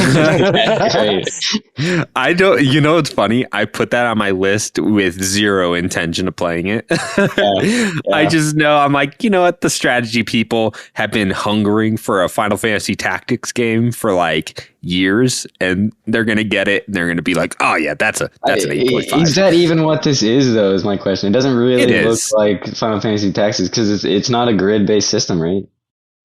great. I don't. You know, it's funny. I put that on my list with zero intention of playing it. Yeah. I just know I'm like, you know what? The strategy people have been hungering for a Final Fantasy Tactics game for like years, and they're gonna get it, and they're gonna be like, oh yeah, that's an 8.5. Is that even what this is, though? Is my question. It doesn't really look like Final Fantasy Tactics because it's not a grid-based system, right?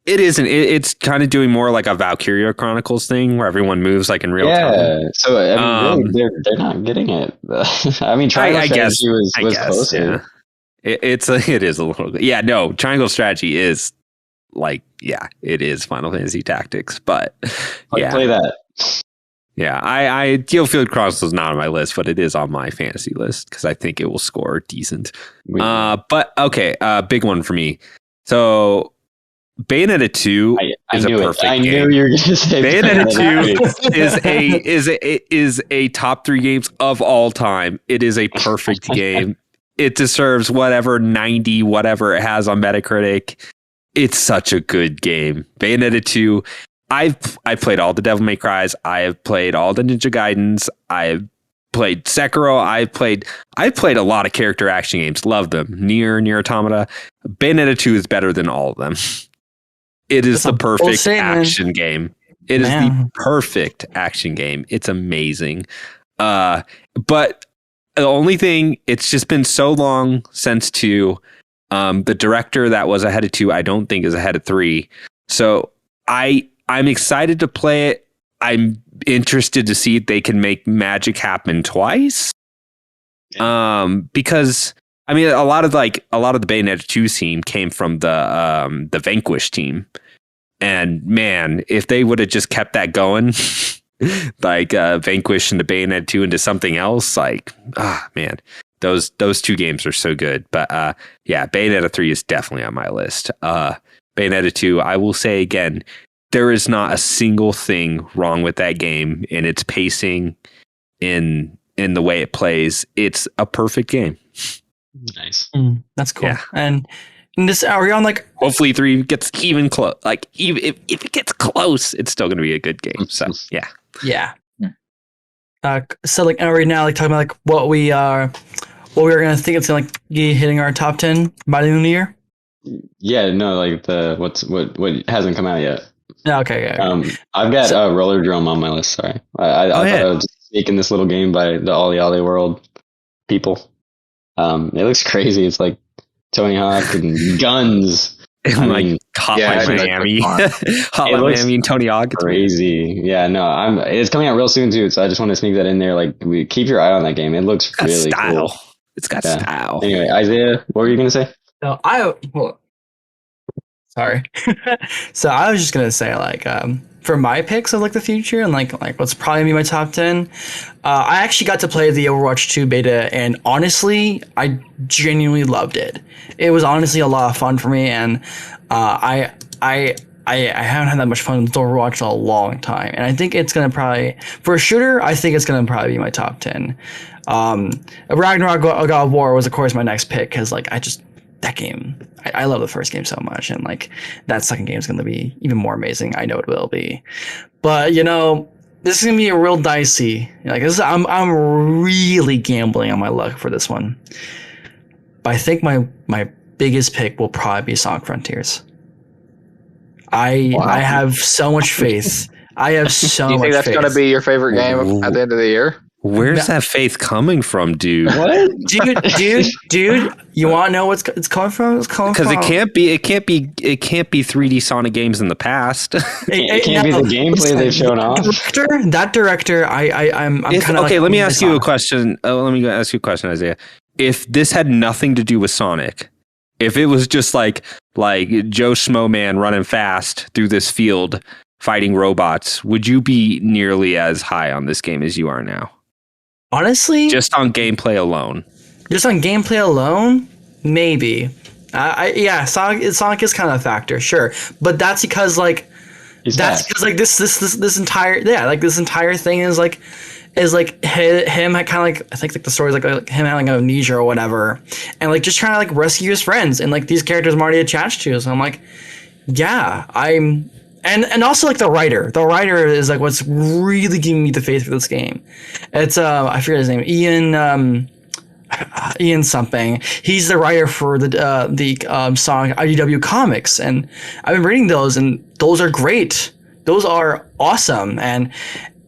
It isn't. It's kind of doing more like a Valkyria Chronicles thing where everyone moves like in real time. Yeah. So I mean, really, they're not getting it. I mean, Triangle Strategy was closer. Yeah. It is a little. Yeah. No, Triangle Strategy is like, yeah, it is Final Fantasy Tactics, but yeah, play that. Yeah, I Deofield Chronicles is not on my list, but it is on my fantasy list because I think it will score decent. But okay, big one for me. So. Bayonetta 2 is a perfect game. I knew you were going to say Bayonetta 2 is a top 3 games of all time. It is a perfect game. It deserves whatever 90 whatever it has on Metacritic. It's such a good game. Bayonetta 2. I've played all the Devil May Cries. I have played all the Ninja Gaidens. I've played Sekiro. I've played a lot of character action games. Love them. Nier Automata. Bayonetta 2 is better than all of them. It is the perfect action game. It is the perfect action game. It's amazing. But the only thing, it's just been so long since 2. The director that was ahead of 2, I don't think is ahead of 3. So I'm excited to play it. I'm interested to see if they can make magic happen twice. Because I mean, a lot of the Bayonetta 2 scene came from the Vanquish team, and man, if they would have just kept that going, like Vanquish and the Bayonetta 2 into something else, like man, those 2 games are so good. But yeah, Bayonetta 3 is definitely on my list. Bayonetta 2, I will say again, there is not a single thing wrong with that game in its pacing, in the way it plays. It's a perfect game. Nice. That's cool. Yeah. And this, are we on like? Hopefully 3 gets even close. Like even if it gets close, it's still going to be a good game. So yeah. Yeah. So like right now, like talking about like what we are going to think it's going to like be hitting our top 10 by the end of the year. Yeah. No, like what hasn't come out yet. Okay. I've got Roller Drum on my list. Sorry, I thought I was making this little game by the Ollie World people. It looks crazy. It's like Tony Hawk and guns. Hotline Miami, Hotline Miami and Tony Hawk. It's crazy. Yeah, no, it's coming out real soon too. So I just want to sneak that in there. Like, keep your eye on that game. It looks really style. Cool. It's got style. Anyway, Izayah, what were you gonna say? No, sorry. So I was just gonna say like for my picks of like the future and like what's probably gonna be my top 10. I actually got to play the Overwatch 2 beta, and honestly, I genuinely loved it. It was honestly a lot of fun for me, and I haven't had that much fun with Overwatch in a long time, and I think it's gonna probably, for a shooter, I think it's gonna probably be my top 10. Ragnarok God of War was of course my next pick because like that game, I love the first game so much, and like that second game is going to be even more amazing. I know it will be, but this is going to be a real dicey. Like I'm really gambling on my luck for this one. But I think my biggest pick will probably be Sonic Frontiers. I have so much faith. I have so much faith. Do you think that's going to be your favorite game at the end of the year? Where's that faith coming from, dude? What? dude, you want to know what's it's coming from? It's coming from because it can't be 3D Sonic games in the past. It can't be the gameplay they've shown off. That director, I'm kind of okay. Let me ask you a question. Let me ask you a question, Izayah. If this had nothing to do with Sonic, if it was just like Joe Schmo man running fast through this field fighting robots, would you be nearly as high on this game as you are now? Honestly, just on gameplay alone. Maybe. Sonic is kind of a factor, sure, but that's because like this entire thing is like him kind of like, I think like the story's like him having amnesia or whatever, and like just trying to like rescue his friends, and like these characters I'm already attached to, so I'm like, yeah, And also like the writer is like what's really giving me the faith for this game. It's I forget his name, Ian something. He's the writer for the Sonic IDW comics, and I've been reading those, and those are great. Those are awesome, and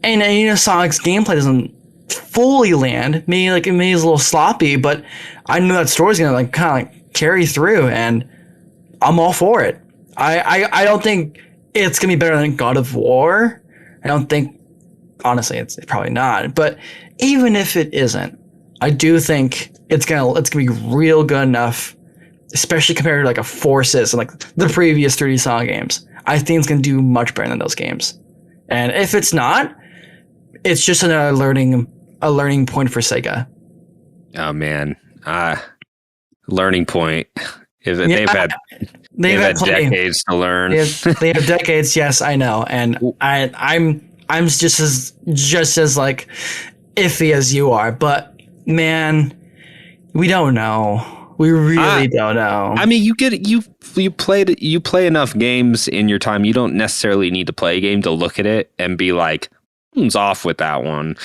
Sonic's gameplay doesn't fully land. Maybe like it may be a little sloppy, but I know that story's gonna like kind of like carry through, and I'm all for it. I don't think it's going to be better than God of War. I don't think, honestly, it's probably not. But even if it isn't, I do think it's gonna be real good enough, especially compared to like a Forces and like the previous 3D Sonic games. I think it's going to do much better than those games. And if it's not, it's just another learning point for Sega. Oh man, learning point. They've had decades to learn. They have decades. Yes, I know, and I'm just as like iffy as you are. But man, we don't know. We really don't know. I mean, you play enough games in your time. You don't necessarily need to play a game to look at it and be like, something's off with that one.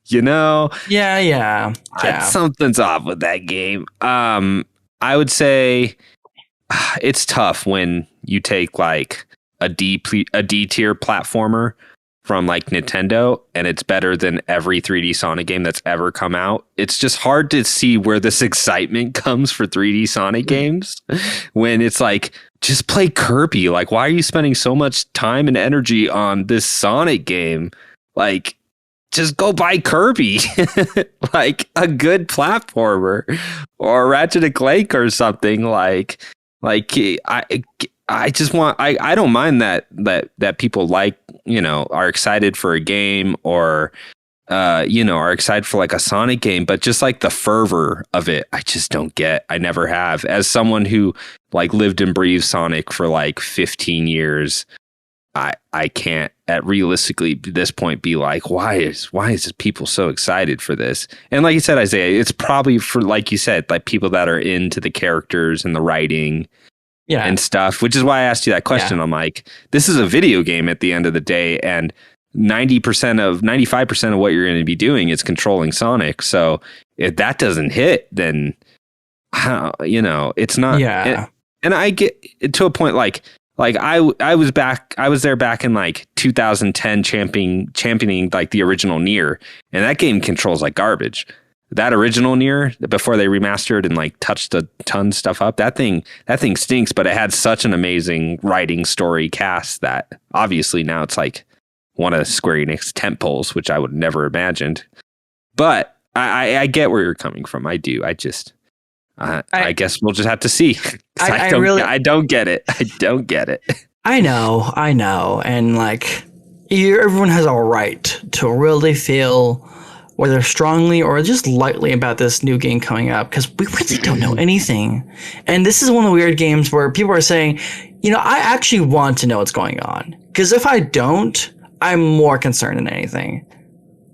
You know? Yeah. Something's off with that game. I would say it's tough when you take like a D tier platformer from like Nintendo and it's better than every 3D Sonic game that's ever come out. It's just hard to see where this excitement comes for 3D Sonic games when it's like, just play Kirby. Like, why are you spending so much time and energy on this Sonic game? Like, just go buy Kirby, like a good platformer or Ratchet and Clank or something. Like I just want, I don't mind that people like, you know, are excited for a game or, you know, are excited for like a Sonic game, but just like the fervor of it, I just don't get. I never have. As someone who like lived and breathed Sonic for like 15 years, I can't at realistically this point be like, why is people so excited for this? And like you said, Izayah, it's probably for, like you said, like people that are into the characters and the writing and stuff, which is why I asked you that question. I'm like, this is a video game at the end of the day, and 95% of what you're going to be doing is controlling Sonic. So if that doesn't hit, then you know, it's not. Yeah. And I get to a point like I was there back in like 2010 championing like the original Nier, and that game controls like garbage. That original Nier, before they remastered and like touched a ton of stuff up, that thing stinks, but it had such an amazing writing, story, cast that obviously now it's like one of Square Enix tentpoles, which I would never imagined. But I get where you're coming from. I do. I guess we'll just have to see. I don't get it. I don't get it. I know. And like, everyone has a right to really feel whether strongly or just lightly about this new game coming up, because we really don't know anything. And this is one of the weird games where people are saying, you know, I actually want to know what's going on, because if I don't, I'm more concerned than anything.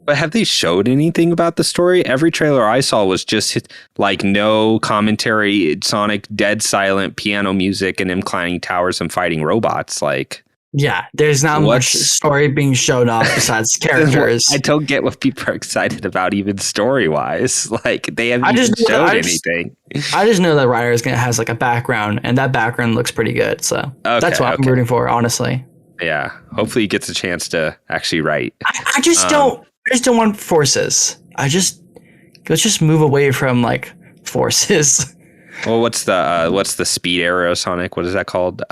But have they showed anything about the story? Every trailer I saw was just like no commentary, Sonic dead silent, piano music, and him climbing towers and fighting robots. Like, yeah, there's not much story being shown off besides characters. I don't get what people are excited about, even story wise. Like, they haven't even shown anything. I just know that Ryder has like a background, and that background looks pretty good. So that's what I'm rooting for, honestly. Yeah, hopefully he gets a chance to actually write. I just don't want forces. Let's just move away from like forces. Well, what's the speed arrow Sonic? What is that called?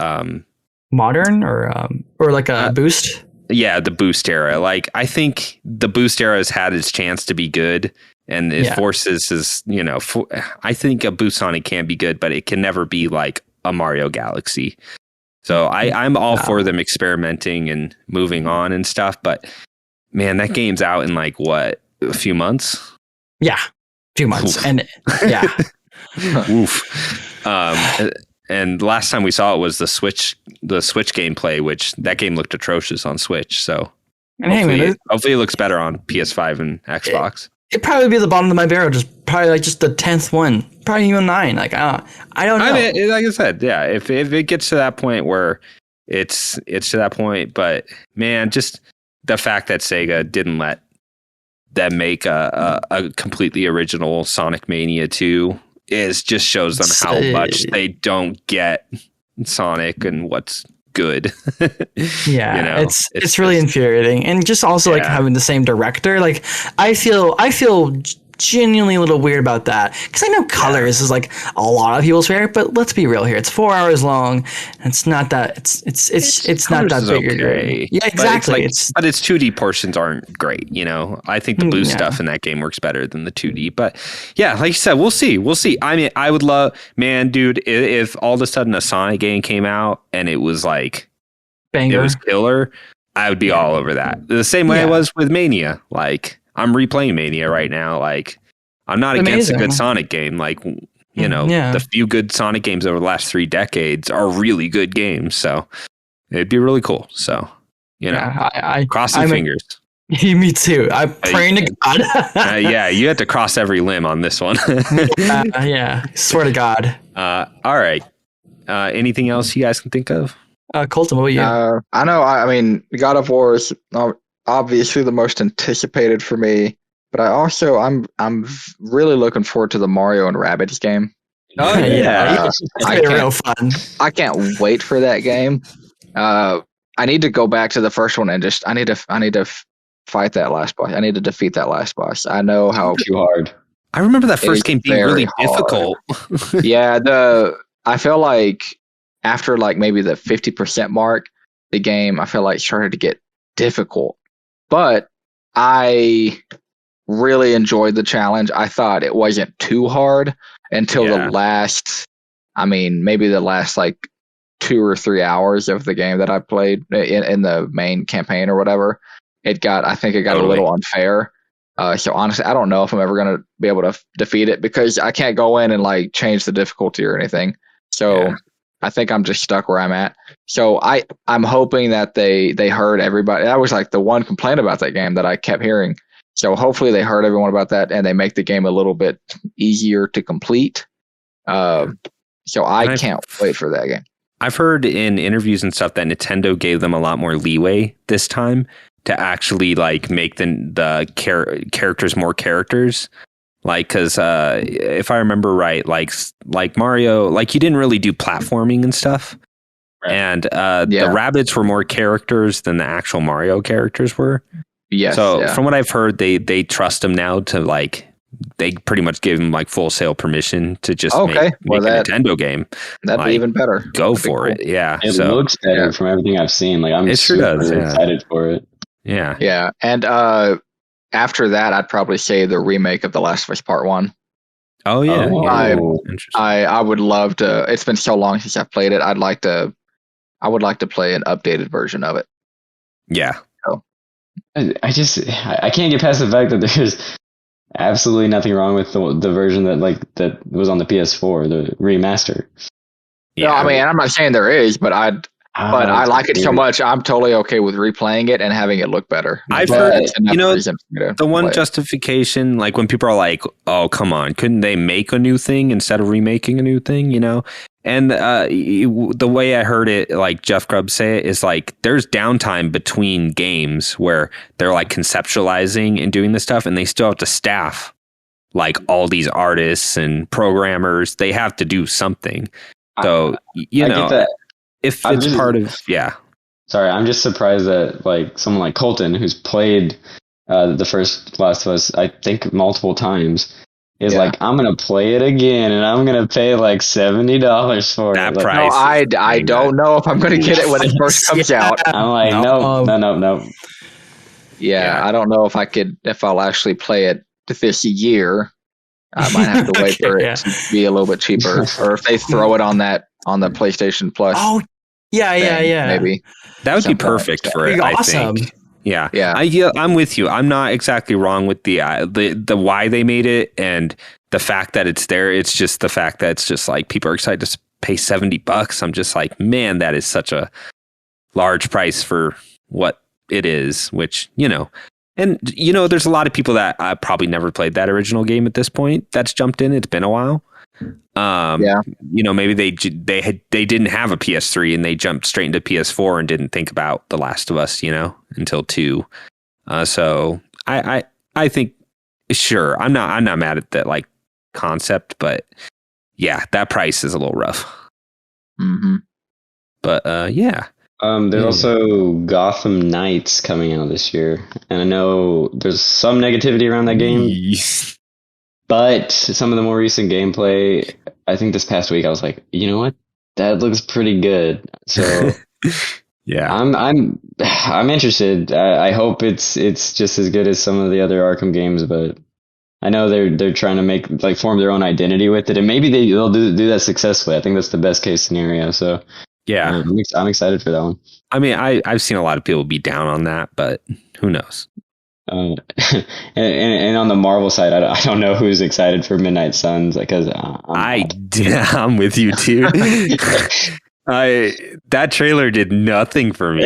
Modern or like a boost? Yeah, the boost era. Like, I think the boost era has had its chance to be good, and forces is, you know, I think a boost Sonic can be good, but it can never be like a Mario Galaxy. So I'm all for them experimenting and moving on and stuff, but man, that game's out in like what, a few months? Yeah, a few months. Oof. And yeah. Oof. And last time we saw it was the Switch gameplay, which that game looked atrocious on Switch. So hopefully it looks better on PS5 and Xbox. It'd probably be the bottom of my barrel, just the 10th one, probably even 9. Like, I don't know. I mean, like I said, yeah, if it gets to that point where it's to that point, but man, just the fact that Sega didn't let them make a completely original Sonic Mania 2 just shows them how much they don't get Sonic and what's good. Yeah, you know, it's really infuriating, and just also like having the same director. Like, I feel genuinely a little weird about that, because I know Colors is like a lot of people's favorite, but let's be real here, it's 4 hours long, and it's not that it's not that big. Okay. Yeah, exactly. But its 2D portions aren't great, you know. I think the blue stuff in that game works better than the 2D, but yeah, like you said, we'll see. I mean, I would love, man, dude, if all of a sudden a Sonic game came out and it was like banger, it was killer, I would be all over that. The same way I was with Mania. Like, I'm replaying Mania right now. Like, I'm not against a good Sonic game. Like, you know, the few good Sonic games over the last 3 decades are really good games. So it'd be really cool. So, you know, cross some fingers. Me too. I'm praying to God. Yeah, you had to cross every limb on this one. Yeah, swear to God. All right. Anything else you guys can think of? Colton, what about you? I know. I mean, God of War is obviously the most anticipated for me, but I'm really looking forward to the Mario and Rabbids game. Oh yeah, it's real fun. I can't wait for that game. I need to go back to the first one and I need to fight that last boss. I need to defeat that last boss. I know how too hard. I remember that first game being really difficult. Yeah, I feel like after like maybe the 50% mark, the game I feel like started to get difficult. But I really enjoyed the challenge. I thought it wasn't too hard until the last, maybe the last like 2 or 3 hours of the game that I played in the main campaign or whatever. I think it got a little unfair. So honestly, I don't know if I'm ever going to be able to defeat it because I can't go in and like change the difficulty or anything. So I think I'm just stuck where I'm at. So I'm hoping that they heard everybody. That was like the one complaint about that game that I kept hearing. So hopefully they heard everyone about that and they make the game a little bit easier to complete. So I can't wait for that game. I've heard in interviews and stuff that Nintendo gave them a lot more leeway this time to actually like make the characters more characters. Like, because if I remember right, like Mario, like you didn't really do platforming and stuff. Right. And the rabbits were more characters than the actual Mario characters were. Yes. So from what I've heard, they trust them now to like, they pretty much gave them like full sale permission to just make a Nintendo game. That'd be even better. Go for it. Yeah. It looks better from everything I've seen. Like I'm super excited for it. Yeah. Yeah. And after that, I'd probably say the remake of The Last of Us Part 1. Oh, yeah. I would love to. It's been so long since I've played it. I would like to play an updated version of it. Yeah. So. I can't get past the fact that there's absolutely nothing wrong with the version that was on the PS4, the remaster. Yeah. No, I'm not saying there is, but I like it so much. I'm totally okay with replaying it and having it look better. I've heard, the one justification, like when people are like, "Oh, come on, couldn't they make a new thing instead of remaking a new thing?" And the way I heard it, like Jeff Grubb say it, is like there's downtime between games where they're like conceptualizing and doing this stuff, and they still have to staff like all these artists and programmers. They have to do something. So I get that. If it's part of, Sorry, I'm just surprised that like someone like Colton, who's played the first Last of Us, I think multiple times, is like, I'm gonna play it again, and I'm gonna pay like $70 for that it. Price. No, I don't know if I'm gonna get it when it first comes out. I'm like, no. Yeah, I don't know if I'll actually play it this year. I might have to wait for it to be a little bit cheaper, or if they throw it on the PlayStation Plus. Oh, yeah. Maybe that would be perfect for it. Awesome. I think. Yeah. I'm with you. I'm not exactly wrong with the why they made it and the fact that it's there. It's just the fact that it's just like people are excited to pay $70. I'm just like, man, that is such a large price for what it is. Which and there's a lot of people that probably never played that original game at this point. That's jumped in. It's been a while. Maybe they didn't have a PS3 and they jumped straight into PS4 and didn't think about The Last of Us, until 2. So I think, sure, I'm not mad at that like concept, but yeah, that price is a little rough. Mm-hmm. But there's also Gotham Knights coming out this year, and I know there's some negativity around that game. But some of the more recent gameplay, I think this past week I was like, you know what, that looks pretty good. So yeah, I'm interested. I hope it's just as good as some of the other Arkham games, but I know they're trying to form their own identity with it, and maybe they'll do that successfully. I think that's the best case scenario. So yeah, I'm excited for that one. I mean, I've seen a lot of people be down on that, but who knows? And on the Marvel side, I don't know who's excited for Midnight Suns because I'm with you too. That trailer did nothing for me.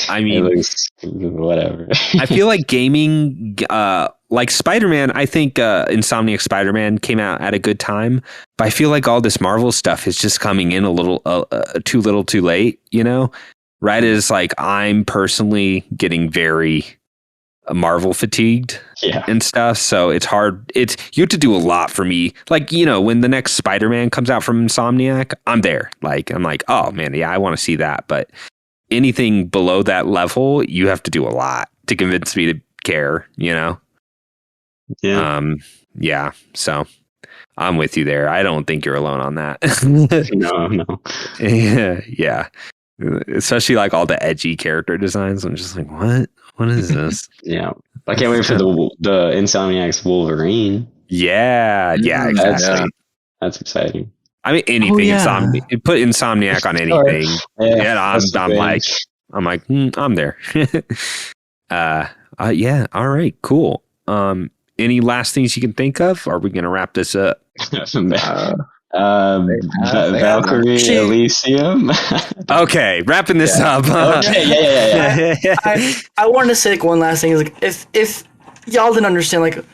I mean, whatever. I feel like gaming, like Spider-Man. I think Insomniac Spider-Man came out at a good time, but I feel like all this Marvel stuff is just coming in a little too little, too late. You know, right? As like I'm personally getting very Marvel fatigued and stuff, so it's hard. You have to do a lot for me. Like, you know, when the next Spider-Man comes out from Insomniac, I'm there. Like, I'm like, oh man, yeah, I want to see that. But anything below that level, you have to do a lot to convince me to care, you know? Yeah. So I'm with you there. I don't think you're alone on that. No. Yeah. Especially like all the edgy character designs. I'm just like, what is this? Yeah. I can't wait for the Insomniac's Wolverine. Yeah, exactly. That's exciting. I mean, anything. Put Insomniac on anything. I'm like, I'm there. Yeah. All right. Cool. Any last things you can think of? Are we going to wrap this up? Valkyrie Elysium. Okay, wrapping this up. Okay, yeah. I wanted to say like one last thing is like if y'all didn't understand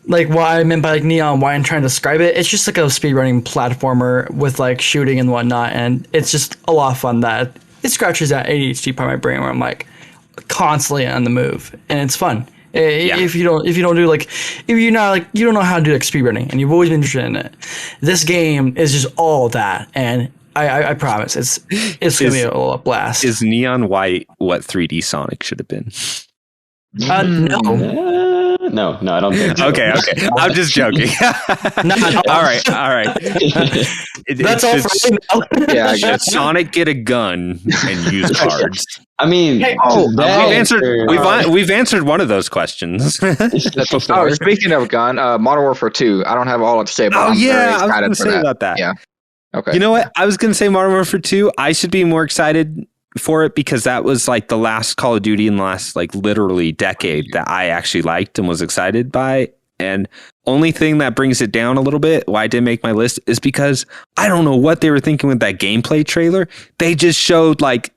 like what I meant by like Neon White and trying to describe it, it's just like a speedrunning platformer with like shooting and whatnot, and it's just a lot of fun. That it scratches that ADHD part of my brain where I'm like constantly on the move, and it's fun. If you don't do like, if you're not like, you don't know how to do like speedrunning and you've always been interested in it, this game is just all that, and I promise it's gonna be a blast. Is Neon White what 3D Sonic should have been? No, I don't think so. Okay. I'm just joking. No. All right. That's all for me now. Yeah, I Should guess. Sonic get a gun and use cards? I mean, we've answered one of those questions. Speaking of gun, Modern Warfare 2. I don't have all to say, but I'm very I was excited going to for say that. about that. Yeah. Okay. You know what? I was going to say Modern Warfare 2. I should be more excited for it because that was like the last Call of Duty in the last like literally decade that I actually liked and was excited by. And only thing that brings it down a little bit, why I didn't make my list, is because I don't know what they were thinking with that gameplay trailer. They just showed like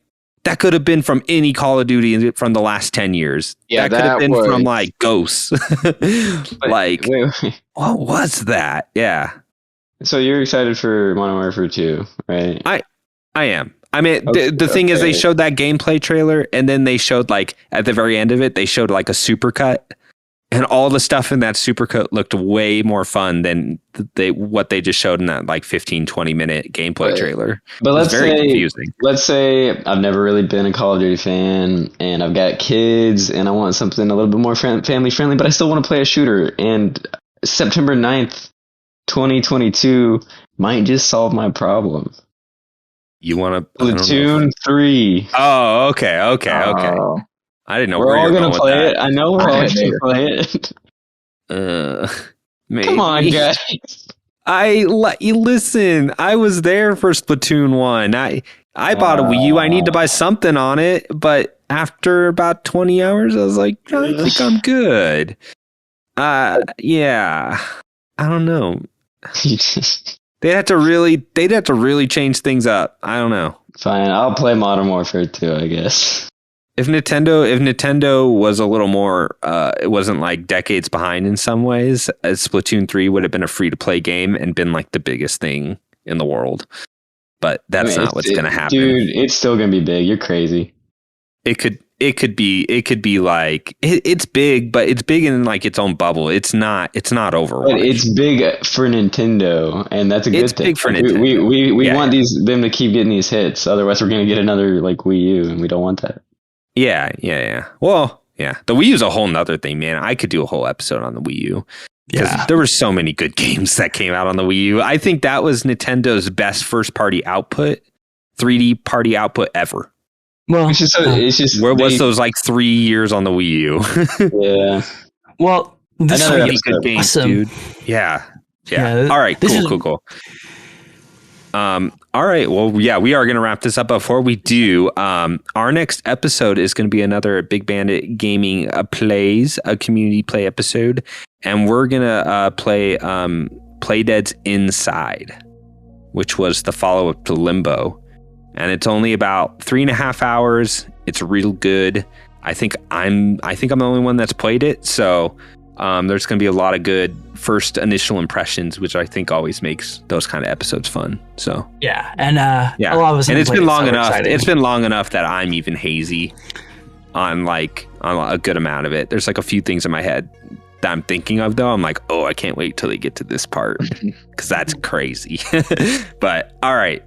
that could have been from any Call of Duty from the last 10 years. Yeah, that could have been from like Ghosts. Like, wait. What was that? Yeah. So you're excited for Modern Warfare 2, right? I am. I mean, the thing is, they showed that gameplay trailer, and then they showed like at the very end of it, they showed like a supercut, and all the stuff in that supercut looked way more fun than what they just showed in that like 15-20 minute gameplay trailer. But let's confusing. Let's say I've never really been a Call of Duty fan, and I've got kids, and I want something a little bit more family friendly, but I still want to play a shooter. And September 9th, 2022 might just solve my problem. You want to Platoon 3? Oh, okay. I didn't know we're all gonna play it. I know we're all gonna play it. Maybe. Come on, guys. Listen. I was there for Splatoon 1. I bought a Wii U. I need to buy something on it, but after about 20 hours, I was like, I think I'm good. Yeah. I don't know. They'd have to really change things up. I don't know. Fine, I'll play Modern Warfare 2, I guess. If Nintendo was a little more, it wasn't like decades behind in some ways, Splatoon 3 would have been a free to play game and been like the biggest thing in the world. But that's not what's going to happen. Dude, it's still going to be big. You're crazy. It could be like it's big, but it's big in like its own bubble. It's not Overwatch. But it's big for Nintendo, and that's a good thing. It's big for Nintendo. We want them to keep getting these hits. Otherwise, we're going to get another like Wii U, and we don't want that. Yeah. Well, yeah. The Wii U is a whole nother thing, man. I could do a whole episode on the Wii U. Because there were so many good games that came out on the Wii U. I think that was Nintendo's best first party output, 3D party output ever. Well, it's just where was those like 3 years on the Wii U? Yeah. Well, this is really good games, dude. Yeah. All right. Cool. All right. Well, yeah, we are going to wrap this up. Before we do, our next episode is going to be another Big Bandit Gaming Plays, a community play episode. And we're going to play Dead's Inside. which was the follow-up to Limbo. And it's only about 3.5 hours. It's real good. I think I'm the only one that's played it, so there's going to be a lot of good first initial impressions, which I think always makes those kind of episodes fun. So yeah, and a lot of us. And it's been long enough. Exciting. It's been long enough that I'm even hazy on a good amount of it. There's like a few things in my head that I'm thinking of, though. I'm like, oh, I can't wait till they get to this part because that's crazy. But all right.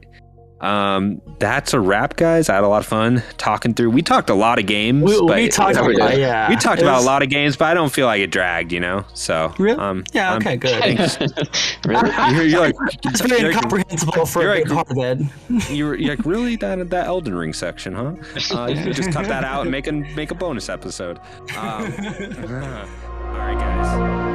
That's a wrap, guys. I had a lot of fun talking through. We talked a lot of games. We talked about a lot of games, but I don't feel like it dragged, So really? Okay, good. Really? You're like, it's very incomprehensible for a big hardhead. You're like, really, that Elden Ring section, huh? You can just cut that out and make a bonus episode. All right, guys.